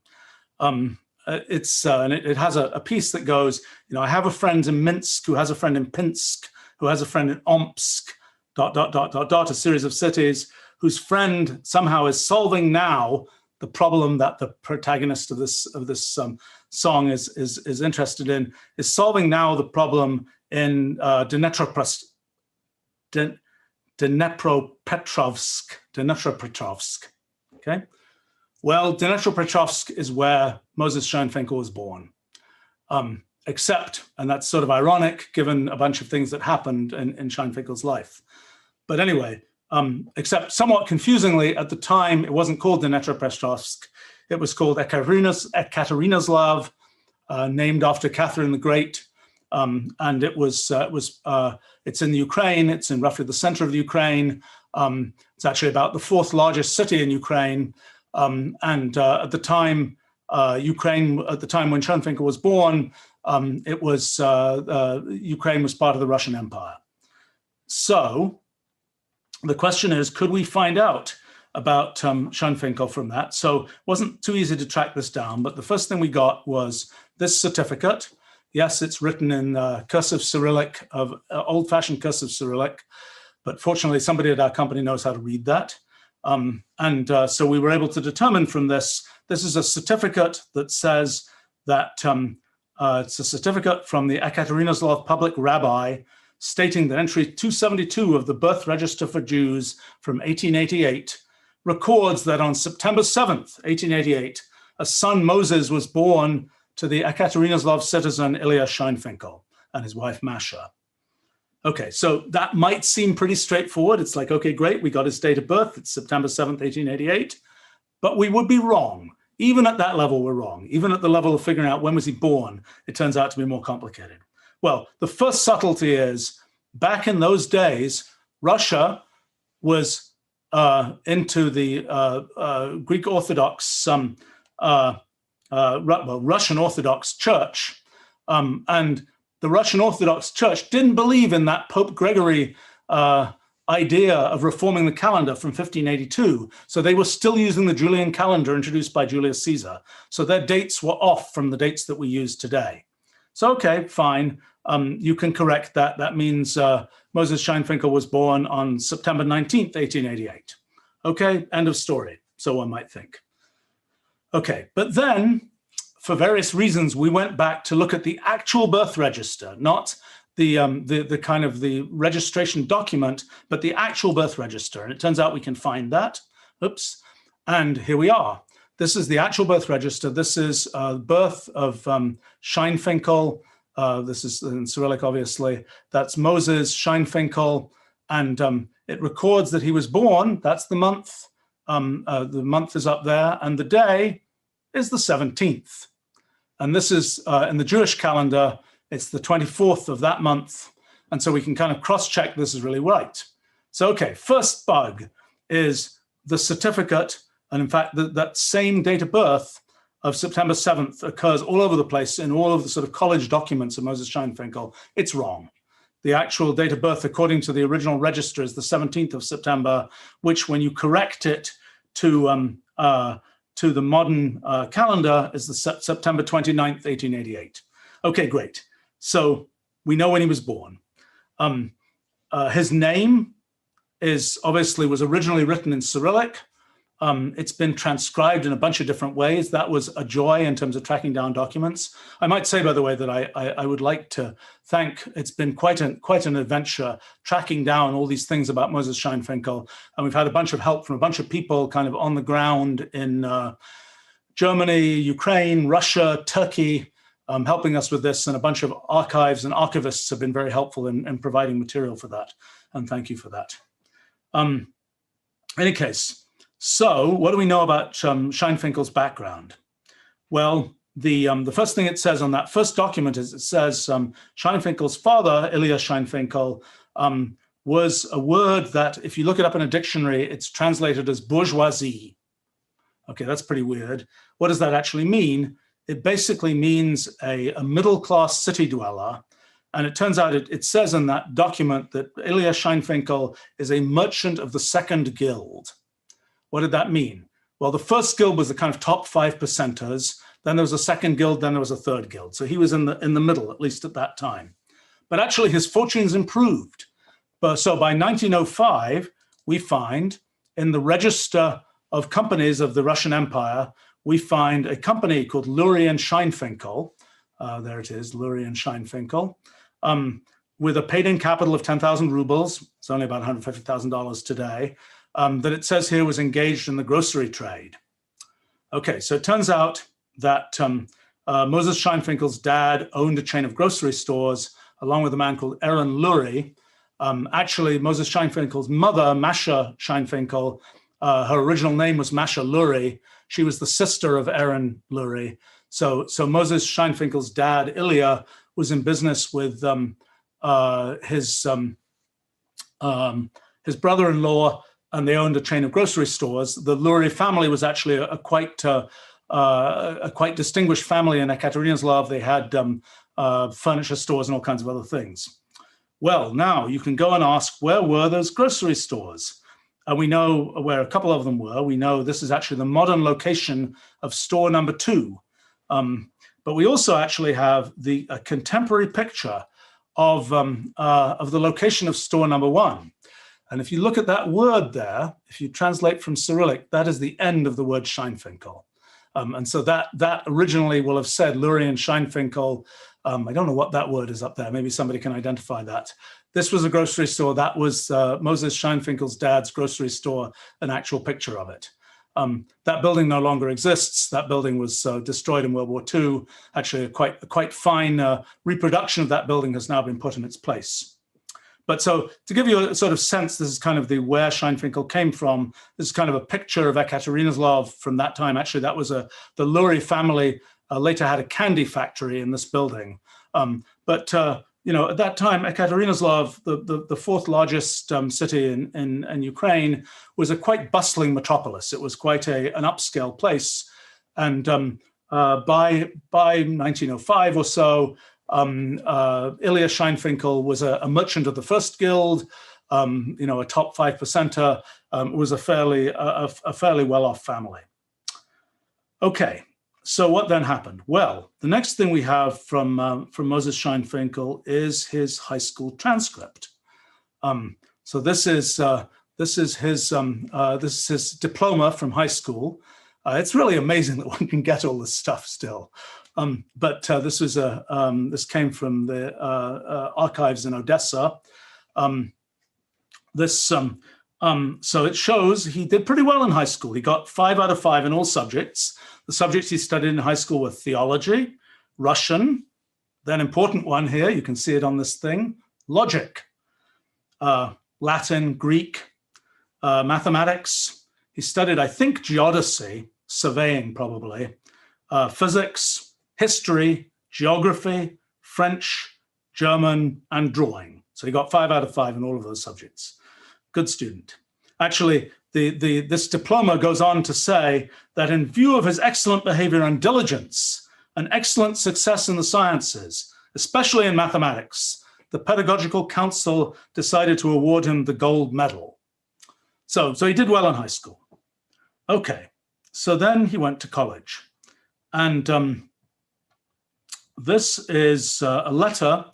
A: And it has a piece that goes, I have a friend in Minsk who has a friend in Pinsk, who has a friend in Omsk, ... a series of cities whose friend somehow is solving now the problem that the protagonist of this song is interested in, is solving now the problem in Dnepropetrovsk. Okay, well, Dnepropetrovsk is where Moses Scheinfinkel was born. Except, and that's sort of ironic given a bunch of things that happened in Scheinfinkel's life. But anyway, except somewhat confusingly, at the time, it wasn't called Dnepropetrovsk. It was called Ekaterinoslav, named after Catherine the Great. And it's in the Ukraine. It's in roughly the center of the Ukraine. It's actually about the fourth largest city in Ukraine. At the time, Ukraine, at the time when Schonfinkel was born, Ukraine was part of the Russian Empire. So the question is, could we find out about Schonfinkel from that? So it wasn't too easy to track this down, but the first thing we got was this certificate. Yes, it's written in cursive Cyrillic, of old-fashioned cursive Cyrillic, but fortunately somebody at our company knows how to read that. So we were able to determine from this is a certificate that says that it's a certificate from the Ekaterinoslav public rabbi stating that entry 272 of the birth register for Jews from 1888 records that on September 7th, 1888, a son Moses was born to the Ekaterinoslav citizen Ilya Scheinfinkel and his wife Masha. Okay, so that might seem pretty straightforward. It's like, okay, great, we got his date of birth. It's September 7th, 1888. But we would be wrong. Even at that level, we're wrong. Even at the level of figuring out when was he born, it turns out to be more complicated. Well, the first subtlety is, back in those days, Russia was into the Greek Orthodox, Russian Orthodox Church, and the Russian Orthodox Church didn't believe in that Pope Gregory idea of reforming the calendar from 1582. So they were still using the Julian calendar introduced by Julius Caesar. So their dates were off from the dates that we use today. So, okay, fine. You can correct that. That means Moses Scheinfinkel was born on September 19th, 1888. Okay, end of story, so one might think. Okay, but then, for various reasons, we went back to look at the actual birth register, not the kind of the registration document, but the actual birth register. And it turns out we can find that. Oops. And here we are. This is the actual birth register. This is birth of Scheinfinkel. This is in Cyrillic, obviously. That's Moses Scheinfinkel. And it records that he was born. That's the month. The month is up there. And the day is the 17th. And this is in the Jewish calendar, it's the 24th of that month. And so we can kind of cross-check this is really right. So, okay, first bug is the certificate. And in fact, that same date of birth of September 7th occurs all over the place in all of the sort of college documents of Moses Scheinfinkel. It's wrong. The actual date of birth, according to the original register, is the 17th of September, which when you correct it to the modern calendar is the September 29th, 1888. Okay, great. So we know when he was born. His name was originally written in Cyrillic. It's been transcribed in a bunch of different ways. That was a joy in terms of tracking down documents. I might say, by the way, that I would like to thank, it's been quite an adventure tracking down all these things about Moses Scheinfinkel. And we've had a bunch of help from a bunch of people kind of on the ground in Germany, Ukraine, Russia, Turkey, helping us with this. And a bunch of archives and archivists have been very helpful in providing material for that. And thank you for that. In any case, so what do we know about Scheinfinkel's background? Well, the first thing it says on that first document is it says Scheinfinkel's father, Ilya Scheinfinkel, was a word that if you look it up in a dictionary, it's translated as bourgeoisie. Okay, that's pretty weird. What does that actually mean? It basically means a middle-class city dweller. And it turns out it says in that document that Ilya Scheinfinkel is a merchant of the second guild. What did that mean? Well, the first guild was the kind of top 5%ers. Then there was a second guild. Then there was a third guild. So he was in the middle, at least at that time. But actually, his fortunes improved. So by 1905, we find in the register of companies of the Russian Empire, we find a company called Lurie and Scheinfinkel. There it is, Lurie and Scheinfinkel, with a paid-in capital of 10,000 rubles. It's only about $150,000 today. That it says here was engaged in the grocery trade. Okay, so it turns out that Moses Scheinfinkel's dad owned a chain of grocery stores along with a man called Aaron Lurie. Actually, Moses Scheinfinkel's mother, Masha Scheinfinkel, her original name was Masha Lurie. She was the sister of Aaron Lurie. So Moses Scheinfinkel's dad, Ilya, was in business with his brother-in-law, and they owned a chain of grocery stores. The Lurie family was actually a quite distinguished family in Ekaterinoslav. They had furniture stores and all kinds of other things. Well, now you can go and ask, where were those grocery stores? And we know where a couple of them were. We know this is actually the modern location of store number 2. But we also actually have a contemporary picture of the location of store number 1. And if you look at that word there, if you translate from Cyrillic, that is the end of the word Scheinfinkel. And so that originally will have said Lurie and Scheinfinkel. I don't know what that word is up there. Maybe somebody can identify that. This was a grocery store. That was Moses Scheinfinkel's dad's grocery store, an actual picture of it. That building no longer exists. That building was destroyed in World War II. Actually, a quite fine reproduction of that building has now been put in its place. But so to give you a sort of sense, this is kind of where Scheinfinkel came from. This is kind of a picture of Ekaterinoslav from that time. Actually, that was the Lurie family later had a candy factory in this building. But at that time, Ekaterinoslav, the 4th largest city in Ukraine, was a quite bustling metropolis. It was quite an upscale place. And by 1905 or so, Ilya Scheinfinkel was a merchant of the First Guild, a top 5%er, was a fairly well-off family. Okay, so what then happened? Well, the next thing we have from Moses Scheinfinkel is his high school transcript. So this is his diploma from high school. It's really amazing that one can get all this stuff still. But this came from the archives in Odessa. So it shows he did pretty well in high school. He got 5 out of 5 in all subjects. The subjects he studied in high school were theology, Russian, then important one here, you can see it on this thing, logic, Latin, Greek, mathematics. He studied, I think, geodesy, surveying probably, physics, history, geography, French, German, and drawing. So he got 5 out of 5 in all of those subjects. Good student. Actually, this diploma goes on to say that in view of his excellent behavior and diligence and excellent success in the sciences, especially in mathematics, the Pedagogical Council decided to award him the gold medal. So he did well in high school. Okay, so then he went to college. And this is a letter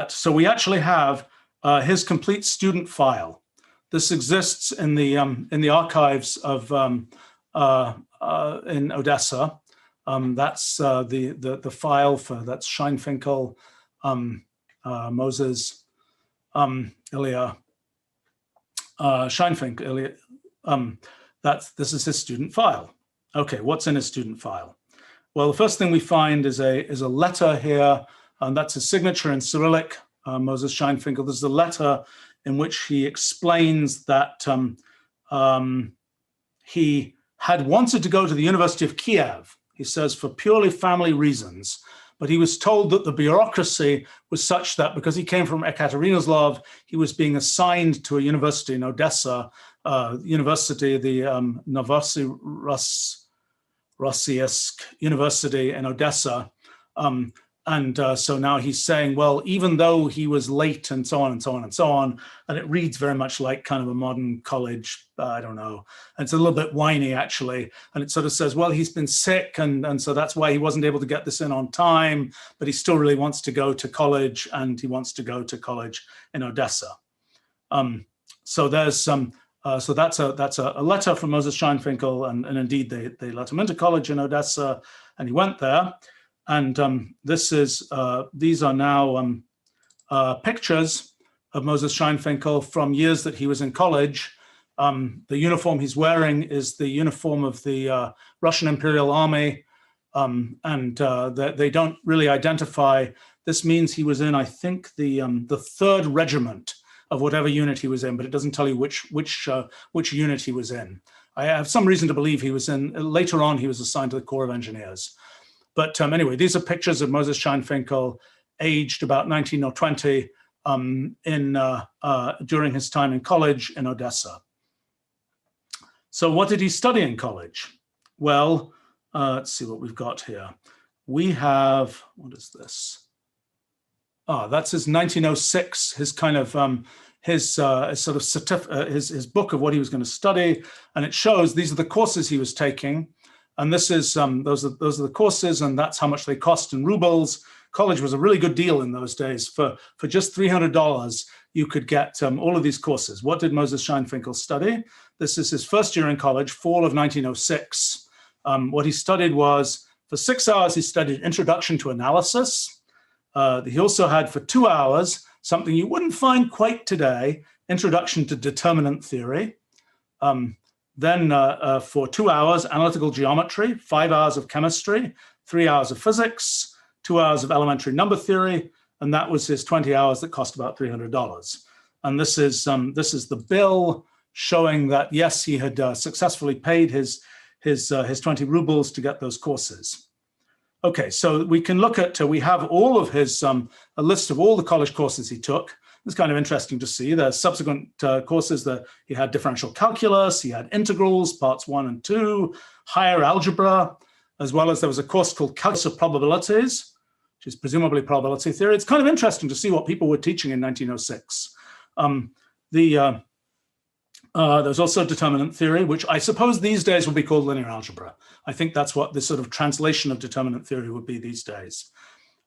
A: so we actually have his complete student file. This exists in the archives of in Odessa. That's the file that's Scheinfinkel, Moses, Ilya, Scheinfinkel, Ilya. This is his student file. Okay, what's in his student file? Well, the first thing we find is a letter here, and that's his signature in Cyrillic, Moses Scheinfinkel. This is a letter in which he explains that he had wanted to go to the University of Kiev, he says, for purely family reasons, but he was told that the bureaucracy was such that because he came from Ekaterinoslav, he was being assigned to a university in Odessa, university, the Novorossiysk University in Odessa. So now he's saying, well, even though he was late and so on and so on and so on, and it reads very much like kind of a modern college, I don't know, and it's a little bit whiny actually, and it sort of says, well, he's been sick and so that's why he wasn't able to get this in on time, but he still really wants to go to college, and he wants to go to college in Odessa. So there's so that's a letter from Moses Scheinfinkel, and indeed they let him into college in Odessa, and he went there. And these are now pictures of Moses Scheinfinkel from years that he was in college. The uniform he's wearing is the uniform of the Russian Imperial Army, and they don't really identify. This means he was in, I think, the 3rd Regiment whatever unit he was in, but it doesn't tell you which unit he was in. I have some reason to believe he was in, later on he was assigned to the Corps of Engineers. But anyway, these are pictures of Moses Scheinfinkel, aged about 19 or 20, during his time in college in Odessa. So what did he study in college? Well, let's see what we've got here. We have, what is this? That's his 1906, his kind of, his book of what he was going to study. And it shows these are the courses he was taking. And this is, those are the courses, and that's how much they cost in rubles. College was a really good deal in those days. For just $300, you could get all of these courses. What did Moses Scheinfinkel study? This is his first year in college, fall of 1906. What he studied was, for 6 hours, he studied Introduction to Analysis. He also had, for 2 hours, something you wouldn't find quite today, Introduction to Determinant Theory. Then for 2 hours, Analytical Geometry, 5 hours of Chemistry, 3 hours of Physics, 2 hours of Elementary Number Theory, and that was his 20 hours that cost about $300. And this is the bill showing that, yes, he had successfully paid his 20 rubles to get those courses. Okay, so we can look at, we have all of his, a list of all the college courses he took. It's kind of interesting to see. The subsequent courses that he had differential calculus, he had integrals, parts 1 and 2, higher algebra, as well as there was a course called Calculus of Probabilities, which is presumably probability theory. It's kind of interesting to see what people were teaching in 1906. There's also determinant theory, which I suppose these days would be called linear algebra. I think that's what this sort of translation of determinant theory would be these days.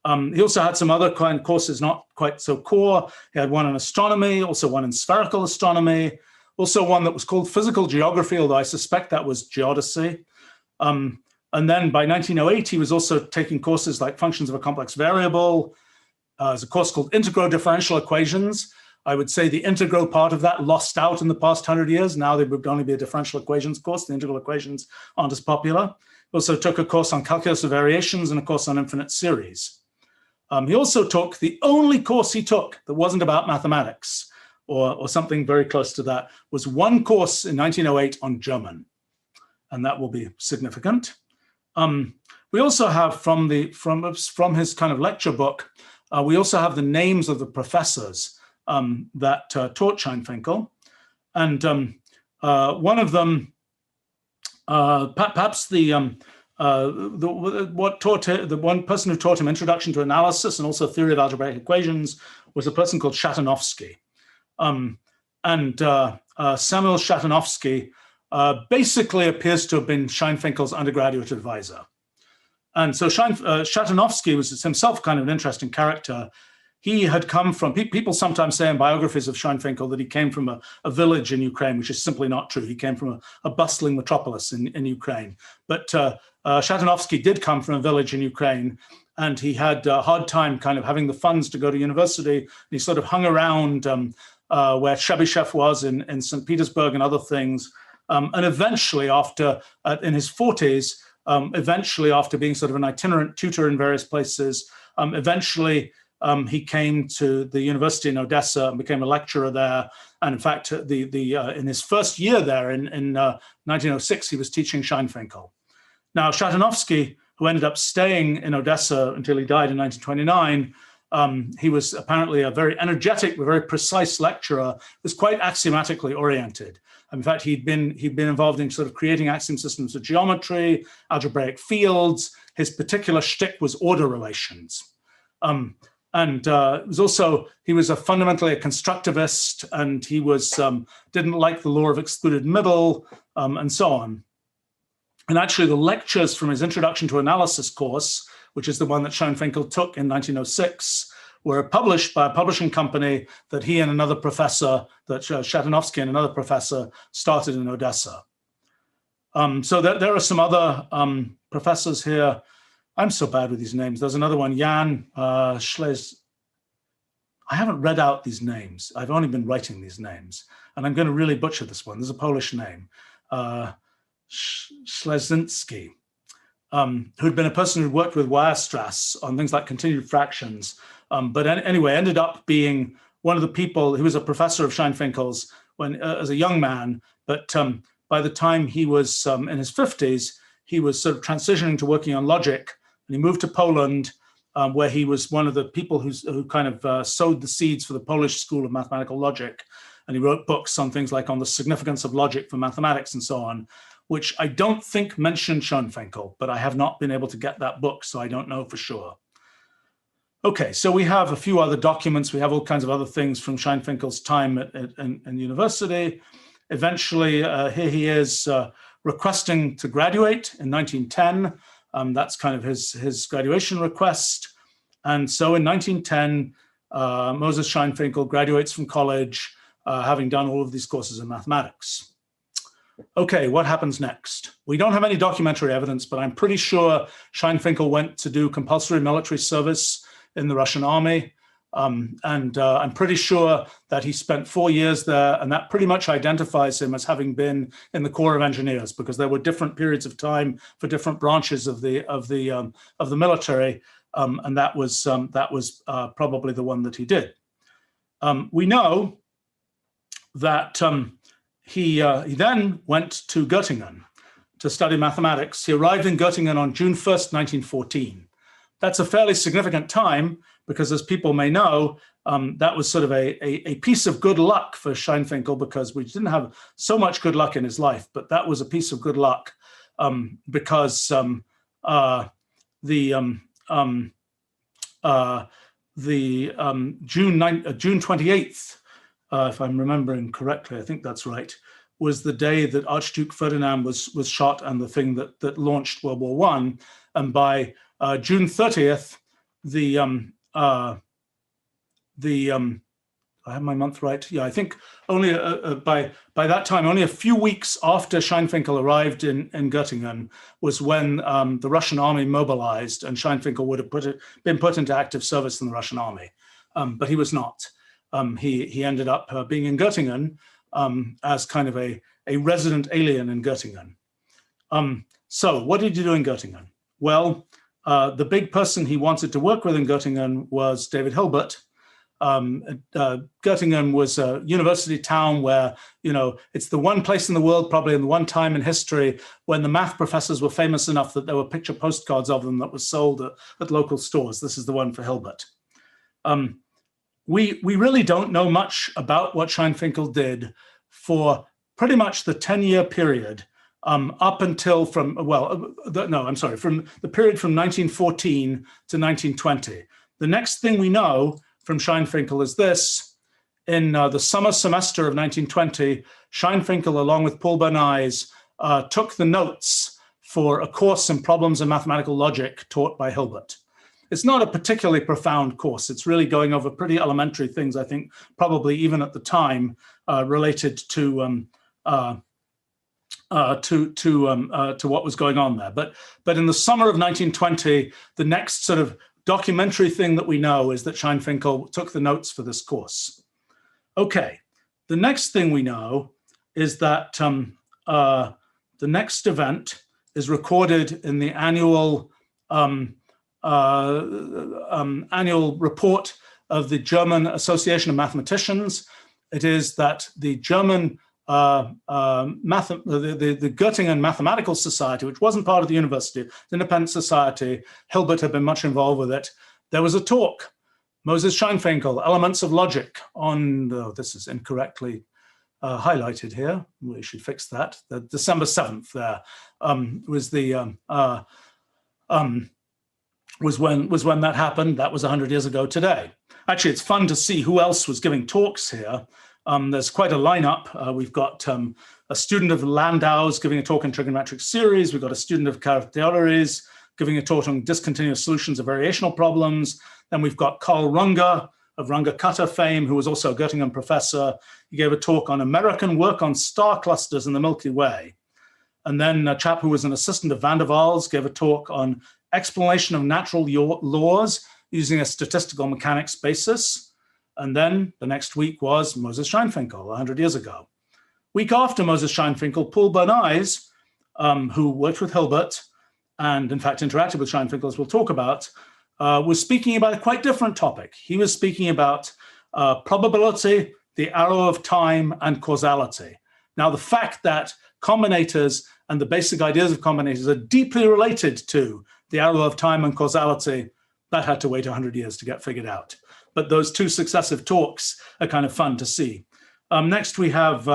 A: He also had some other kind of courses not quite so core. He had one in astronomy, also one in spherical astronomy, also one that was called physical geography, although I suspect that was geodesy. And then by 1908, he was also taking courses like functions of a complex variable. There's a course called integral differential equations. I would say the integral part of that lost out in the past 100 years. Now there would only be a differential equations course. The integral equations aren't as popular. He also took a course on calculus of variations and a course on infinite series. He also took, the only course he took that wasn't about mathematics or something very close to that, was one course in 1908 on German. And that will be significant. We also have from his kind of lecture book, we also have the names of the professors that taught Scheinfinkel. And one of them, perhaps the one person who taught him Introduction to Analysis and also Theory of Algebraic Equations was a person called Shatanovsky. Samuel Shatanovsky basically appears to have been Scheinfinkel's undergraduate advisor. And so Shatanovsky was himself kind of an interesting character. He had come from, people sometimes say in biographies of Scheinfinkel that he came from a village in Ukraine, which is simply not true. He came from a bustling metropolis in Ukraine. But Shatanovsky did come from a village in Ukraine, and he had a hard time kind of having the funds to go to university. And he sort of hung around where Chebyshev was in St. Petersburg and other things. And eventually, in his 40s, eventually after being sort of an itinerant tutor in various places, eventually he came to the university in Odessa and became a lecturer there. And in fact, in his first year there in 1906, he was teaching Scheinfinkel. Now, Shatanovsky, who ended up staying in Odessa until he died in 1929, he was apparently a very energetic, very precise lecturer, was quite axiomatically oriented. In fact, he'd been involved in sort of creating axiom systems of geometry, algebraic fields. His particular shtick was order relations. It was also, he was fundamentally a constructivist, and he didn't like the law of excluded middle, and so on. And actually the lectures from his Introduction to Analysis course, which is the one that Scheinfinkel took in 1906, were published by a publishing company that he and another professor, that Shatanovsky and another professor started in Odessa. So there are some other professors here. I'm so bad with these names. There's another one, Jan Schles. I haven't read out these names. I've only been writing these names. And I'm going to really butcher this one. There's a Polish name, Szlezinski, who'd been a person who'd worked with Weierstrass on things like continued fractions. But anyway, ended up being one of the people, he was a professor of Scheinfinkel's when as a young man, but by the time he was in his 50s, he was sort of transitioning to working on logic, and he moved to Poland, where he was one of the people who kind of sowed the seeds for the Polish school of mathematical logic. And he wrote books on things like on the significance of logic for mathematics and so on, which I don't think mentioned Scheinfinkel, but I have not been able to get that book, so I don't know for sure. Okay, so we have a few other documents. We have all kinds of other things from Scheinfinkel's time in university. Eventually, here he is requesting to graduate in 1910. That's kind of his graduation request. And so in 1910, Moses Scheinfinkel graduates from college, having done all of these courses in mathematics. Okay, what happens next? We don't have any documentary evidence, but I'm pretty sure Scheinfinkel went to do compulsory military service in the Russian army. I'm pretty sure that he spent 4 years there, and that pretty much identifies him as having been in the Corps of Engineers, because there were different periods of time for different branches of the military, and that was probably the one that he did. We know that he then went to Göttingen to study mathematics. He arrived in Göttingen on June 1st, 1914. That's a fairly significant time because, as people may know, that was sort of a piece of good luck for Scheinfinkel, because we didn't have so much good luck in his life, but that was a piece of good luck because June 28th, if I'm remembering correctly, I think that's right, was the day that Archduke Ferdinand was shot, and the thing that launched World War I. And by June 30th, I have my month right. Yeah, I think only by that time, only a few weeks after Scheinfinkel arrived in Göttingen was when the Russian army mobilized, and Scheinfinkel would have been put into active service in the Russian army, but he was not. He ended up being in Göttingen as kind of a resident alien in Göttingen. So what did he do in Göttingen? Well, the big person he wanted to work with in Göttingen was David Hilbert. Göttingen was a university town where, it's the one place in the world, probably in the one time in history, when the math professors were famous enough that there were picture postcards of them that were sold at local stores. This is the one for Hilbert. We really don't know much about what Scheinfinkel did for pretty much the 10-year period up until from the period from 1914 to 1920. The next thing we know from Scheinfinkel is this: in the summer semester of 1920, Scheinfinkel, along with Paul Bernays, took the notes for a course in problems in mathematical logic taught by Hilbert. It's not a particularly profound course. It's really going over pretty elementary things, I think, probably even at the time, related to what was going on there. But in the summer of 1920, the next sort of documentary thing that we know is that Scheinfinkel took the notes for this course. Okay, the next thing we know is that the next event is recorded in the annual report of the German Association of Mathematicians. It is that the German the Göttingen Mathematical Society, which wasn't part of the university, the independent society, Hilbert had been much involved with it. There was a talk, Moses Scheinfinkel, Elements of Logic, on, this is incorrectly highlighted here, we should fix that, the December 7th there was when that happened. That was 100 years ago today. Actually, it's fun to see who else was giving talks here. There's quite a lineup. We've got a student of Landau's giving a talk in trigonometric series. We've got a student of Cartellary's giving a talk on discontinuous solutions of variational problems. Then we've got Carl Runge of Runge-Kutta fame, who was also a Göttingen professor. He gave a talk on American work on star clusters in the Milky Way. And then a chap who was an assistant of Van der Waals gave a talk on explanation of natural laws using a statistical mechanics basis. And then the next week was Moses Scheinfinkel, 100 years ago. Week after Moses Scheinfinkel, Paul Bernays, who worked with Hilbert and in fact interacted with Scheinfinkel, as we'll talk about, was speaking about a quite different topic. He was speaking about probability, the arrow of time, and causality. Now, the fact that combinators and the basic ideas of combinators are deeply related to the arrow of time and causality, that had to wait 100 years to get figured out. But those two successive talks are kind of fun to see. Next, we have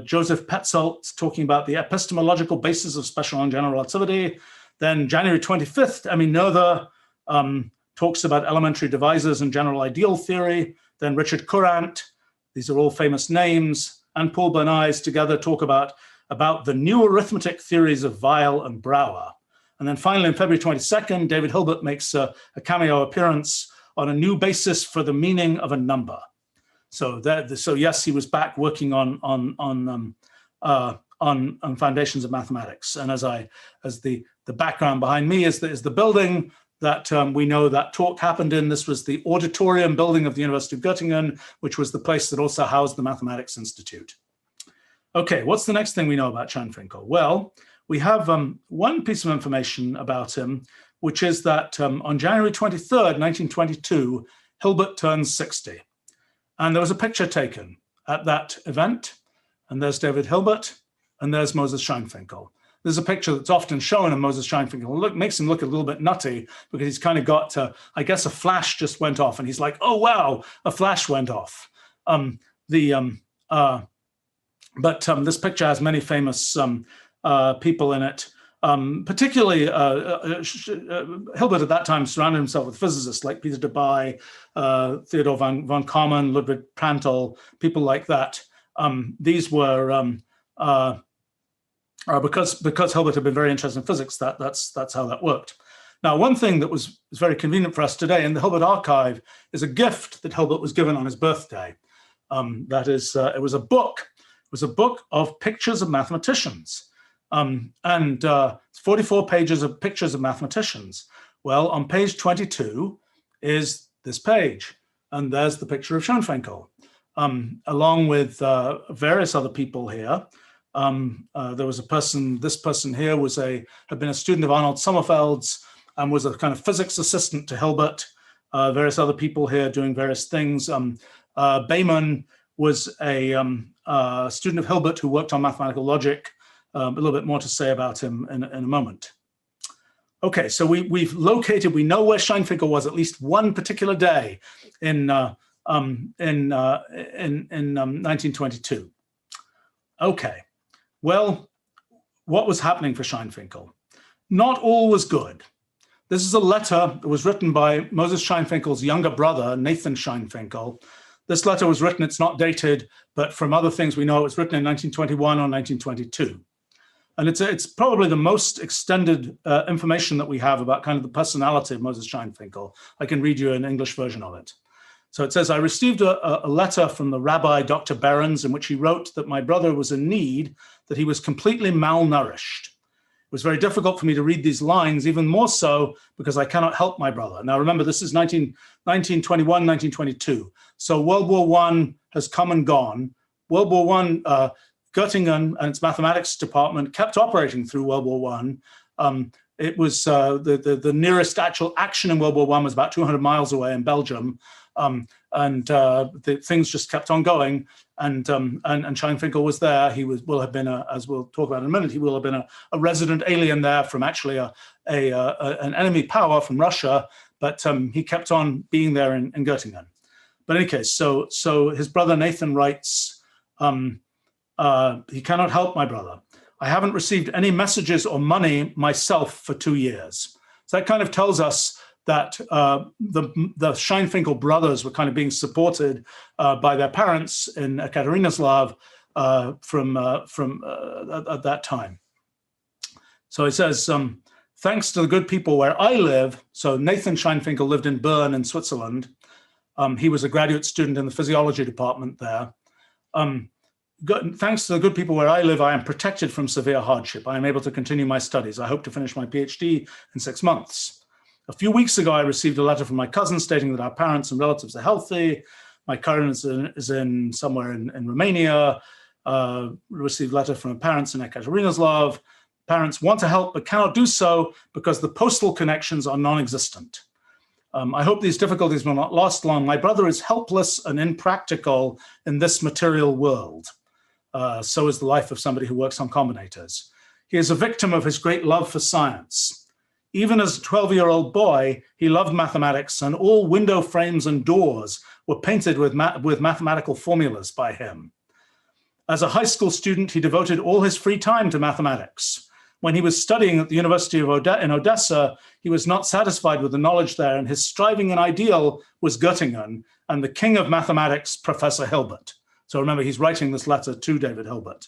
A: Joseph Petzold talking about the epistemological basis of special and general relativity. Then January 25th, Emmy Noether talks about elementary divisors and general ideal theory. Then Richard Courant, these are all famous names, and Paul Bernays together talk about the new arithmetic theories of Weil and Brouwer. And then finally, on February 22nd, David Hilbert makes a cameo appearance on a new basis for the meaning of a number. So yes, he was back working on foundations of mathematics. And as the background behind me is the building that we know that talk happened in. This was the auditorium building of the University of Göttingen, which was the place that also housed the Mathematics Institute. Okay, what's the next thing we know about Scheinfinkel? Well, we have one piece of information about him, which is that on January 23rd, 1922, Hilbert turns 60. And there was a picture taken at that event. And there's David Hilbert, and there's Moses Scheinfinkel. There's a picture that's often shown of Moses Scheinfinkel. Makes him look a little bit nutty because he's kind of got, I guess a flash just went off and he's like, oh, wow, a flash went off. This picture has many famous people in it. Particularly, Hilbert at that time surrounded himself with physicists like Peter Debye, Theodor von Karman, Ludwig Prandtl, people like that. These were because Hilbert had been very interested in physics. That's how that worked. Now, one thing that was very convenient for us today in the Hilbert archive is a gift that Hilbert was given on his birthday. That is, it was a book. It was a book of pictures of mathematicians. It's 44 pages of pictures of mathematicians. Well, on page 22 is this page, and there's the picture of Scheinfinkel, along with various other people here. There was a person, this person here had been a student of Arnold Sommerfeld's and was a kind of physics assistant to Hilbert. Various other people here doing various things. Bayman was a student of Hilbert who worked on mathematical logic. A little bit more to say about him in a moment. Okay, so we know where Scheinfinkel was at least one particular day in 1922. Okay, well, what was happening for Scheinfinkel? Not all was good. This is a letter that was written by Moses Scheinfinkel's younger brother, Nathan Scheinfinkel. This letter was written, it's not dated, but from other things we know it was written in 1921 or 1922. And it's probably the most extended information that we have about kind of the personality of Moses Scheinfinkel. I can read you an English version of it. So it says, I received a letter from the Rabbi Dr. Behrens in which he wrote that my brother was in need, that he was completely malnourished. It was very difficult for me to read these lines, even more so because I cannot help my brother. Now remember, this is 1921, 1922. So World War I has come and gone. World War I, Göttingen and its mathematics department kept operating through World War I. It was the nearest actual action in World War I was about 200 miles away in Belgium, the things just kept on going. And Scheinfinkel was there. He will have been, as we'll talk about in a minute, he will have been a resident alien there from actually an enemy power from Russia, but he kept on being there in Göttingen. But in any case, so his brother Nathan writes, he cannot help my brother. I haven't received any messages or money myself for 2 years. So that kind of tells us that the Scheinfinkel brothers were kind of being supported by their parents in Ekaterinoslav from at that time. So he says, thanks to the good people where I live. So Nathan Scheinfinkel lived in Bern in Switzerland. He was a graduate student in the physiology department there. Thanks to the good people where I live, I am protected from severe hardship. I am able to continue my studies. I hope to finish my PhD in 6 months. A few weeks ago, I received a letter from my cousin stating that our parents and relatives are healthy. My cousin is in somewhere in Romania. Received a letter from her parents in Ekaterinoslav. Parents want to help but cannot do so because the postal connections are non-existent. I hope these difficulties will not last long. My brother is helpless and impractical in this material world. So is the life of somebody who works on combinators. He is a victim of his great love for science. Even as a 12-year-old boy, he loved mathematics, and all window frames and doors were painted with mathematical formulas by him. As a high school student, he devoted all his free time to mathematics. When he was studying at the University of in Odessa, he was not satisfied with the knowledge there, and his striving and ideal was Göttingen and the king of mathematics, Professor Hilbert. So remember, he's writing this letter to David Hilbert.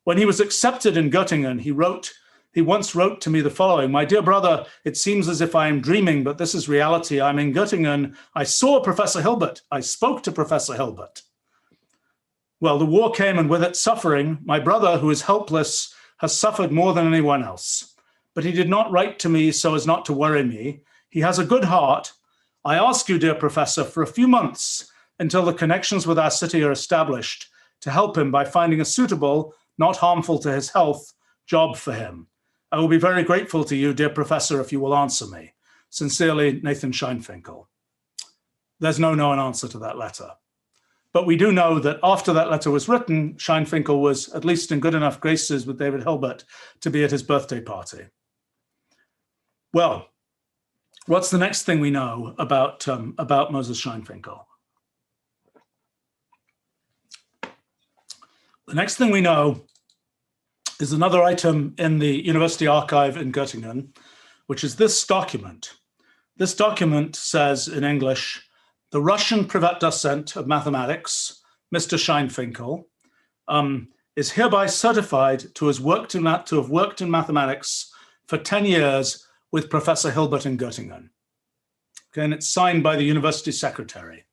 A: When he was accepted in Göttingen, he once wrote to me the following: "My dear brother, it seems as if I am dreaming, but this is reality. I'm in Göttingen. I saw Professor Hilbert. I spoke to Professor Hilbert." Well, the war came, and with it suffering. My brother, who is helpless, has suffered more than anyone else. But he did not write to me so as not to worry me. He has a good heart. I ask you, dear professor, for a few months until the connections with our city are established, to help him by finding a suitable, not harmful to his health, job for him. I will be very grateful to you, dear professor, if you will answer me. Sincerely, Nathan Scheinfinkel. There's no known answer to that letter. But we do know that after that letter was written, Scheinfinkel was at least in good enough graces with David Hilbert to be at his birthday party. Well, what's the next thing we know about Moses Scheinfinkel? The next thing we know is another item in the University Archive in Göttingen, which is this document. This document says in English, "The Russian Privatdozent of mathematics, Mr. Scheinfinkel, is hereby certified to have worked in mathematics for 10 years with Professor Hilbert in Göttingen." Okay, and it's signed by the university secretary.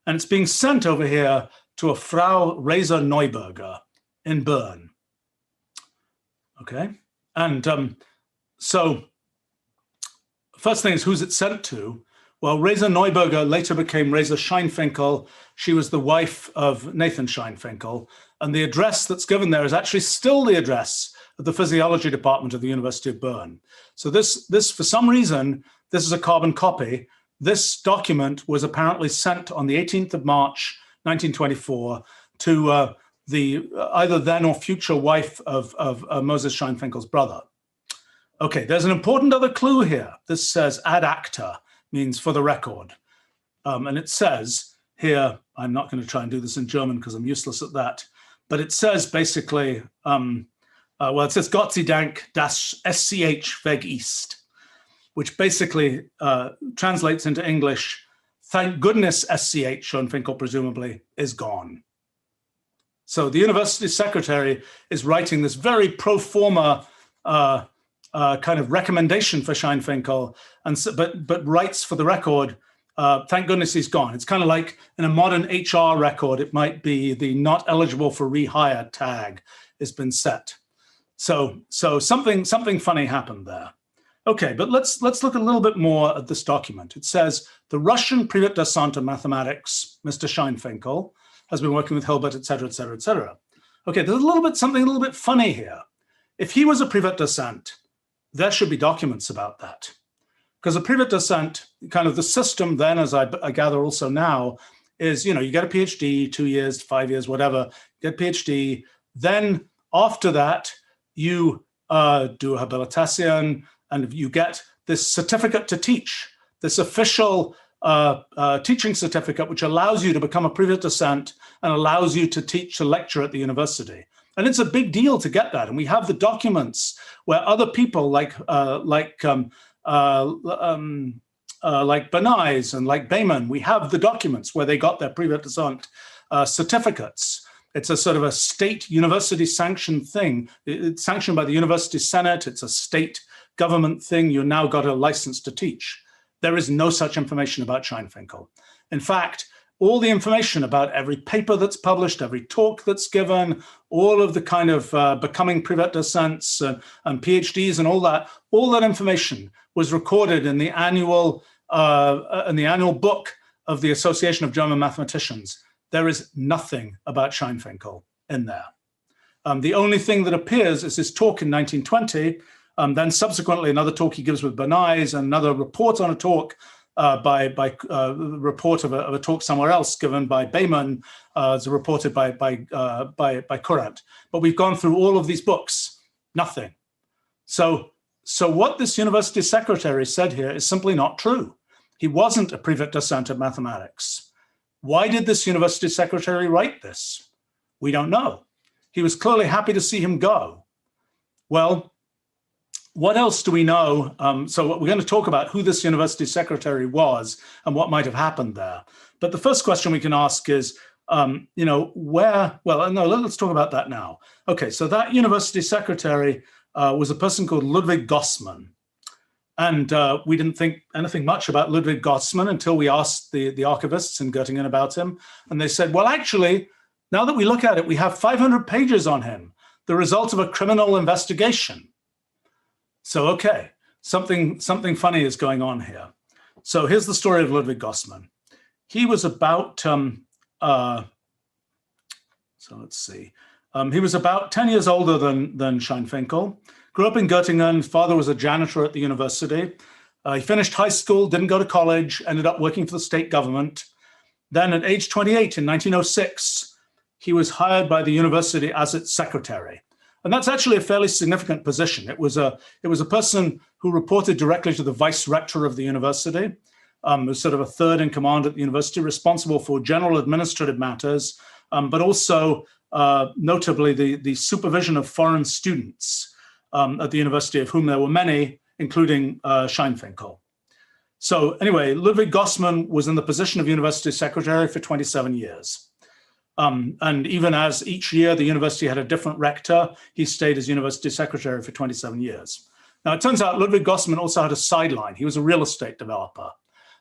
A: And it's being sent over here to a Frau Reza Neuberger in Bern. Okay, and so first thing is, who's it sent to? Well, Reza Neuberger later became Reza Scheinfinkel. She was the wife of Nathan Scheinfinkel. And the address that's given there is actually still the address of the physiology department of the University of Bern. So this for some reason, this is a carbon copy. This document was apparently sent on the 18th of March, 1924 to the either then or future wife of Moses Scheinfinkel's brother. Okay, there's an important other clue here. This says ad acta, means for the record. And it says here, I'm not going to try and do this in German because I'm useless at that, but it says basically, well, it says Gott sei Dank, das SCH weg ist, which basically translates into English, thank goodness SCH, Scheinfinkel presumably, is gone. So the university secretary is writing this very pro forma kind of recommendation for Scheinfinkel, and so, but writes for the record, thank goodness he's gone. It's kind of like in a modern HR record, it might be the not eligible for rehire tag has been set. So something funny happened there. Okay, but let's look a little bit more at this document. It says the Russian Privatdozent of mathematics, Mr. Scheinfinkel, has been working with Hilbert, et cetera, et cetera, et cetera. Okay, there's something a little bit funny here. If he was a Privatdozent, there should be documents about that. Because a Privatdozent, kind of the system then, as I gather also now, is, you get a PhD, 2 years, 5 years, whatever, get a PhD. Then after that, you do a habilitation, and you get this certificate to teach, this official teaching certificate, which allows you to become a Privatdozent and allows you to teach, to lecture at the university. And it's a big deal to get that. And we have the documents where other people like Bernays and like Bayman, we have the documents where they got their Privatdozent certificates. It's a sort of a state university sanctioned thing. It's sanctioned by the university senate. It's a state government thing. You now got a license to teach. There is no such information about Scheinfinkel. In fact, all the information about every paper that's published, every talk that's given, all of the kind of becoming Privatdozents and PhDs and all that information was recorded in the annual book of the Association of German Mathematicians. There is nothing about Scheinfinkel in there. The only thing that appears is his talk in 1920, then subsequently another talk he gives with Bernays, and another report on a talk the report of a talk somewhere else given by Bayman, as reported by Courant. But we've gone through all of these books, nothing. So what this university secretary said here is simply not true. He wasn't a privet docent of mathematics. Why did this university secretary write this? We don't know. He was clearly happy to see him go. Well, what else do we know? So we're going to talk about who this university secretary was and what might have happened there. But the first question we can ask is, where, well, no, let's talk about that now. Okay, so that university secretary was a person called Ludwig Gossmann. And we didn't think anything much about Ludwig Gossmann until we asked the archivists in Göttingen about him. And they said, well, actually, now that we look at it, we have 500 pages on him, the result of a criminal investigation. So, okay, something funny is going on here. So here's the story of Ludwig Gossmann. He was about, so let's see. He was about 10 years older than Scheinfinkel. Grew up in Göttingen. His father was a janitor at the university. He finished high school, didn't go to college, ended up working for the state government. Then at age 28 in 1906, he was hired by the university as its secretary. And that's actually a fairly significant position. It was a person who reported directly to the vice rector of the university, was sort of a third in command at the university, responsible for general administrative matters, but also notably the supervision of foreign students at the university, of whom there were many, including Scheinfinkel. So anyway, Ludwig Gossmann was in the position of university secretary for 27 years. And even as each year the university had a different rector, he stayed as university secretary for 27 years. Now, it turns out Ludwig Gossmann also had a sideline. He was a real estate developer.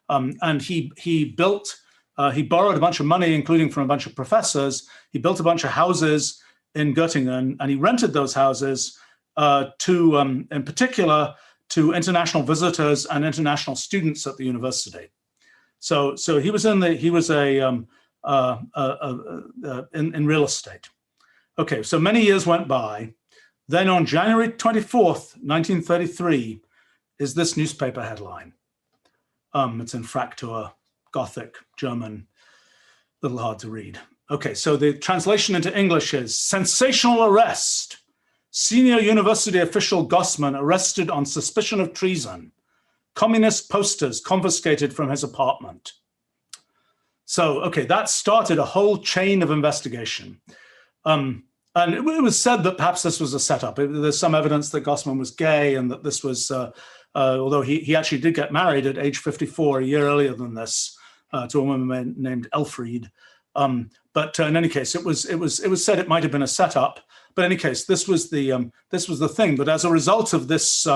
A: And he borrowed a bunch of money, including from a bunch of professors. He built a bunch of houses in Göttingen, and he rented those houses in particular, to international visitors and international students at the university. So he was in real estate. Okay, so many years went by. Then on January 24th, 1933, is this newspaper headline. It's in Fraktur, Gothic, German, a little hard to read. Okay, so the translation into English is, sensational arrest. Senior university official Gossmann arrested on suspicion of treason. Communist posters confiscated from his apartment. So, okay, that started a whole chain of investigation. And it was said that perhaps this was a setup. There's some evidence that Gossmann was gay and that this was, although he actually did get married at age 54, a year earlier than this, to a woman named Elfried. But in any case, it was said it might have been a setup. But in any case, this was the thing. But as a result of this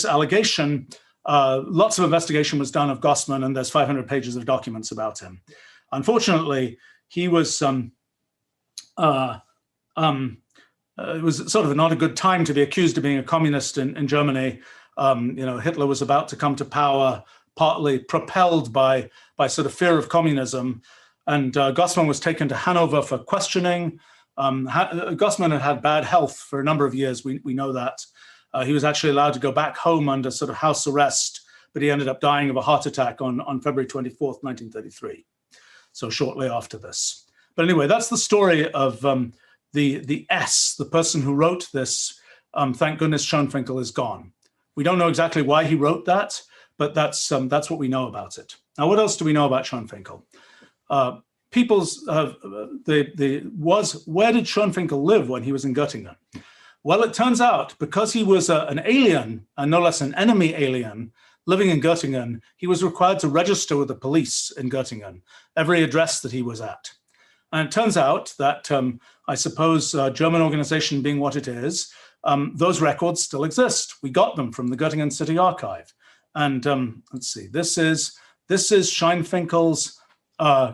A: allegation, lots of investigation was done of Gossmann, and there's 500 pages of documents about him. Unfortunately, he was it was sort of not a good time to be accused of being a communist in Germany. Hitler was about to come to power, partly propelled by sort of fear of communism. And Gossmann was taken to Hanover for questioning. Gossmann had bad health for a number of years. We know that. He was actually allowed to go back home under sort of house arrest, but he ended up dying of a heart attack on February 24th, 1933. So shortly after this. But anyway, that's the story of the person who wrote this. Thank goodness Scheinfinkel is gone. We don't know exactly why he wrote that, but that's what we know about it. Now, what else do we know about Scheinfinkel? Where did Scheinfinkel live when he was in Göttingen? Well, it turns out because he was an alien, and no less an enemy alien, living in Göttingen, he was required to register with the police in Göttingen, every address that he was at. And it turns out that, I suppose, German organization being what it is, those records still exist. We got them from the Göttingen City Archive. And let's see, this is Scheinfinkel's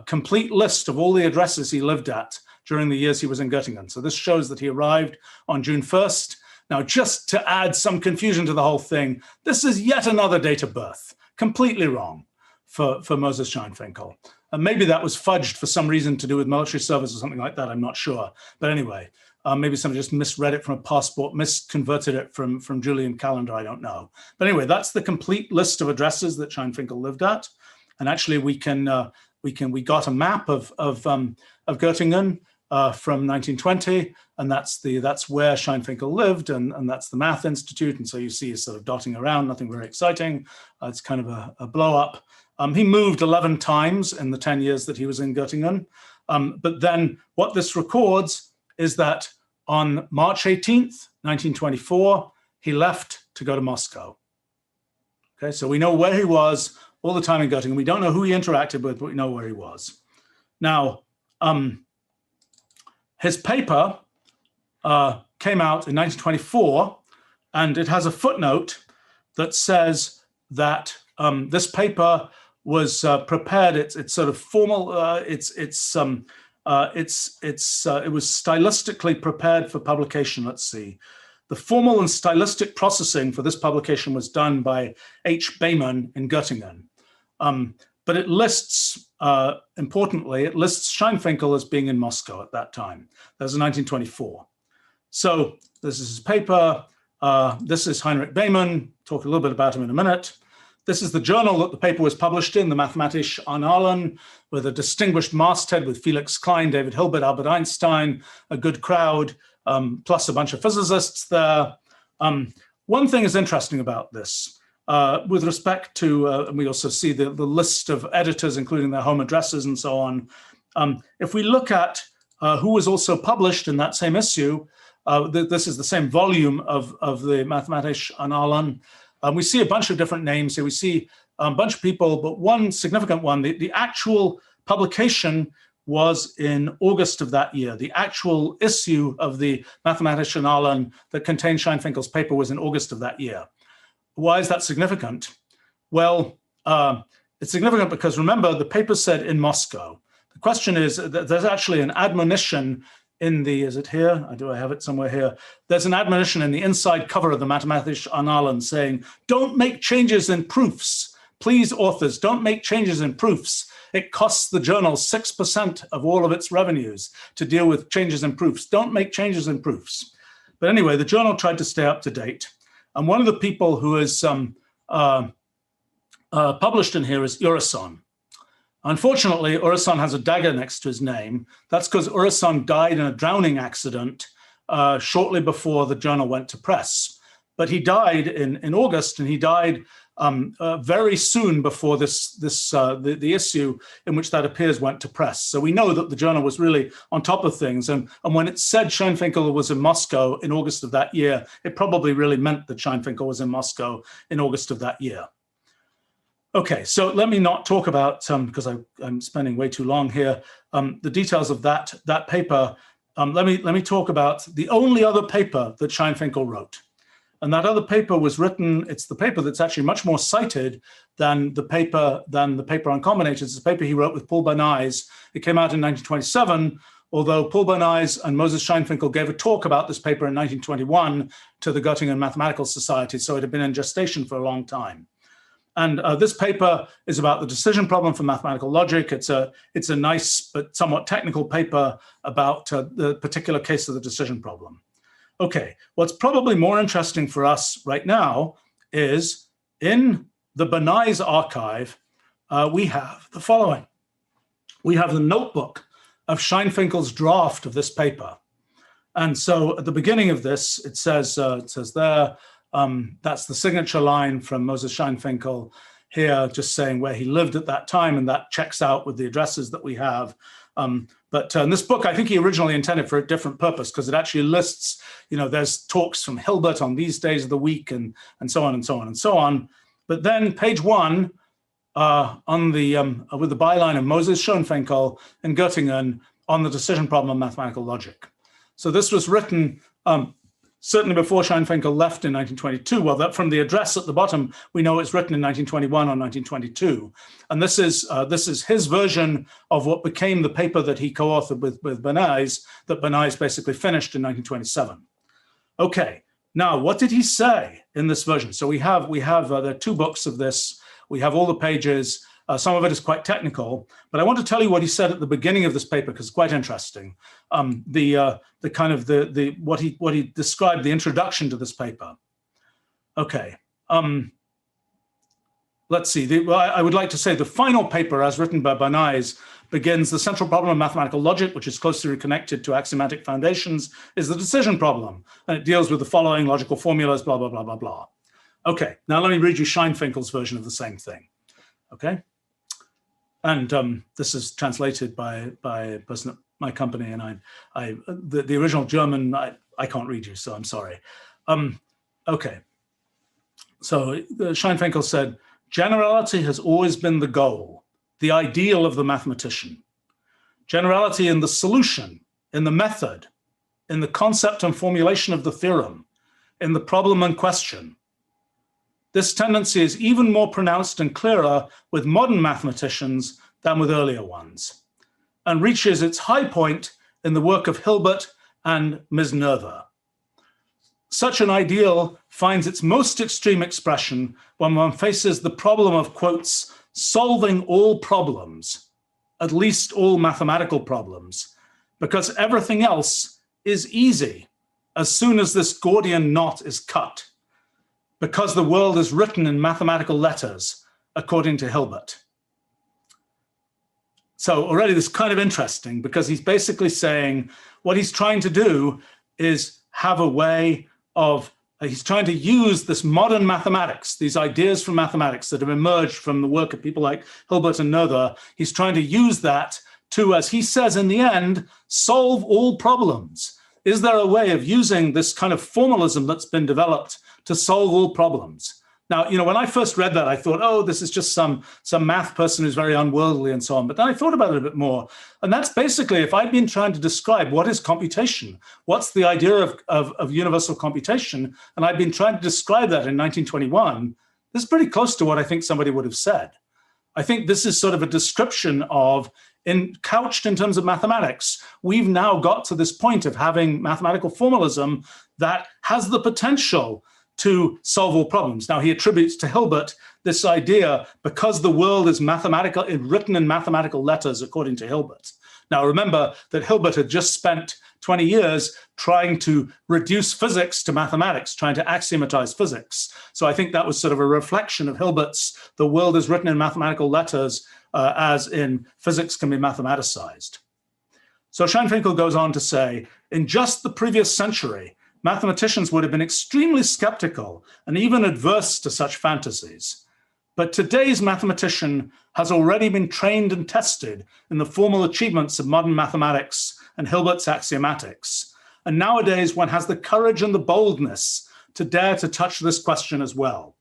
A: complete list of all the addresses he lived at during the years he was in Göttingen. So this shows that he arrived on June 1st. Now, just to add some confusion to the whole thing, this is yet another date of birth, completely wrong. for Moses Scheinfinkel. And maybe that was fudged for some reason to do with military service or something like that. I'm not sure. But anyway, maybe somebody just misread it from a passport, misconverted it from Julian calendar. I don't know. But anyway, that's the complete list of addresses that Scheinfinkel lived at. And actually, we got a map of Göttingen from 1920, and that's where Scheinfinkel lived, and that's the Math Institute. And so you see he's sort of dotting around, nothing very exciting. It's kind of a blow up. He moved 11 times in the 10 years that he was in Göttingen. But then what this records is that on March 18th, 1924, he left to go to Moscow. Okay, so we know where he was all the time in Göttingen. We don't know who he interacted with, but we know where he was. Now, his paper came out in 1924, and it has a footnote that says that this paper was prepared. It's sort of formal. It was stylistically prepared for publication. Let's see. The formal and stylistic processing for this publication was done by H. Behmann in Göttingen. But it lists, importantly, it lists Scheinfinkel as being in Moscow at that time. That was in 1924. So this is his paper. This is Heinrich Behmann. Talk a little bit about him in a minute. This is the journal that the paper was published in, the Mathematische Annalen, with a distinguished masthead with Felix Klein, David Hilbert, Albert Einstein, a good crowd, plus a bunch of physicists there. One thing is interesting about this. With respect to, and we also see the list of editors, including their home addresses and so on. If we look at who was also published in that same issue, this is the same volume of the Mathematische Annalen. We see a bunch of different names here. We see a bunch of people, but one significant one, the actual publication was in August of that year. The actual issue of the Mathematische Annalen that contained Scheinfinkel's paper was in August of that year. Why is that significant? Well, it's significant because remember, the paper said in Moscow. The question is that there's actually an admonition in the, is it here? Do I have it somewhere here? There's an admonition in the inside cover of the Mathematische Annalen saying, don't make changes in proofs. Please, authors, don't make changes in proofs. It costs the journal 6% of all of its revenues to deal with changes in proofs. Don't make changes in proofs. But anyway, the journal tried to stay up to date. And one of the people who is published in here is Urason. Unfortunately, Urason has a dagger next to his name. That's because Urason died in a drowning accident shortly before the journal went to press. But he died in August, and he died very soon before the issue in which that appears went to press. So we know that the journal was really on top of things. And when it said Scheinfinkel was in Moscow in August of that year, it probably really meant that Scheinfinkel was in Moscow in August of that year. Okay, so let me not talk about, because I'm spending way too long here, the details of that paper. Let me talk about the only other paper that Scheinfinkel wrote. And that other paper was written, it's the paper that's actually much more cited than the paper on combinators. It's a paper he wrote with Paul Bernays. It came out in 1927, although Paul Bernays and Moses Scheinfinkel gave a talk about this paper in 1921 to the Göttingen Mathematical Society, so it had been in gestation for a long time. And this paper is about the decision problem for mathematical logic. It's a nice but somewhat technical paper about the particular case of the decision problem. Okay, what's probably more interesting for us right now is in the Bernays archive, we have the following. We have the notebook of Scheinfinkel's draft of this paper. And so at the beginning of this, it says there, that's the signature line from Moses Scheinfinkel here, just saying where he lived at that time, and that checks out with the addresses that we have. But in this book, I think he originally intended for a different purpose, because it actually lists, there's talks from Hilbert on these days of the week and so on and so on and so on. But then page 1 on the with the byline of Moses Scheinfinkel in Göttingen on the decision problem of mathematical logic. So this was written certainly before Scheinfinkel left in 1922. Well, that from the address at the bottom, we know it's written in 1921 or 1922. And this is his version of what became the paper that he co-authored with Bernays, that Bernays basically finished in 1927. Okay, now what did he say in this version? So we have there are 2 books of this. We have all the pages. Some of it is quite technical, but I want to tell you what he said at the beginning of this paper because it's quite interesting. What he described, the introduction to this paper. Okay. Let's see. I would like to say the final paper, as written by Bernays, begins: the central problem of mathematical logic, which is closely connected to axiomatic foundations, is the decision problem, and it deals with the following logical formulas, blah, blah, blah, blah, blah. Okay, now let me read you Scheinfinkel's version of the same thing. Okay, and this is translated by a person at my company, and the original German I can't read you, so I'm sorry. Okay, so Scheinfinkel said, generality has always been the goal, the ideal of the mathematician. Generality in the solution, in the method, in the concept and formulation of the theorem, in the problem and question. This tendency is even more pronounced and clearer with modern mathematicians than with earlier ones, and reaches its high point in the work of Hilbert and Ms. Noether. Such an ideal finds its most extreme expression when one faces the problem of, quotes, solving all problems, at least all mathematical problems, because everything else is easy as soon as this Gordian knot is cut, because the world is written in mathematical letters, according to Hilbert. So already this is kind of interesting because he's basically saying what he's trying to do is have a way of, he's trying to use this modern mathematics, these ideas from mathematics that have emerged from the work of people like Hilbert and Noether. He's trying to use that to, as he says in the end, solve all problems. Is there a way of using this kind of formalism that's been developed to solve all problems? Now, you know, when I first read that, I thought, oh, this is just some math person who's very unworldly and so on. But then I thought about it a bit more. And that's basically, if I'd been trying to describe what is computation, what's the idea of universal computation, and I'd been trying to describe that in 1921, this is pretty close to what I think somebody would have said. I think this is sort of a description of, couched in terms of mathematics, we've now got to this point of having mathematical formalism that has the potential to solve all problems. Now, he attributes to Hilbert this idea because the world is mathematical, written in mathematical letters, according to Hilbert. Now, remember that Hilbert had just spent 20 years trying to reduce physics to mathematics, trying to axiomatize physics. So I think that was sort of a reflection of Hilbert's, the world is written in mathematical letters, as in physics can be mathematicized. So Scheinfinkel goes on to say, in just the previous century, mathematicians would have been extremely skeptical and even adverse to such fantasies. But today's mathematician has already been trained and tested in the formal achievements of modern mathematics and Hilbert's axiomatics. And nowadays one has the courage and the boldness to dare to touch this question as well.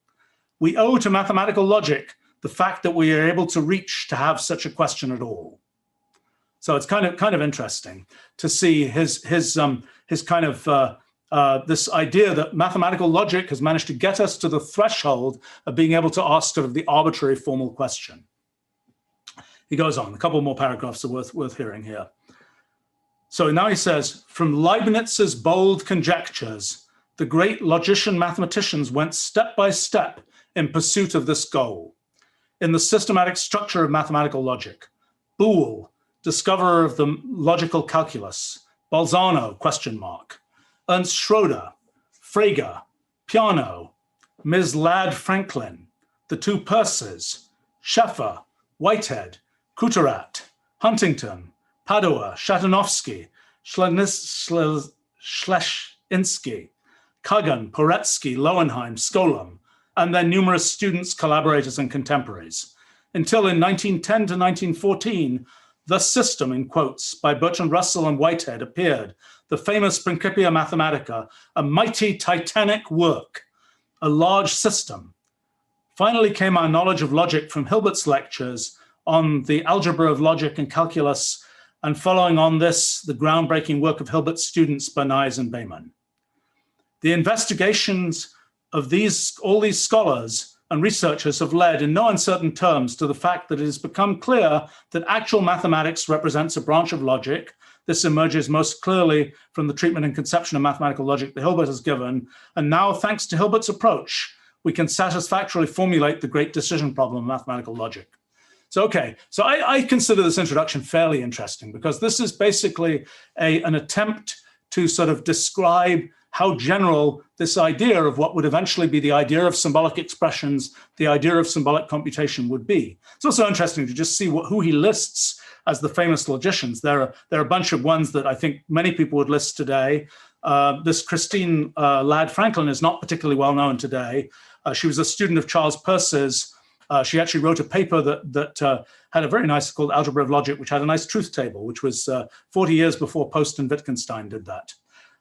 A: We owe to mathematical logic the fact that we are able to reach to have such a question at all. So it's kind of interesting to see his kind of this idea that mathematical logic has managed to get us to the threshold of being able to ask sort of the arbitrary formal question. He goes on, a couple more paragraphs are worth hearing here. So now he says, from Leibniz's bold conjectures, the great logician mathematicians went step by step in pursuit of this goal. In the systematic structure of mathematical logic, Boole, discoverer of the logical calculus, Bolzano, question mark, Ernst Schroeder, Frege, Peano, Ms. Ladd Franklin, the two Peirces, Scheffer, Whitehead, Couturat, Huntington, Padua, Shatanovsky, Schlesinski, Kagan, Poretsky, Lowenheim, Skolem, and their numerous students, collaborators, and contemporaries. Until in 1910 to 1914, the system, in quotes, by Bertrand Russell and Whitehead appeared, the famous Principia Mathematica, a mighty titanic work, a large system. Finally came our knowledge of logic from Hilbert's lectures on the algebra of logic and calculus, and following on this, the groundbreaking work of Hilbert's students, Bernays and Bayman. The investigations of all these scholars and researchers have led in no uncertain terms to the fact that it has become clear that actual mathematics represents a branch of logic. This emerges most clearly from the treatment and conception of mathematical logic that Hilbert has given. And now, thanks to Hilbert's approach, we can satisfactorily formulate the great decision problem of mathematical logic. So, okay, so I consider this introduction fairly interesting because this is basically an attempt to sort of describe how general this idea of what would eventually be the idea of symbolic expressions, the idea of symbolic computation would be. It's also interesting to just see who he lists as the famous logicians. There are a bunch of ones that I think many people would list today. This Christine Ladd Franklin is not particularly well known today. She was a student of Charles Peirce's. She actually wrote a paper that had a very nice called Algebra of Logic, which had a nice truth table, which was 40 years before Post and Wittgenstein did that.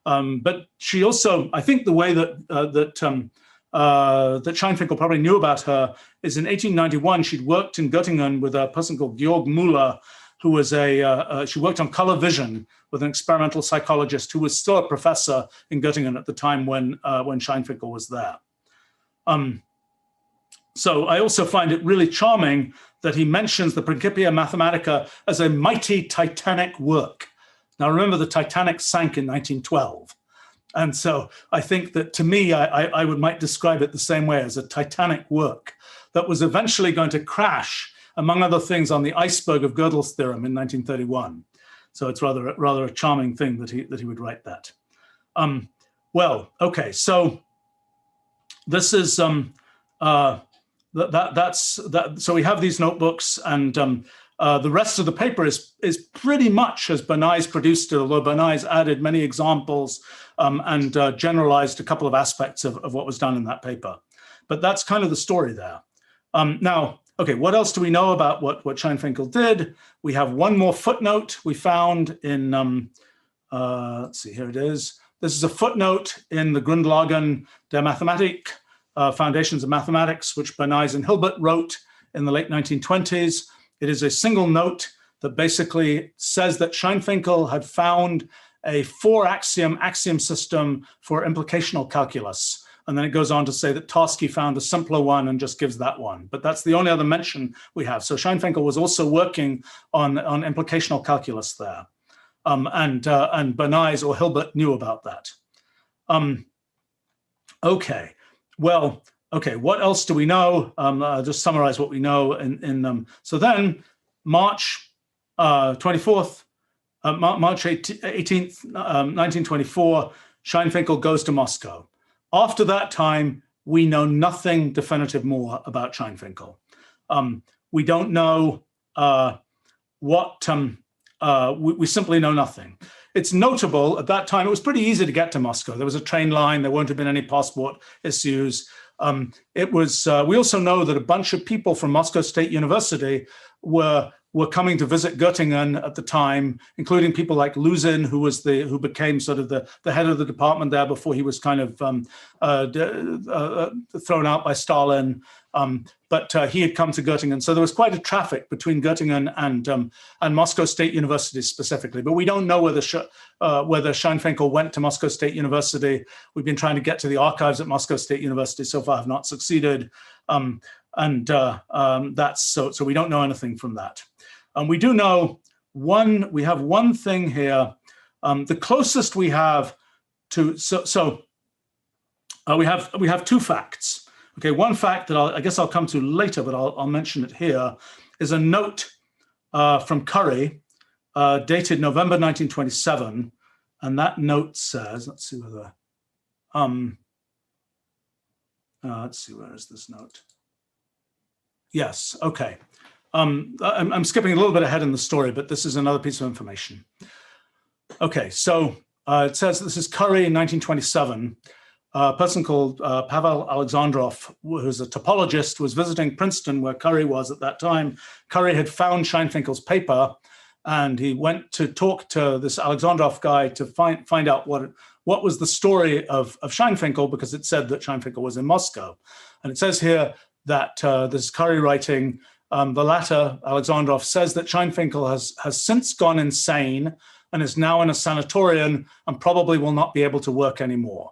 A: But she also, I think the way that Scheinfinkel probably knew about her is in 1891, she'd worked in Göttingen with a person called Georg Müller, who was she worked on color vision with an experimental psychologist who was still a professor in Göttingen at the time when Scheinfinkel was there. So I also find it really charming that he mentions the Principia Mathematica as a mighty titanic work. Now, remember, the Titanic sank in 1912. And so I think that, to me, I might describe it the same way, as a titanic work that was eventually going to crash, among other things, on the iceberg of Gödel's theorem in 1931. So it's rather a charming thing that he would write that. Well, okay, so this is that's that. So we have these notebooks, and the rest of the paper is pretty much as Bernay's produced it, although Bernay's added many examples and generalized a couple of aspects of what was done in that paper. But that's kind of the story there. Now, okay, what else do we know about what Scheinfinkel did? We have one more footnote we found in, let's see, here it is. This is a footnote in the Grundlagen der Mathematik, Foundations of Mathematics, which Bernays and Hilbert wrote in the late 1920s. It is a single note that basically says that Scheinfinkel had found a 4-axiom axiom system for implicational calculus. And then it goes on to say that Tarski found a simpler one and just gives that one. But that's the only other mention we have. So Scheinfinkel was also working on implicational calculus there. And Bernays or Hilbert knew about that. Okay. Well, okay, what else do we know? I'll just summarize what we know. So then, March 24th, March 18th, 1924, Scheinfinkel goes to Moscow. After that time, we know nothing definitive more about Scheinfinkel. We don't know we simply know nothing. It's notable, at that time, it was pretty easy to get to Moscow. There was a train line, there wouldn't have been any passport issues. We also know that a bunch of people from Moscow State University were coming to visit Göttingen at the time, including people like Luzin, who became sort of the head of the department there before he was kind of thrown out by Stalin. But he had come to Göttingen, so there was quite a traffic between Göttingen and Moscow State University specifically. But we don't know whether Scheinfinkel went to Moscow State University. We've been trying to get to the archives at Moscow State University. So far, have not succeeded, that's so we don't know anything from that. We do know we have one thing here. The closest we have to we have two facts. Okay, one fact that I guess I'll come to later, but I'll mention it here, is a note from Curry, dated November 1927, and that note says, let's see whether, let's see, where is this note? Yes, okay. I'm skipping a little bit ahead in the story, but this is another piece of information. Okay, so it says this is Curry in 1927. A person called Pavel Alexandrov, who's a topologist, was visiting Princeton, where Curry was at that time. Curry had found Scheinfinkel's paper, and he went to talk to this Alexandrov guy to find out what was the story of Scheinfinkel, because it said that Scheinfinkel was in Moscow. And it says here that this is Curry writing, the latter, Alexandrov, says that Scheinfinkel has since gone insane and is now in a sanatorium and probably will not be able to work anymore.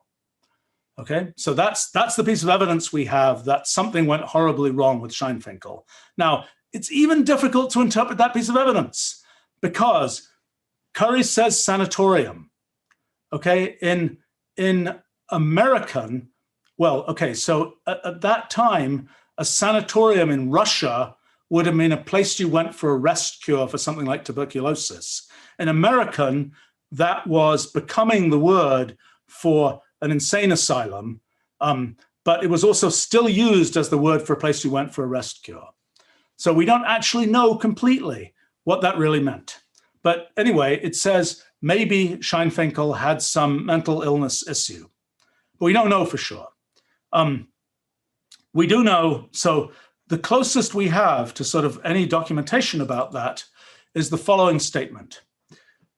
A: Okay, so that's the piece of evidence we have that something went horribly wrong with Scheinfinkel. Now, it's even difficult to interpret that piece of evidence because Curry says sanatorium. Okay, in American, well, okay, so at that time, a sanatorium in Russia would have been a place you went for a rest cure for something like tuberculosis. In American, that was becoming the word for an insane asylum, but it was also still used as the word for a place you went for a rest cure. So we don't actually know completely what that really meant. But anyway, it says maybe Scheinfinkel had some mental illness issue. But we don't know for sure. We do know, so the closest we have to sort of any documentation about that is the following statement.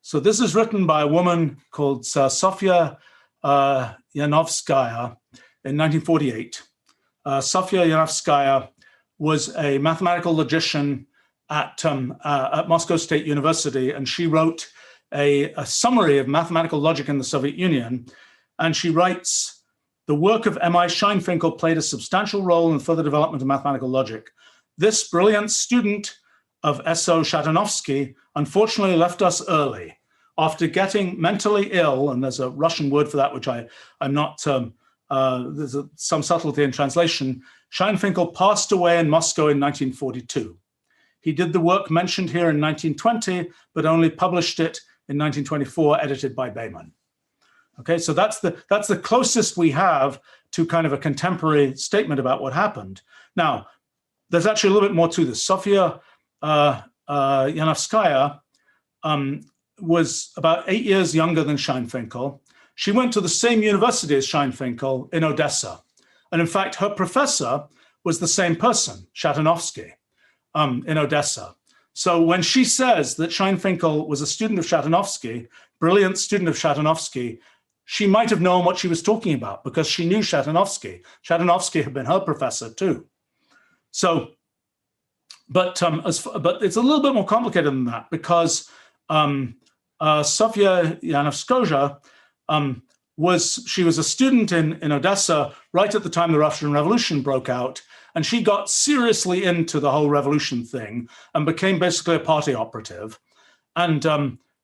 A: So this is written by a woman called Sofia Yanovskaya in 1948. Sofia Yanovskaya was a mathematical logician at Moscow State University, and she wrote a summary of mathematical logic in the Soviet Union. And she writes, the work of M.I. Scheinfinkel played a substantial role in the further development of mathematical logic. This brilliant student of S.O. Shatanovsky unfortunately left us early. After getting mentally ill, and there's a Russian word for that, which I'm not, there's some subtlety in translation, Scheinfinkel passed away in Moscow in 1942. He did the work mentioned here in 1920, but only published it in 1924, edited by Bayman. Okay, so that's the closest we have to kind of a contemporary statement about what happened. Now, there's actually a little bit more to this. Sofia Yanovskaya was about 8 years younger than Scheinfinkel. She went to the same university as Scheinfinkel in Odessa. And in fact, her professor was the same person, Shatanovsky, in Odessa. So when she says that Scheinfinkel was a student of Shatanovsky, brilliant student of Shatanovsky, she might have known what she was talking about because she knew Shatanovsky. Shatanovsky had been her professor too. So, but it's a little bit more complicated than that because Sofia Yanovskaya she was a student in Odessa right at the time the Russian Revolution broke out, and she got seriously into the whole revolution thing and became basically a party operative, and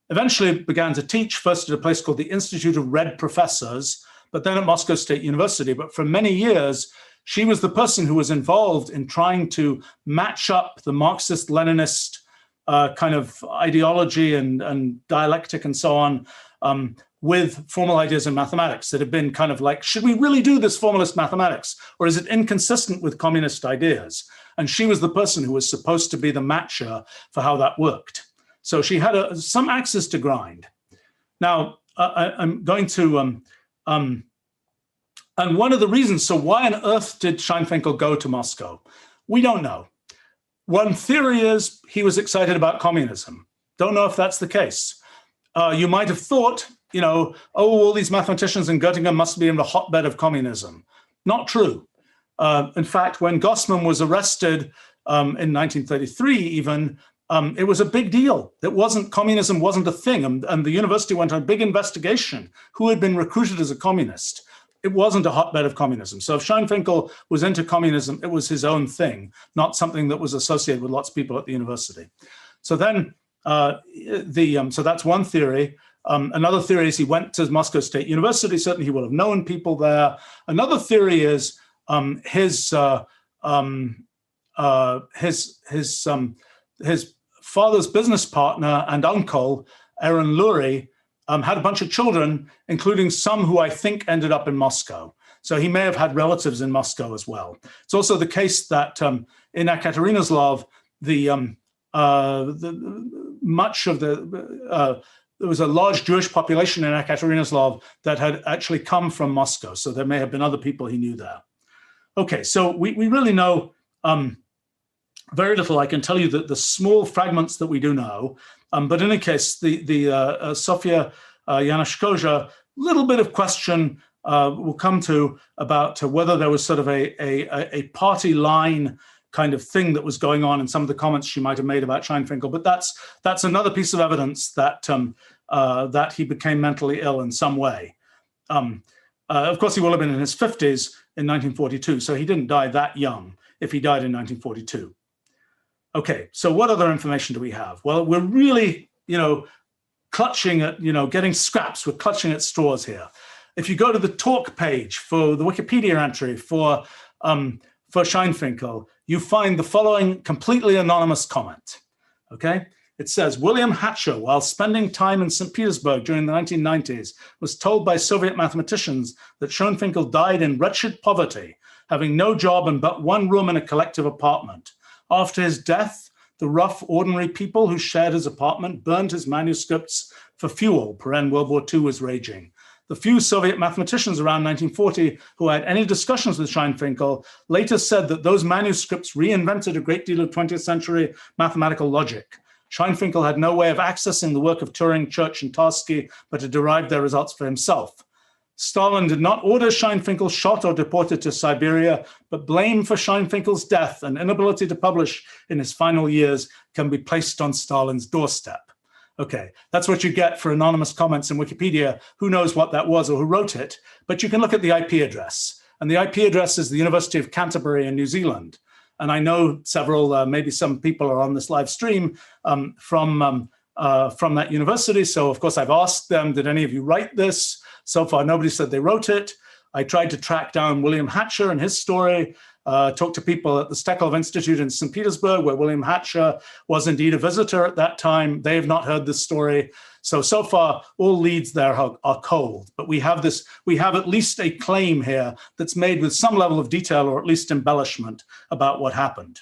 A: eventually began to teach first at a place called the Institute of Red Professors, but then at Moscow State University. But for many years, she was the person who was involved in trying to match up the Marxist-Leninist kind of ideology and dialectic and so on with formal ideas in mathematics that have been kind of like, should we really do this formalist mathematics, or is it inconsistent with communist ideas? And she was the person who was supposed to be the matcher for how that worked. So she had some axes to grind. Now, I'm going to, and one of the reasons, so why on earth did Scheinfinkel go to Moscow? We don't know. One theory is he was excited about communism. Don't know if that's the case. You might have thought, you know, oh, all these mathematicians in Göttingen must be in the hotbed of communism. Not true. In fact, when Gossman was arrested in 1933 even, it was a big deal. Communism wasn't a thing. And the university went on a big investigation. Who had been recruited as a communist? It wasn't a hotbed of communism. So if Scheinfinkel was into communism, it was his own thing, not something that was associated with lots of people at the university. So then, so that's one theory. Another theory is he went to Moscow State University. Certainly he will have known people there. Another theory is his father's business partner and uncle, Aaron Lurie, had a bunch of children, including some who I think ended up in Moscow. So he may have had relatives in Moscow as well. It's also the case that in Ekaterinoslav, there was a large Jewish population in Ekaterinoslav that had actually come from Moscow. So there may have been other people he knew there. Okay, so we really know very little. I can tell you that the small fragments that we do know, but in any case, the Sofia Yanovskaya, little bit of question will come to about whether there was sort of a party line kind of thing that was going on in some of the comments she might have made about Scheinfinkel. But that's another piece of evidence that that he became mentally ill in some way. Of course, he will have been in his 50s in 1942, so he didn't die that young if he died in 1942. Okay, so what other information do we have? Well, we're really, clutching at, getting scraps. We're clutching at straws here. If you go to the talk page for the Wikipedia entry for Scheinfinkel, you find the following completely anonymous comment, okay? It says, William Hatcher, while spending time in St. Petersburg during the 1990s, was told by Soviet mathematicians that Schoenfinkel died in wretched poverty, having no job and but one room in a collective apartment. After his death, the rough, ordinary people who shared his apartment burned his manuscripts for fuel. World War II was raging. The few Soviet mathematicians around 1940 who had any discussions with Schoenfinkel later said that those manuscripts reinvented a great deal of 20th century mathematical logic. Schoenfinkel had no way of accessing the work of Turing, Church, and Tarski, but to derive their results for himself. Stalin did not order Schoenfinkel shot or deported to Siberia, but blame for Schoenfinkel's death and inability to publish in his final years can be placed on Stalin's doorstep. Okay, that's what you get for anonymous comments in Wikipedia. Who knows what that was or who wrote it, but you can look at the IP address. And the IP address is the University of Canterbury in New Zealand. And I know several, maybe some people are on this live stream from that university. So of course I've asked them, did any of you write this? So far, nobody said they wrote it. I tried to track down William Hatcher and his story, talked to people at the Steklov Institute in St. Petersburg, where William Hatcher was indeed a visitor at that time. They have not heard this story. So far, all leads there are cold. But we have at least a claim here that's made with some level of detail or at least embellishment about what happened.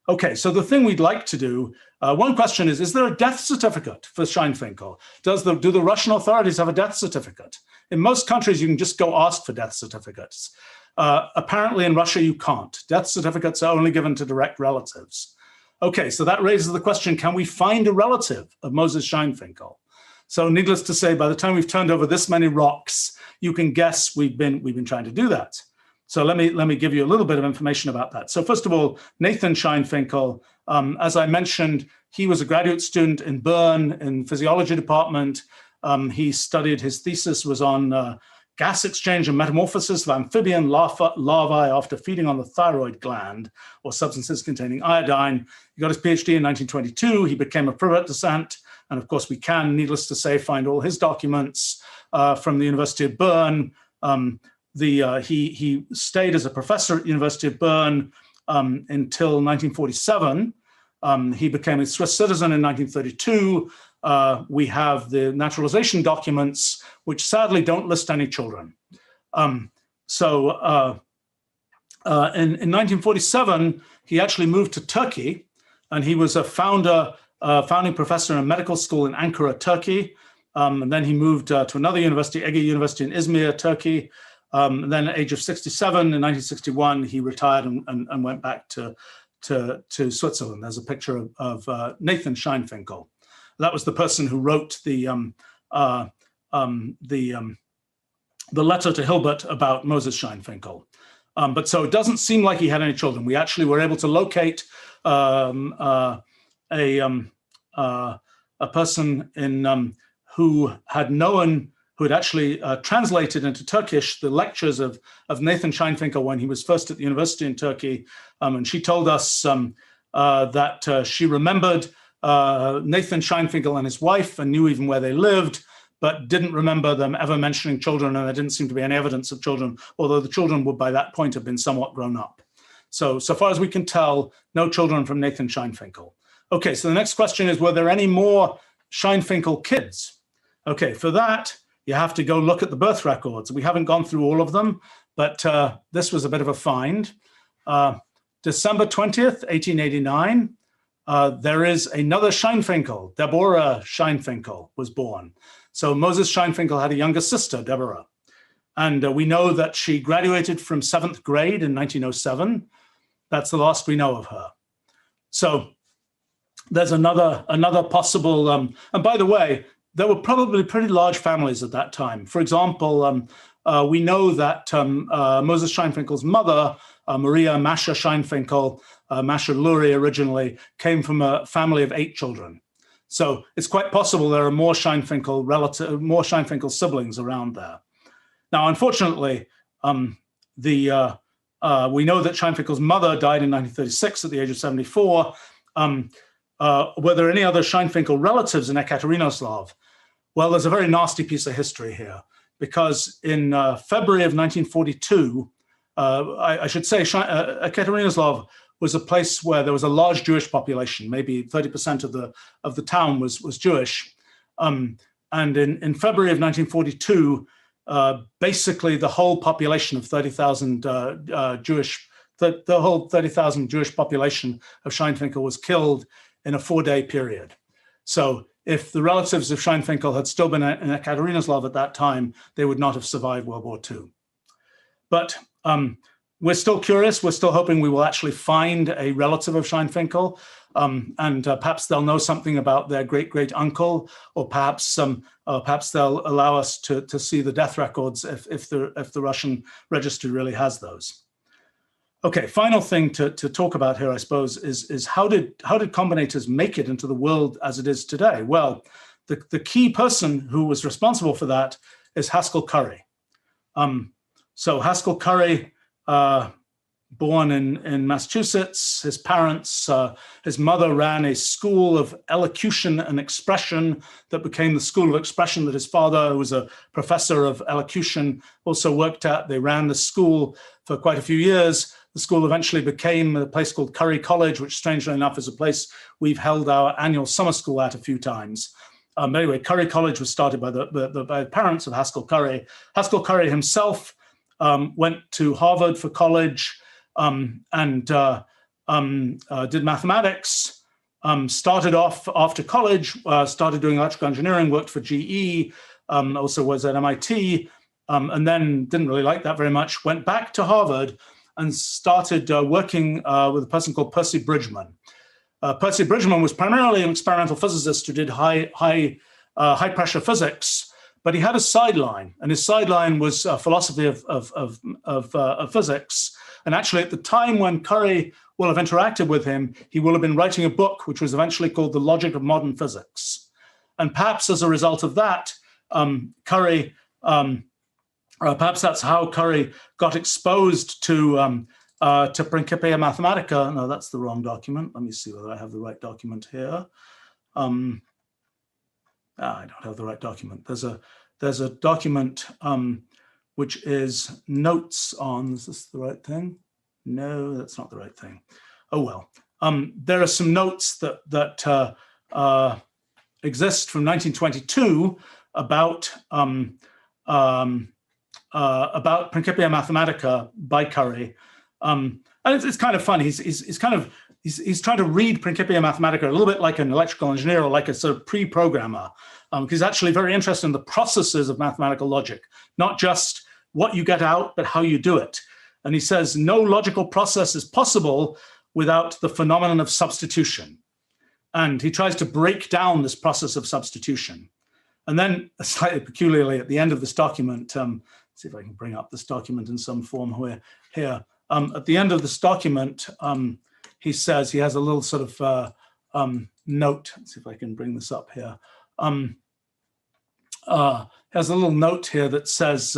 A: Okay, so the thing we'd like to do, one question is there a death certificate for Schoenfinkel? Do the Russian authorities have a death certificate? In most countries, you can just go ask for death certificates. Apparently in Russia, you can't. Death certificates are only given to direct relatives. Okay, so that raises the question, can we find a relative of Moses Schoenfinkel? So needless to say, by the time we've turned over this many rocks, you can guess we've been trying to do that. So let me give you a little bit of information about that. So first of all, Nathan Schoenfinkel, as I mentioned, he was a graduate student in Bern in physiology department. He studied, his thesis was on gas exchange and metamorphosis of amphibian larvae after feeding on the thyroid gland or substances containing iodine. He got his PhD in 1922. He became a privatdozent. And of course, we can, needless to say, find all his documents from the University of Bern. He stayed as a professor at the University of Bern until 1947. He became a Swiss citizen in 1932. We have the naturalization documents, which sadly don't list any children. In 1947, he actually moved to Turkey, and he was a founding professor in a medical school in Ankara, Turkey. And then he moved to another university, Ege University in Izmir, Turkey. And then at the age of 67, in 1961, he retired and went back to Switzerland. There's a picture of Nathan Schoenfinkel. That was the person who wrote the letter to Hilbert about Moses Schoenfinkel. But so it doesn't seem like he had any children. We actually were able to locate a person who had actually translated into Turkish the lectures of Nathan Schoenfinkel when he was first at the university in Turkey. And she told us that she remembered Nathan Schoenfinkel and his wife and knew even where they lived, but didn't remember them ever mentioning children, and there didn't seem to be any evidence of children, although the children would by that point have been somewhat grown up. So far as we can tell, no children from Nathan Schoenfinkel. Okay, so the next question is, were there any more Schoenfinkel kids? Okay, for that, you have to go look at the birth records. We haven't gone through all of them, but this was a bit of a find. December 20th, 1889, there is another Schoenfinkel. Deborah Schoenfinkel was born. So Moses Schoenfinkel had a younger sister, Deborah. And we know that she graduated from 7th grade in 1907. That's the last we know of her. So there's another possible, and by the way, there were probably pretty large families at that time. For example, we know that Moses Schoenfinkel's mother, Maria Masha Schoenfinkel, Masha Luri originally, came from a family of 8 children. So it's quite possible there are more Schoenfinkel siblings around there. Now, unfortunately, we know that Schoenfinkel's mother died in 1936 at the age of 74. Were there any other Schoenfinkel relatives in Ekaterinoslav? Well, there's a very nasty piece of history here, because in February of 1942, I should say Ekaterinoslav was a place where there was a large Jewish population. Maybe 30% of the town was Jewish. And in February of 1942, basically the whole population of 30,000 Jewish, the whole 30,000 Jewish population of Scheinfinkel was killed in a 4-day period. So if the relatives of Scheinfinkel had still been in Ekaterinoslav at that time, they would not have survived World War II. But we're still curious. We're still hoping we will actually find a relative of Scheinfinkel, and perhaps they'll know something about their great-great-uncle, or perhaps they'll allow us to see the death records if the Russian registry really has those. Okay, final thing to talk about here, I suppose, is how did Combinators make it into the world as it is today? Well, the key person who was responsible for that is Haskell Curry. So Haskell Curry, born in Massachusetts, his parents, his mother ran a school of elocution and expression that became the school of expression that his father, who was a professor of elocution, also worked at. They ran the school for quite a few years. The school eventually became a place called Curry College, which strangely enough is a place we've held our annual summer school at a few times. Anyway, Curry College was started by the parents of Haskell Curry. Haskell Curry himself went to Harvard for college and did mathematics, started off after college, started doing electrical engineering, worked for GE, also was at MIT, and then didn't really like that very much, went back to Harvard and started working with a person called Percy Bridgman. Percy Bridgman was primarily an experimental physicist who did high pressure physics, but he had a sideline, and his sideline was philosophy of physics. And actually, at the time when Curry will have interacted with him, he will have been writing a book which was eventually called The Logic of Modern Physics. And perhaps as a result of that, perhaps that's how Curry got exposed to Principia Mathematica. No, that's the wrong document. Let me see whether I have the right document here. I don't have the right document. There's a document which is notes on, is this the right thing? No, that's not the right thing. Oh, well. There are some notes that exist from 1922 about Principia Mathematica by Curry. And it's kind of fun. He's trying to read Principia Mathematica a little bit like an electrical engineer or like a sort of pre-programmer. He's actually very interested in the processes of mathematical logic, not just what you get out, but how you do it. And he says, no logical process is possible without the phenomenon of substitution. And he tries to break down this process of substitution. And then, slightly peculiarly, at the end of this document, let's see if I can bring up this document in some form here. At the end of this document, he says, he has a little sort of note. Let's see if I can bring this up here. Has a little note here that says,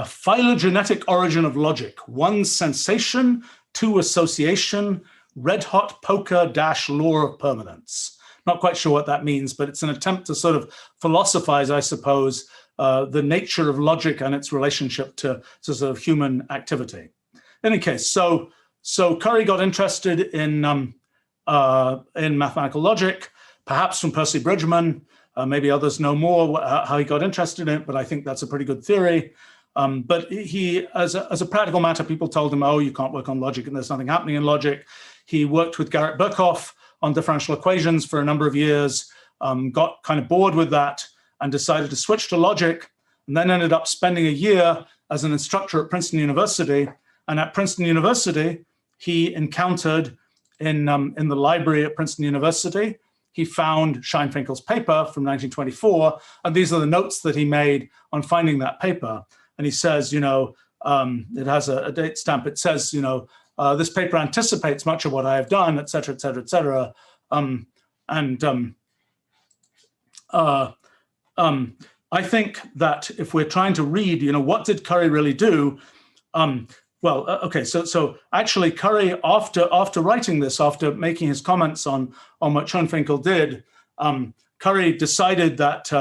A: phylogenetic origin of logic, 1 sensation, 2 association, red hot poker - law of permanence. Not quite sure what that means, but it's an attempt to sort of philosophize, I suppose, the nature of logic and its relationship to sort of human activity. In any case, so Curry got interested in mathematical logic, perhaps from Percy Bridgman. Maybe others know more how he got interested in it, but I think that's a pretty good theory. But he, as a practical matter, people told him, oh, you can't work on logic and there's nothing happening in logic. He worked with Garrett Birkhoff on differential equations for a number of years, got kind of bored with that and decided to switch to logic, and then ended up spending a year as an instructor at Princeton University. And at Princeton University, he encountered in the library at Princeton University, he found Scheinfinkel's paper from 1924, and these are the notes that he made on finding that paper. And he says, it has a date stamp. It says, this paper anticipates much of what I have done, et cetera, et cetera, et cetera. I think that if we're trying to read, what did Curry really do? So actually Curry, after writing this, after making his comments on what Scheinfinkel did, Curry decided that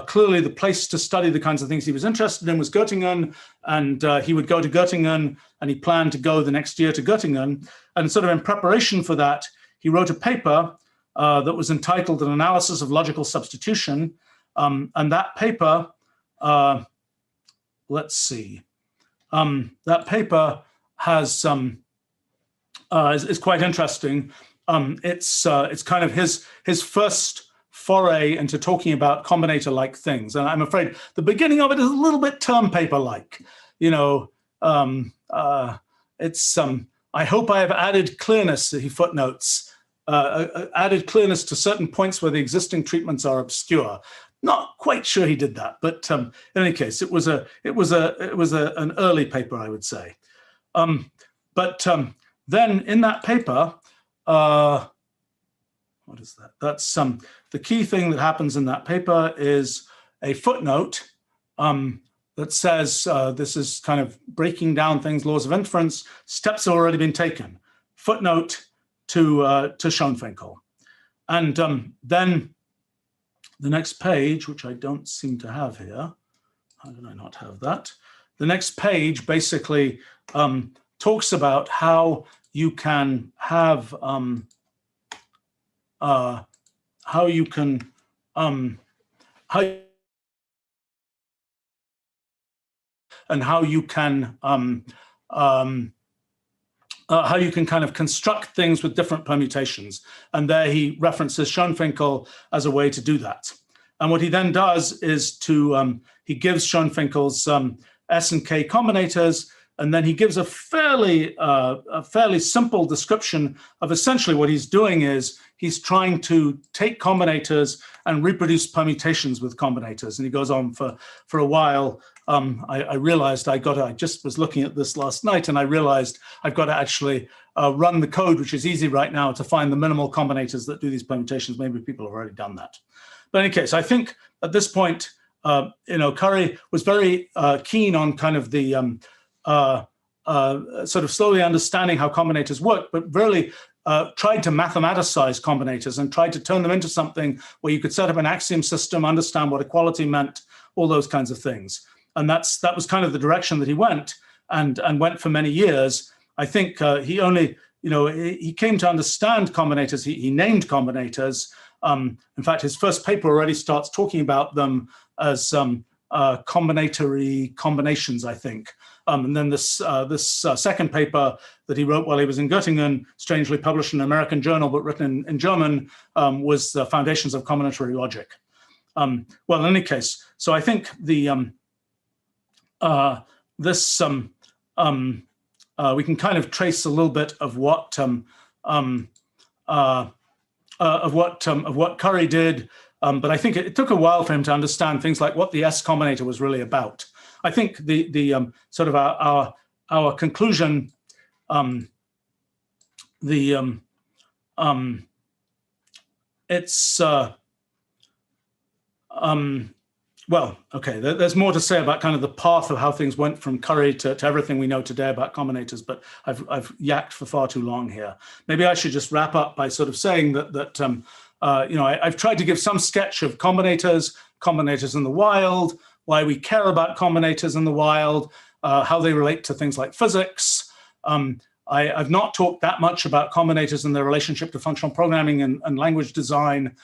A: clearly the place to study the kinds of things he was interested in was Göttingen, and he would go to Göttingen, and he planned to go the next year to Göttingen. And sort of in preparation for that, he wrote a paper that was entitled An Analysis of Logical Substitution. And that paper, let's see, that paper has is quite interesting. It's kind of his first foray into talking about combinator-like things, and I'm afraid the beginning of it is a little bit term paper-like. You know, it's I hope I have added clearness. He footnotes added clearness to certain points where the existing treatments are obscure. Not quite sure he did that, but in any case, it was an early paper, I would say. Then in that paper, what is that? That's the key thing that happens in that paper is a footnote that says this is kind of breaking down things, laws of inference, steps have already been taken. Footnote to Schoenfinkel. And then the next page, which I don't seem to have here, how did I not have that? The next page basically talks about how you can have how you can kind of construct things with different permutations. And there he references Schoenfinkel as a way to do that. And what he then does is he gives Schoenfinkel's S and K combinators, and then he gives a fairly simple description of essentially what he's doing is he's trying to take combinators and reproduce permutations with combinators. And he goes on for a while. I realized I just was looking at this last night, and I realized I've got to actually run the code, which is easy right now, to find the minimal combinators that do these permutations. Maybe people have already done that. But in any case, I think at this point, Curry was very keen on kind of the sort of slowly understanding how combinators work, but really tried to mathematicize combinators and tried to turn them into something where you could set up an axiom system, understand what equality meant, all those kinds of things. And that was kind of the direction that he went, and went for many years. I think he only, he came to understand combinators. He named combinators. In fact, his first paper already starts talking about them as combinatory combinations, I think. And then this second paper that he wrote while he was in Göttingen, strangely published in an American journal, but written in German, was the Foundations of Combinatory Logic. Well, in any case, so I think the we can kind of trace a little bit of what Curry did, but I think it took a while for him to understand things like what the S combinator was really about. I think the sort of our conclusion, it's well, okay, there's more to say about kind of the path of how things went from Curry to everything we know today about combinators, but I've yacked for far too long here. Maybe I should just wrap up by sort of saying that I've tried to give some sketch of combinators in the wild, why we care about combinators in the wild, how they relate to things like physics. I've not talked that much about combinators and their relationship to functional programming and language design.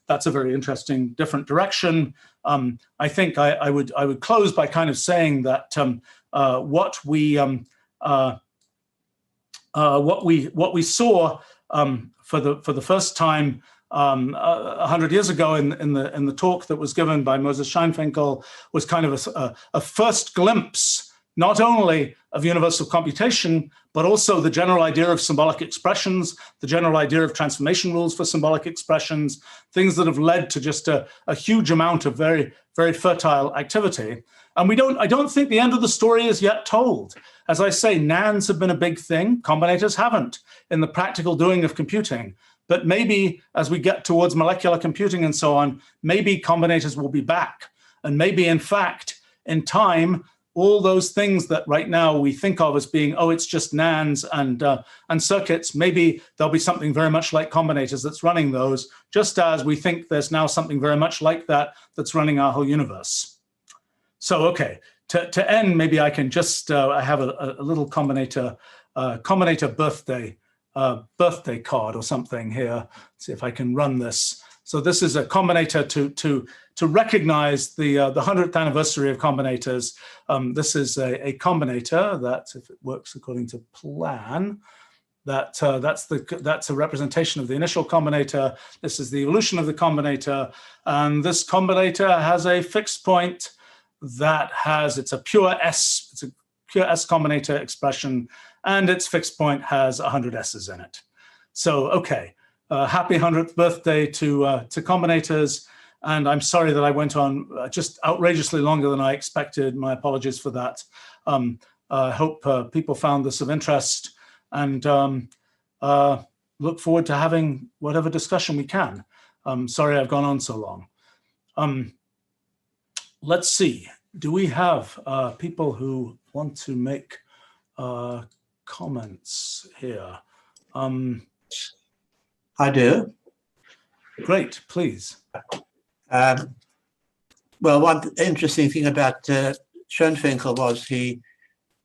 A: That's a very interesting, different direction. I think I would close by kind of saying that what we saw for the first time 100 years ago in the talk that was given by Moses Schoenfinkel was kind of a first glimpse, not only of universal computation, but also the general idea of symbolic expressions, the general idea of transformation rules for symbolic expressions, things that have led to just a huge amount of very, very fertile activity. And I don't think the end of the story is yet told. As I say, NANDs have been a big thing. Combinators haven't in the practical doing of computing. But maybe as we get towards molecular computing and so on, maybe combinators will be back. And maybe, in fact, in time, all those things that right now we think of as being, oh, it's just NANDs and circuits, maybe there'll be something very much like Combinators that's running those, just as we think there's now something very much like that that's running our whole universe. So, okay, to end, maybe I can just, I have a little Combinator birthday card or something here. Let's see if I can run this. So this is a Combinator to recognize the 100th anniversary of Combinators. This is a Combinator that, if it works according to plan, that's a representation of the initial Combinator. This is the evolution of the Combinator, and this Combinator has a fixed point that has, it's a pure S Combinator expression, and its fixed point has 100 S's in it. So, okay, happy 100th birthday to Combinators. And I'm sorry that I went on just outrageously longer than I expected. My apologies for that. I hope people found this of interest, and look forward to having whatever discussion we can. Sorry I've gone on so long. Let's see. Do we have people who want to make comments here?
B: I do.
A: Great, please.
B: Well, one interesting thing about Schoenfinkel was he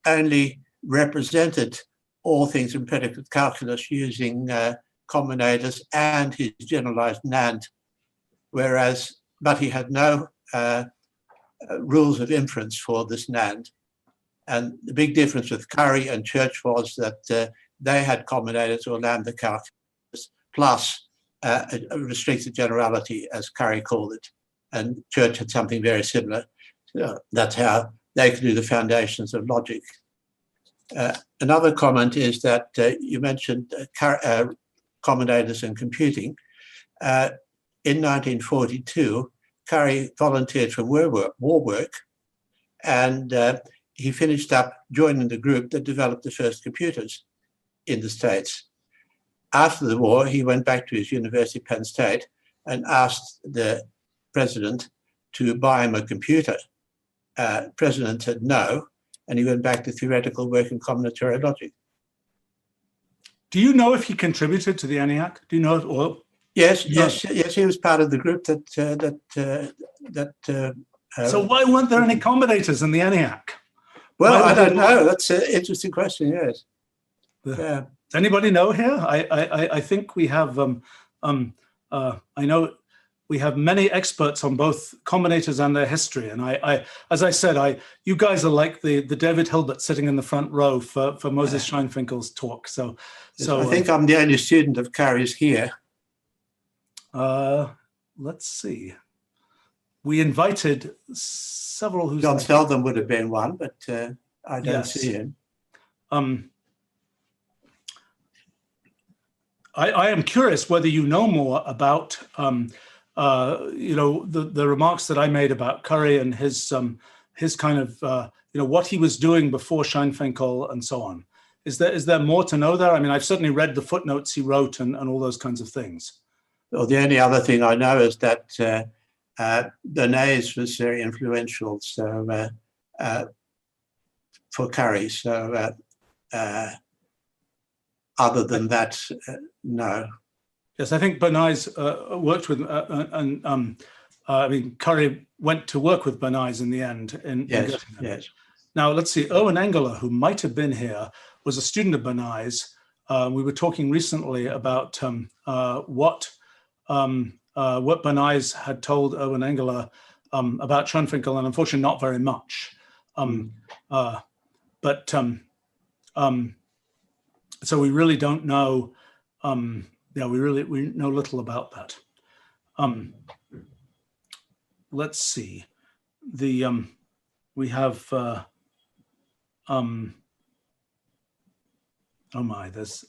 B: only represented all things in predicate calculus using combinators and his generalized NAND, but he had no rules of inference for this NAND. And the big difference with Curry and Church was that they had combinators or lambda calculus plus a restricted generality, as Curry called it. And Church had something very similar. So that's how they could do the foundations of logic. Another comment is that you mentioned combinators and computing. In 1942, Curry volunteered for war work, and he finished up joining the group that developed the first computers in the States. After the war, he went back to his university, Penn State, and asked the president to buy him a computer. President said no, and he went back to theoretical work in combinatorial logic.
A: Do you know if he contributed to the ENIAC? Do you know it? Or
B: yes, he was part of the group that.
A: So why weren't there any combinators in the ENIAC?
B: Well, I don't know. That's an interesting question. Yes.
A: Yeah. Does anybody know here? I think we have. I know we have many experts on both combinators and their history. And as I said, you guys are like the David Hilbert sitting in the front row for Moses Scheinfinkel's talk. So
B: I think I'm the only student of Curry's here.
A: Let's see. We invited several who.
B: John Seldon would have been one, but I don't see him.
A: I am curious whether you know more about the remarks that I made about Curry and his kind of what he was doing before Scheinfinkel and so on. Is there more to know there? I mean, I've certainly read the footnotes he wrote and all those kinds of things.
B: Well, the only other thing I know is that Bernays was very influential. So for Curry. So other than that, no.
A: Yes, I think Bernays worked with, I mean, Curry went to work with Bernays in the end.
B: Yes.
A: Now, let's see, Owen Engeler, who might have been here, was a student of Bernays. We were talking recently about what Bernays had told Owen Engeler about Schoenfinkel, and unfortunately not very much. So we really don't know. We know little about that. Let's see. We have. Oh my! There's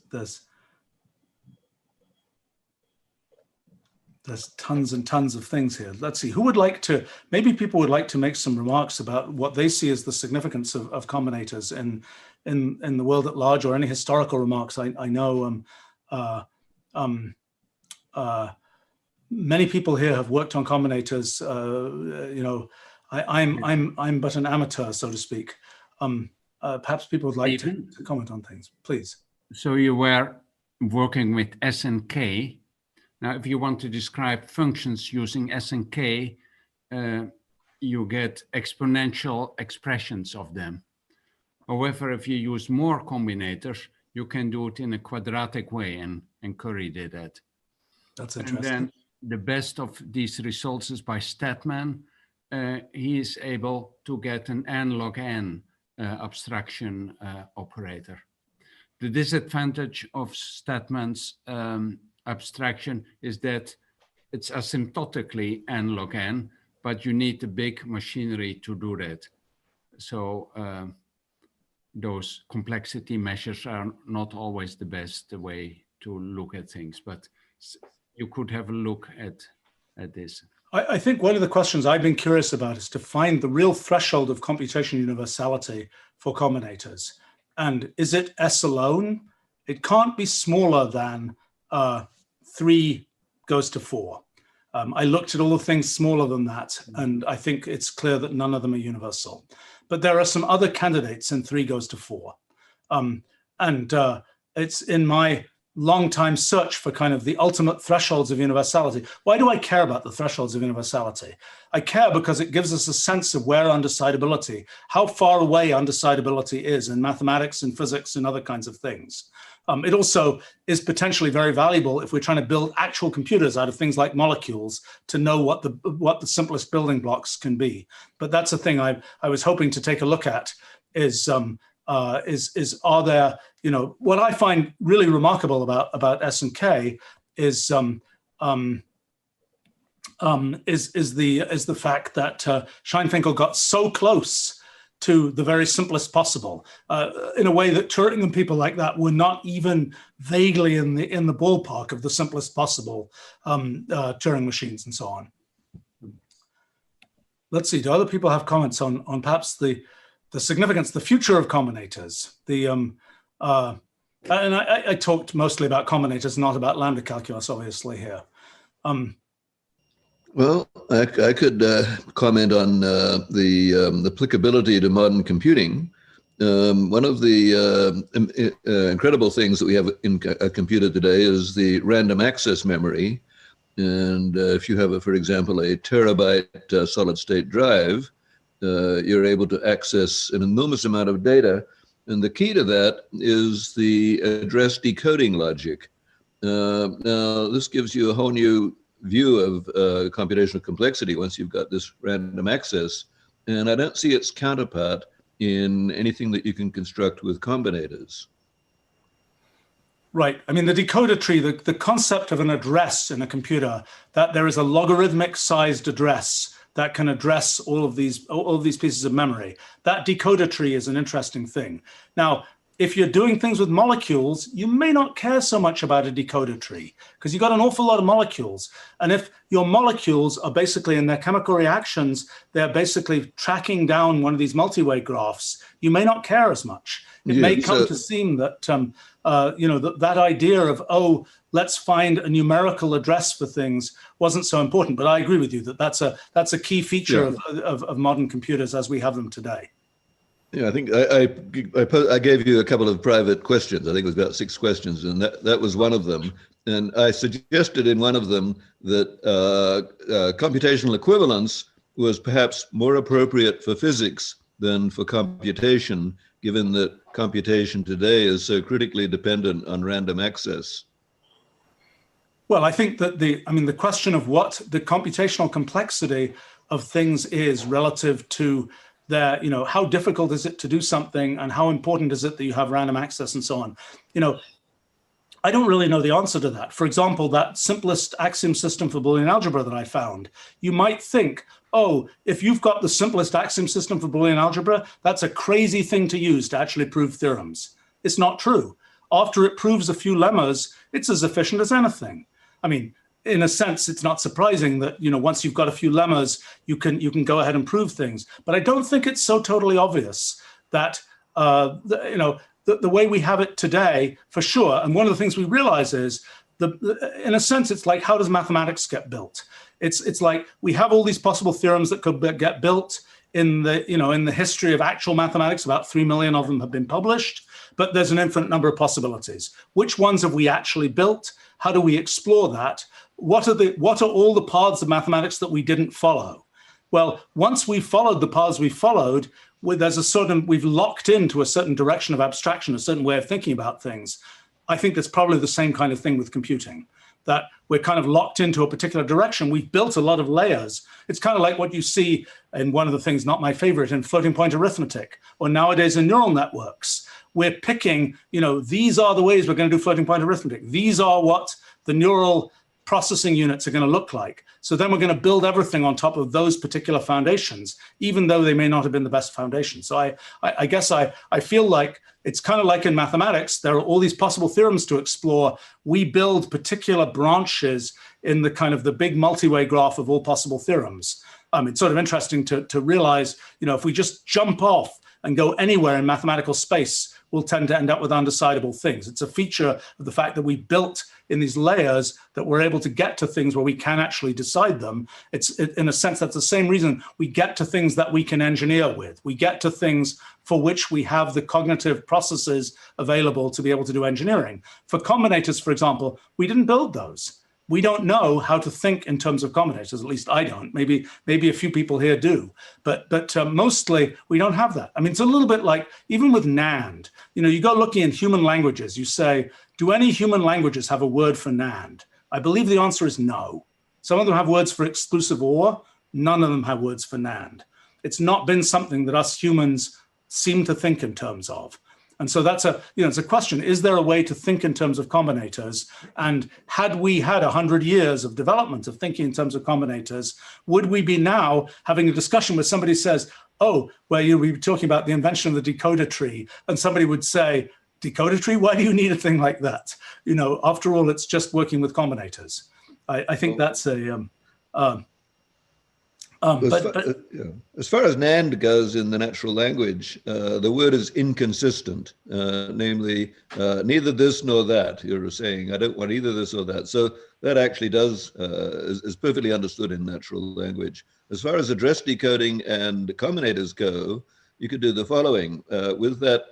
A: tons and tons of things here. Let's see. Who would like to? Maybe people would like to make some remarks about what they see as the significance of combinators in the world at large, or any historical remarks. I know. Many people here have worked on combinators. I'm but an amateur, so to speak. Perhaps people would like to comment on things, please.
C: So you were working with S and K. Now, if you want to describe functions using S and K, you get exponential expressions of them. However, if you use more combinators, you can do it in a quadratic way, and Curry did that.
A: That's interesting.
C: And then the best of these results is by Statman. He is able to get an n log n abstraction operator. The disadvantage of Statman's abstraction is that it's asymptotically n log n, but you need the big machinery to do that. So those complexity measures are not always the best way to look at things, but you could have a look at this.
A: I think one of the questions I've been curious about is to find the real threshold of computational universality for combinators. And is it S alone? It can't be smaller than 3 goes to 4. I looked at all the things smaller than that, and I think it's clear that none of them are universal. But there are some other candidates in 3 goes to 4. It's in my long time search for kind of the ultimate thresholds of universality. Why do I care about the thresholds of universality? I care because it gives us a sense of where undecidability, how far away undecidability is in mathematics and physics and other kinds of things. It also is potentially very valuable if we're trying to build actual computers out of things like molecules to know what the simplest building blocks can be. But that's a thing I was hoping to take a look at is are there, what I find really remarkable about S and K is the fact that Scheinfinkel got so close to the very simplest possible in a way that Turing and people like that were not even vaguely in the ballpark of the simplest possible Turing machines and so on. Let's see, do other people have comments on perhaps the significance, the future of combinators? And I talked mostly about combinators, not about lambda calculus, obviously, here.
D: Well, I could comment on the applicability to modern computing. One of the incredible things that we have in a computer today is the random access memory. And if you have, for example, a terabyte solid state drive, you're able to access an enormous amount of data. And the key to that is the address decoding logic. Now, this gives you a whole new view of computational complexity once you've got this random access. And I don't see its counterpart in anything that you can construct with combinators.
A: Right. I mean, the decoder tree, the concept of an address in a computer, that there is a logarithmic sized address that can address all of these pieces of memory. That decoder tree is an interesting thing. Now, if you're doing things with molecules, you may not care so much about a decoder tree because you've got an awful lot of molecules. And if your molecules are basically in their chemical reactions, they're basically tracking down one of these multi-way graphs, you may not care as much. It may come to seem that, that idea of, oh, let's find a numerical address for things wasn't so important. But I agree with you that that's a key feature of modern computers as we have them today.
D: Yeah, I think I gave you a couple of private questions. I think it was about 6 questions, and that was one of them. And I suggested in one of them that computational equivalence was perhaps more appropriate for physics than for computation, given that computation today is so critically dependent on random access.
A: Well, I think that the question of what the computational complexity of things is relative to their, how difficult is it to do something and how important is it that you have random access and so on. I don't really know the answer to that. For example, that simplest axiom system for Boolean algebra that I found, you might think, oh, if you've got the simplest axiom system for Boolean algebra, that's a crazy thing to use to actually prove theorems. It's not true. After it proves a few lemmas, it's as efficient as anything. I mean, in a sense, it's not surprising that, once you've got a few lemmas, you can go ahead and prove things. But I don't think it's so totally obvious that, the way we have it today, for sure. And one of the things we realize is in a sense, it's like, how does mathematics get built? It's like we have all these possible theorems that could get built in the history of actual mathematics. About 3 million of them have been published, but there's an infinite number of possibilities. Which ones have we actually built? How do we explore that? What are all the paths of mathematics that we didn't follow? Well, once we followed the paths we followed, we've locked into a certain direction of abstraction, a certain way of thinking about things. I think that's probably the same kind of thing with computing, that we're kind of locked into a particular direction. We've built a lot of layers. It's kind of like what you see in one of the things, not my favorite, in floating point arithmetic, or nowadays in neural networks. We're picking, these are the ways we're going to do floating point arithmetic. These are what the neural processing units are going to look like. So then we're going to build everything on top of those particular foundations, even though they may not have been the best foundation. So I guess I feel like it's kind of like in mathematics, there are all these possible theorems to explore. We build particular branches in the kind of the big multi-way graph of all possible theorems. It's sort of interesting to realize, if we just jump off and go anywhere in mathematical space, we'll tend to end up with undecidable things. It's a feature of the fact that we built in these layers that we're able to get to things where we can actually decide them. In a sense, that's the same reason we get to things that we can engineer with. We get to things for which we have the cognitive processes available to be able to do engineering. For combinators, for example, we didn't build those. We don't know how to think in terms of combinators. At least I don't. Maybe a few people here do, but mostly we don't have that. I mean, it's a little bit like even with NAND. You go looking in human languages. You say, do any human languages have a word for NAND? I believe the answer is no. Some of them have words for exclusive OR. None of them have words for NAND. It's not been something that us humans seem to think in terms of. And so that's it's a question. Is there a way to think in terms of combinators? And had we had 100 years of development of thinking in terms of combinators, would we be now having a discussion where somebody says, oh, well, we were talking about the invention of the decoder tree, and somebody would say, decoder tree? Why do you need a thing like that? After all, it's just working with combinators. I think that's a...
D: As far as NAND goes in the natural language, the word is inconsistent, namely, neither this nor that. You're saying, I don't want either this or that. So that actually is perfectly understood in natural language. As far as address decoding and combinators go, you could do the following. With that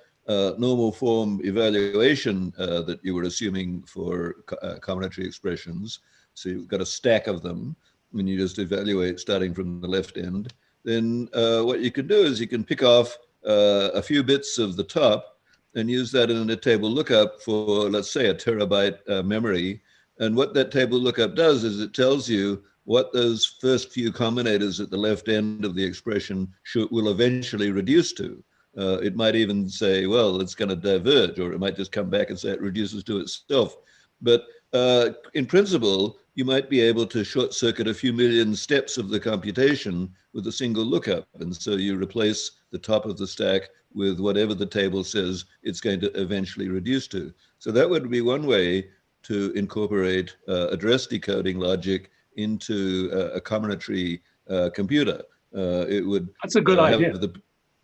D: normal form evaluation that you were assuming for combinatory expressions, so you've got a stack of them, when you just evaluate starting from the left end, then what you can do is you can pick off a few bits of the top and use that in a table lookup for, let's say, a terabyte memory. And what that table lookup does is it tells you what those first few combinators at the left end of the expression will eventually reduce to. It might even say, well, it's going to diverge, or it might just come back and say it reduces to itself. But in principle, you might be able to short circuit a few million steps of the computation with a single lookup. And so you replace the top of the stack with whatever the table says it's going to eventually reduce to. So that would be one way to incorporate address decoding logic into a combinatory computer.
A: That's a good idea.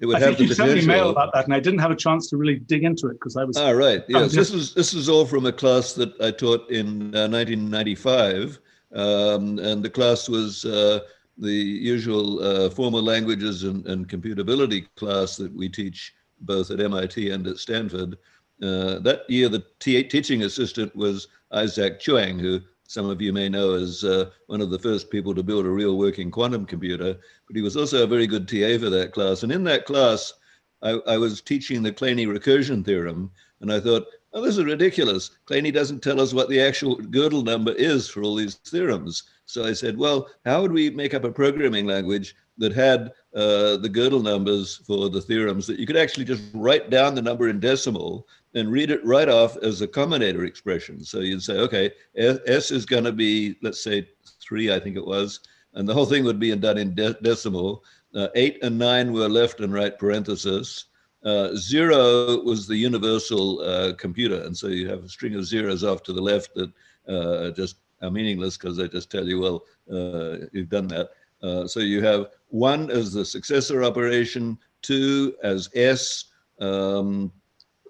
D: It would
A: I
D: have
A: think
D: the
A: you sent me
D: potential.
A: mail about that, and I didn't have a chance to really dig into it because I was.
D: Right. Yes, this is all from a class that I taught in 1995, and the class was the usual formal languages and computability class that we teach both at MIT and at Stanford. That year, the teaching assistant was Isaac Chuang, who some of you may know as one of the first people to build a real working quantum computer, but he was also a very good TA for that class. And in that class, I was teaching the Kleene recursion theorem, and I thought, oh, this is ridiculous. Kleene doesn't tell us what the actual Gödel number is for all these theorems. So I said, well, how would we make up a programming language that had the Gödel numbers for the theorems that you could actually just write down the number in decimal and read it right off as a combinator expression. So you'd say, okay, S is going to be, let's say 3, I think it was, and the whole thing would be done in decimal. 8 and 9 were left and right parenthesis. 0 was the universal computer, and so you have a string of zeros off to the left that just are meaningless because they just tell you, well, you've done that. So you have 1 as the successor operation, 2 as S,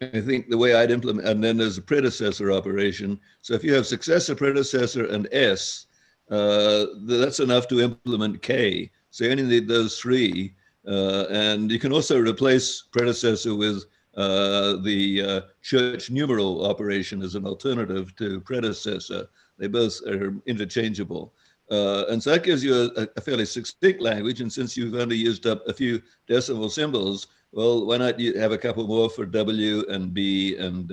D: I think the way I'd implement, and then there's a predecessor operation. So if you have successor, predecessor, and S, that's enough to implement K. So you only need those three. And you can also replace predecessor with the church numeral operation as an alternative to predecessor. They both are interchangeable. And so that gives you a fairly succinct language. And since you've only used up a few decimal symbols, well, why not you have a couple more for W and B and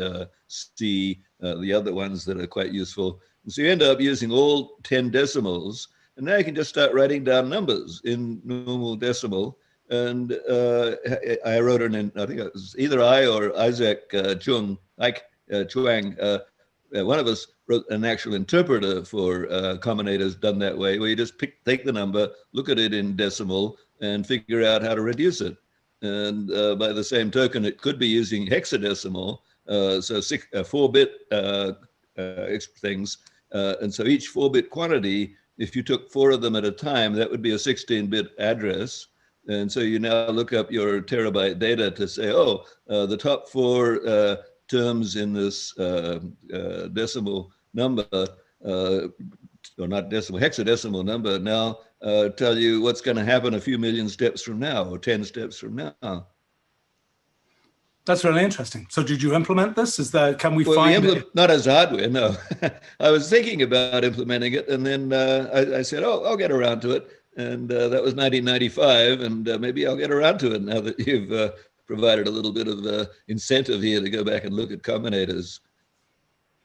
D: C, the other ones that are quite useful. And so you end up using all 10 decimals. And now you can just start writing down numbers in normal decimal. And I wrote it in, I think it was either I or Isaac Chuang, one of us wrote an actual interpreter for combinators done that way, where you just take the number, look at it in decimal, and figure out how to reduce it. And by the same token, it could be using hexadecimal, so 4-bit things. And so each 4-bit quantity, if you took 4 of them at a time, that would be a 16-bit address. And so you now look up your terabyte data to say, oh, the top 4 terms in this decimal number, or not decimal, hexadecimal number now tell you what's going to happen a few million steps from now, or 10 steps from now.
A: That's really interesting. So did you implement this? Can we find it?
D: Not as hardware, no. I was thinking about implementing it, and then I said, oh, I'll get around to it. And that was 1995, and maybe I'll get around to it now that you've provided a little bit of incentive here to go back and look at combinators.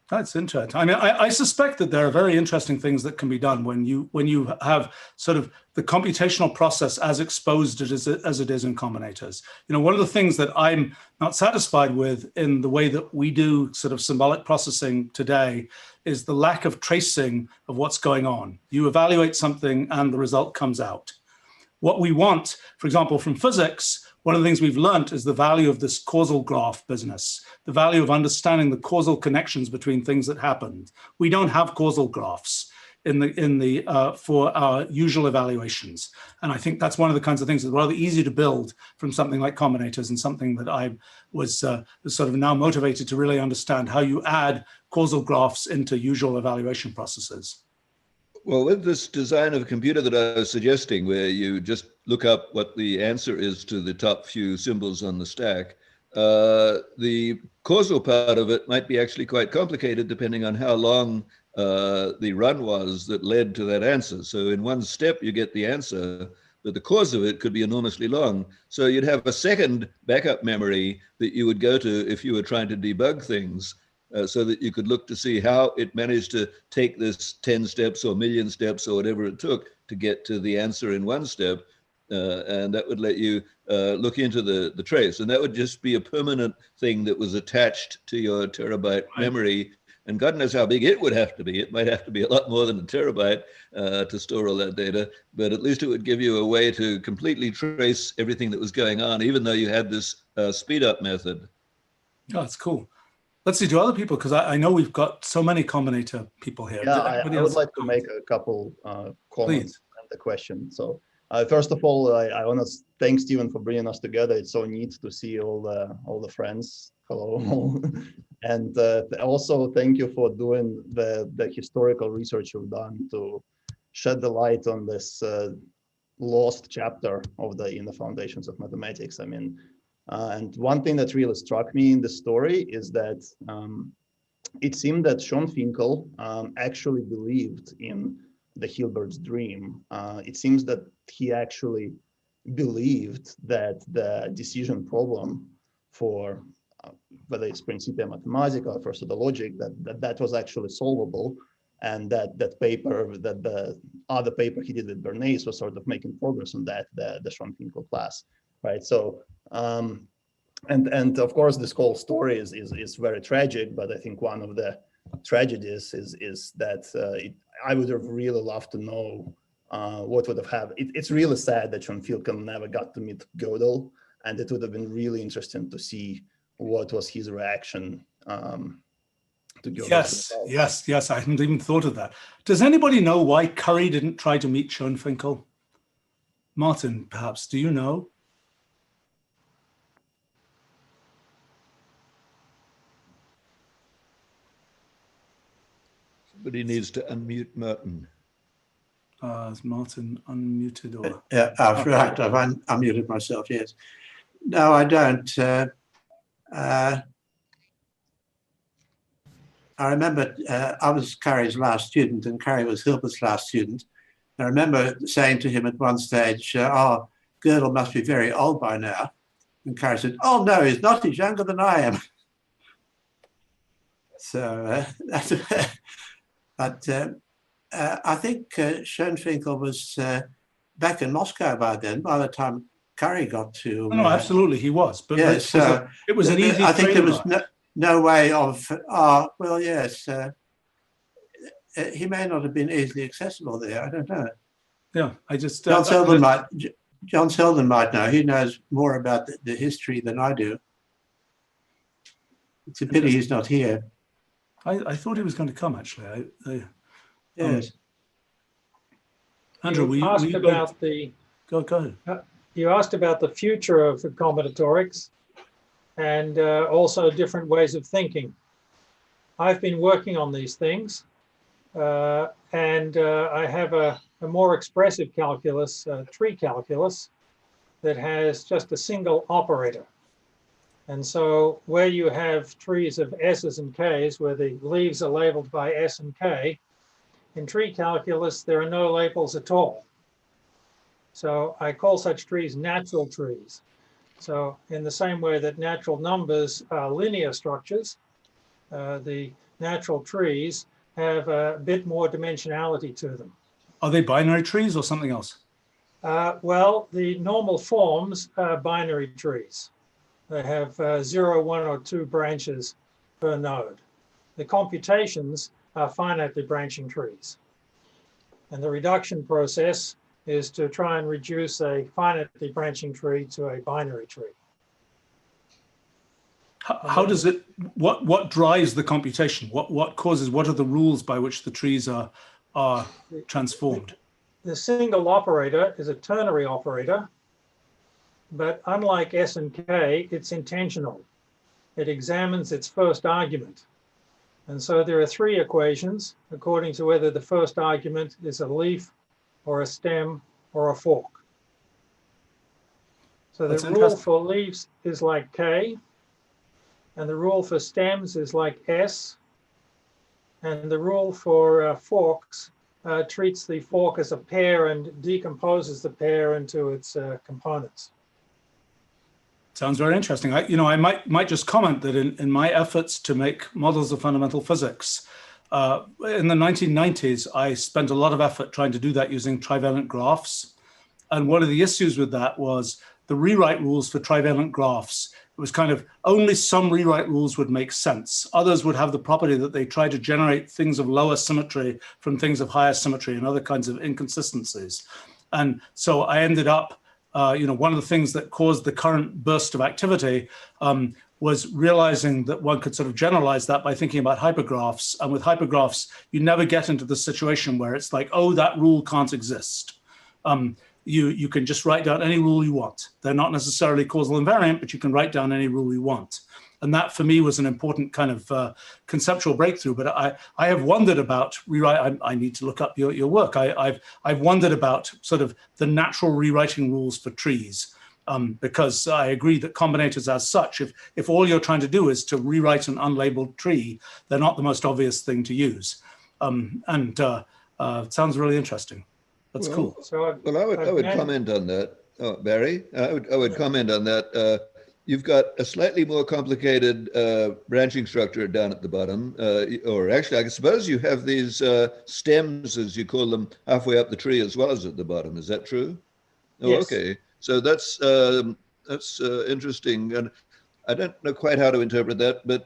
A: That's interesting. I mean, I suspect that there are very interesting things that can be done when you have sort of the computational process as exposed as it is in combinators. You know, one of the things that I'm not satisfied with in the way that we do sort of symbolic processing today is the lack of tracing of what's going on. You evaluate something and the result comes out. What we want, for example, from physics, one of the things we've learned is the value of this causal graph business, the value of understanding the causal connections between things that happened. We don't have causal graphs for our usual evaluations. And I think that's one of the kinds of things that's rather easy to build from something like combinators, and something that I was sort of now motivated to really understand how you add causal graphs into usual evaluation processes.
D: Well, with this design of a computer that I was suggesting, where you just look up what the answer is to the top few symbols on the stack, the causal part of it might be actually quite complicated depending on how long the run was that led to that answer. So in one step, you get the answer, but the cause of it could be enormously long. So you'd have a second backup memory that you would go to if you were trying to debug things. So that you could look to see how it managed to take this 10 steps or million steps or whatever it took to get to the answer in one step. And that would let you look into the trace. And that would just be a permanent thing that was attached to your terabyte memory. And God knows how big it would have to be. It might have to be a lot more than a terabyte to store all that data. But at least it would give you a way to completely trace everything that was going on, even though you had this speed up method.
A: Oh, that's cool. Let's see, do other people, because I know we've got so many combinator people here.
E: Yeah, I would like to make a couple comments on the question. So first of all, I want to thank Stephen for bringing us together. It's so neat to see all the friends. Hello. And also thank you for doing the historical research you've done to shed the light on this lost chapter of in the foundations of mathematics. I mean, and one thing that really struck me in the story is that it seemed that Sean Finkel actually believed in the Hilbert's dream. It seems that he actually believed that the decision problem for whether it's Principia Mathematica or for pseudo-logic, that was actually solvable, and that paper, that the other paper he did with Bernays was sort of making progress on that, the Sean Finkel class, right? So and of course this whole story is very tragic, but I think one of the tragedies is that I would have really loved to know what would have happened. It's really sad that Sean Finkel never got to meet Gödel, and it would have been really interesting to see what was his reaction to Gödel.
A: Yes, I hadn't even thought of that. Does anybody know why Curry didn't try to meet Sean Finkel? Martin, perhaps, do you know?
D: But he needs to unmute Martin.
A: Is Martin unmuted or?
B: Yeah, I've unmuted myself, yes. No, I don't. I remember I was Carrie's last student and Carrie was Hilbert's last student. I remember saying to him at one stage, oh, Gödel must be very old by now. And Carrie said, oh, no, he's not. He's younger than I am. So, but I think Schoenfinkel was back in Moscow by then, by the time Carrie got to...
A: No, absolutely, he was. But
B: yeah, so
A: it was an easy
B: I think there was
A: trade-off.
B: no way of... well, yes. He may not have been easily accessible there. I don't know.
A: Yeah, I just...
B: John Selden might know. He knows more about the history than I do. It's a pity he's not here.
A: I thought he was going to come, actually.
B: Yes.
A: Andrew,
F: you asked about
A: Go ahead.
F: You asked about the future of combinatorics and also different ways of thinking. I've been working on these things, and I have a more expressive calculus, tree calculus, that has just a single operator. And so where you have trees of S's and K's, where the leaves are labeled by S and K, in tree calculus, there are no labels at all. So I call such trees natural trees. So in the same way that natural numbers are linear structures, the natural trees have a bit more dimensionality to them.
A: Are they binary trees or something else?
F: Well, the normal forms are binary trees. They have 0, 1, or 2 branches per node. The computations are finitely branching trees. And the reduction process is to try and reduce a finitely branching tree to a binary tree.
A: How does it, what drives the computation? What causes, what are the rules by which the trees are transformed?
F: The single operator is a ternary operator, but unlike S and K, it's intentional. It examines its first argument. And so there are 3 equations according to whether the first argument is a leaf or a stem or a fork. So the rule for leaves is like K, and the rule for stems is like S, and the rule for forks treats the fork as a pair and decomposes the pair into its components.
A: Sounds very interesting. I might just comment that in my efforts to make models of fundamental physics, in the 1990s, I spent a lot of effort trying to do that using trivalent graphs. And one of the issues with that was the rewrite rules for trivalent graphs. It was kind of only some rewrite rules would make sense. Others would have the property that they try to generate things of lower symmetry from things of higher symmetry and other kinds of inconsistencies. And so I ended up, one of the things that caused the current burst of activity was realizing that one could sort of generalize that by thinking about hypergraphs. And with hypergraphs, you never get into the situation where it's like, oh, that rule can't exist. You can just write down any rule you want. They're not necessarily causal invariant, but you can write down any rule you want. And that for me was an important kind of conceptual breakthrough. But I have wondered about rewrite. I need to look up your work. I've wondered about sort of the natural rewriting rules for trees, because I agree that combinators as such, if all you're trying to do is to rewrite an unlabeled tree, they're not the most obvious thing to use. It sounds really interesting. That's cool.
F: So
D: I would comment on that. Oh, Barry, I would comment on that. You've got a slightly more complicated branching structure down at the bottom, or actually, I suppose you have these stems, as you call them, halfway up the tree as well as at the bottom. Is that true? Oh,
F: yes.
D: Okay. So that's interesting, and I don't know quite how to interpret that, but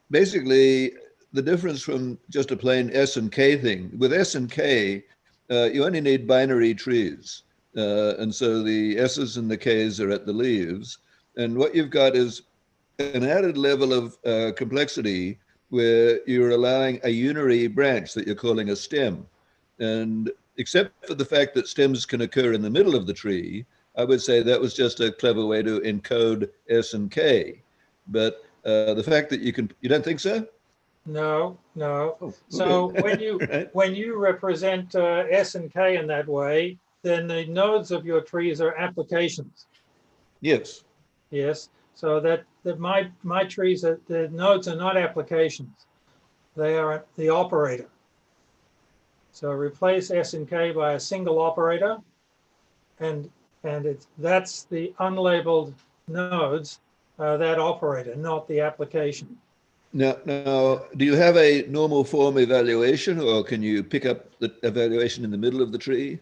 D: basically, the difference from just a plain S and K thing with S and K, you only need binary trees, and so the S's and the K's are at the leaves. And what you've got is an added level of complexity where you're allowing a unary branch that you're calling a stem. And except for the fact that stems can occur in the middle of the tree, I would say that was just a clever way to encode S and K. But the fact that you don't think so?
F: No, no.
D: Oh,
F: So
D: okay. Right.
F: when you represent S and K in that way, then the nodes of your trees are applications.
D: Yes.
F: Yes. So that my trees, the nodes are not applications. They are the operator. So replace S and K by a single operator, and that's the unlabeled nodes, that operator, not the application.
D: Now, do you have a normal form evaluation, or can you pick up the evaluation in the middle of the tree?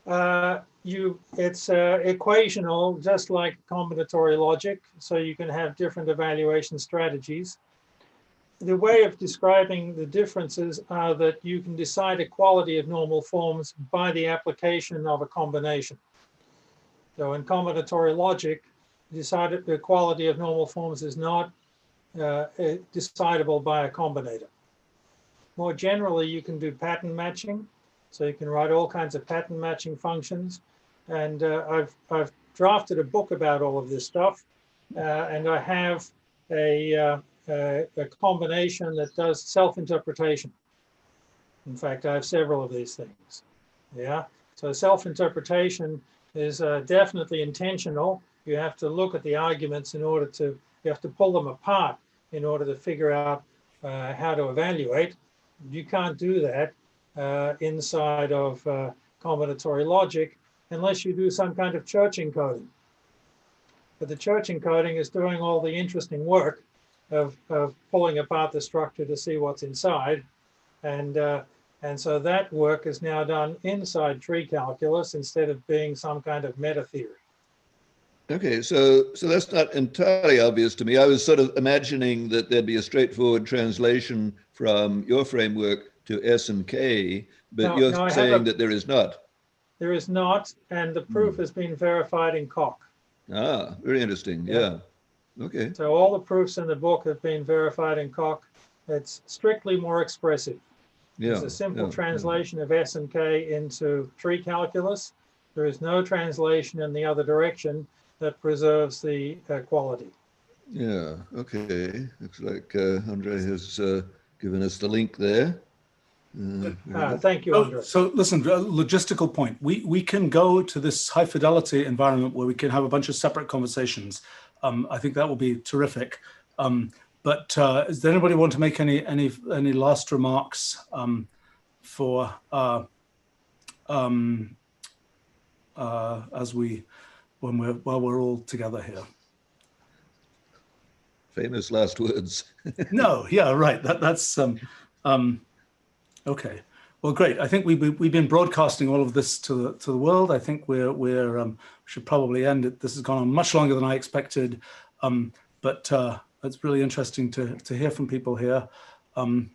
F: It's equational, just like combinatory logic, so you can have different evaluation strategies. The way of describing the differences are that you can decide a quality of normal forms by the application of a combination. So in combinatory logic, decided the quality of normal forms is not decidable by a combinator. More generally, you can do pattern matching. So you can write all kinds of pattern matching functions. And I've drafted a book about all of this stuff. And I have a combination that does self-interpretation. In fact, I have several of these things. Yeah. So self-interpretation is definitely intentional. You have to look at the arguments in order to, you have to pull them apart in order to figure out how to evaluate. You can't do that inside of combinatory logic unless you do some kind of church encoding. But the church encoding is doing all the interesting work of pulling apart the structure to see what's inside. And so that work is now done inside tree calculus instead of being some kind of meta theory.
D: Okay, so that's not entirely obvious to me. I was sort of imagining that there'd be a straightforward translation from your framework to S and K, but you're saying that there is not.
F: There is not, and the proof has been verified in Koch.
D: Ah, very interesting. Yeah. Okay.
F: So all the proofs in the book have been verified in Koch. It's strictly more expressive.
D: Yeah.
F: It's a simple translation of S and K into tree calculus. There is no translation in the other direction that preserves the quality.
D: Yeah. Okay. Looks like Andre has given us the link there.
F: Thank you, Andre.
A: So listen, logistical point. We can go to this high fidelity environment where we can have a bunch of separate conversations. I think that will be terrific. But does anybody want to make any last remarks for as while we're all together here?
D: Famous last words.
A: No, yeah, right. That's okay. Well, great. I think we've been broadcasting all of this to the world. I think we should probably end it. This has gone on much longer than I expected, but it's really interesting to hear from people here. Well,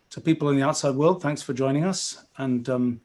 A: to people in the outside world, thanks for joining us. And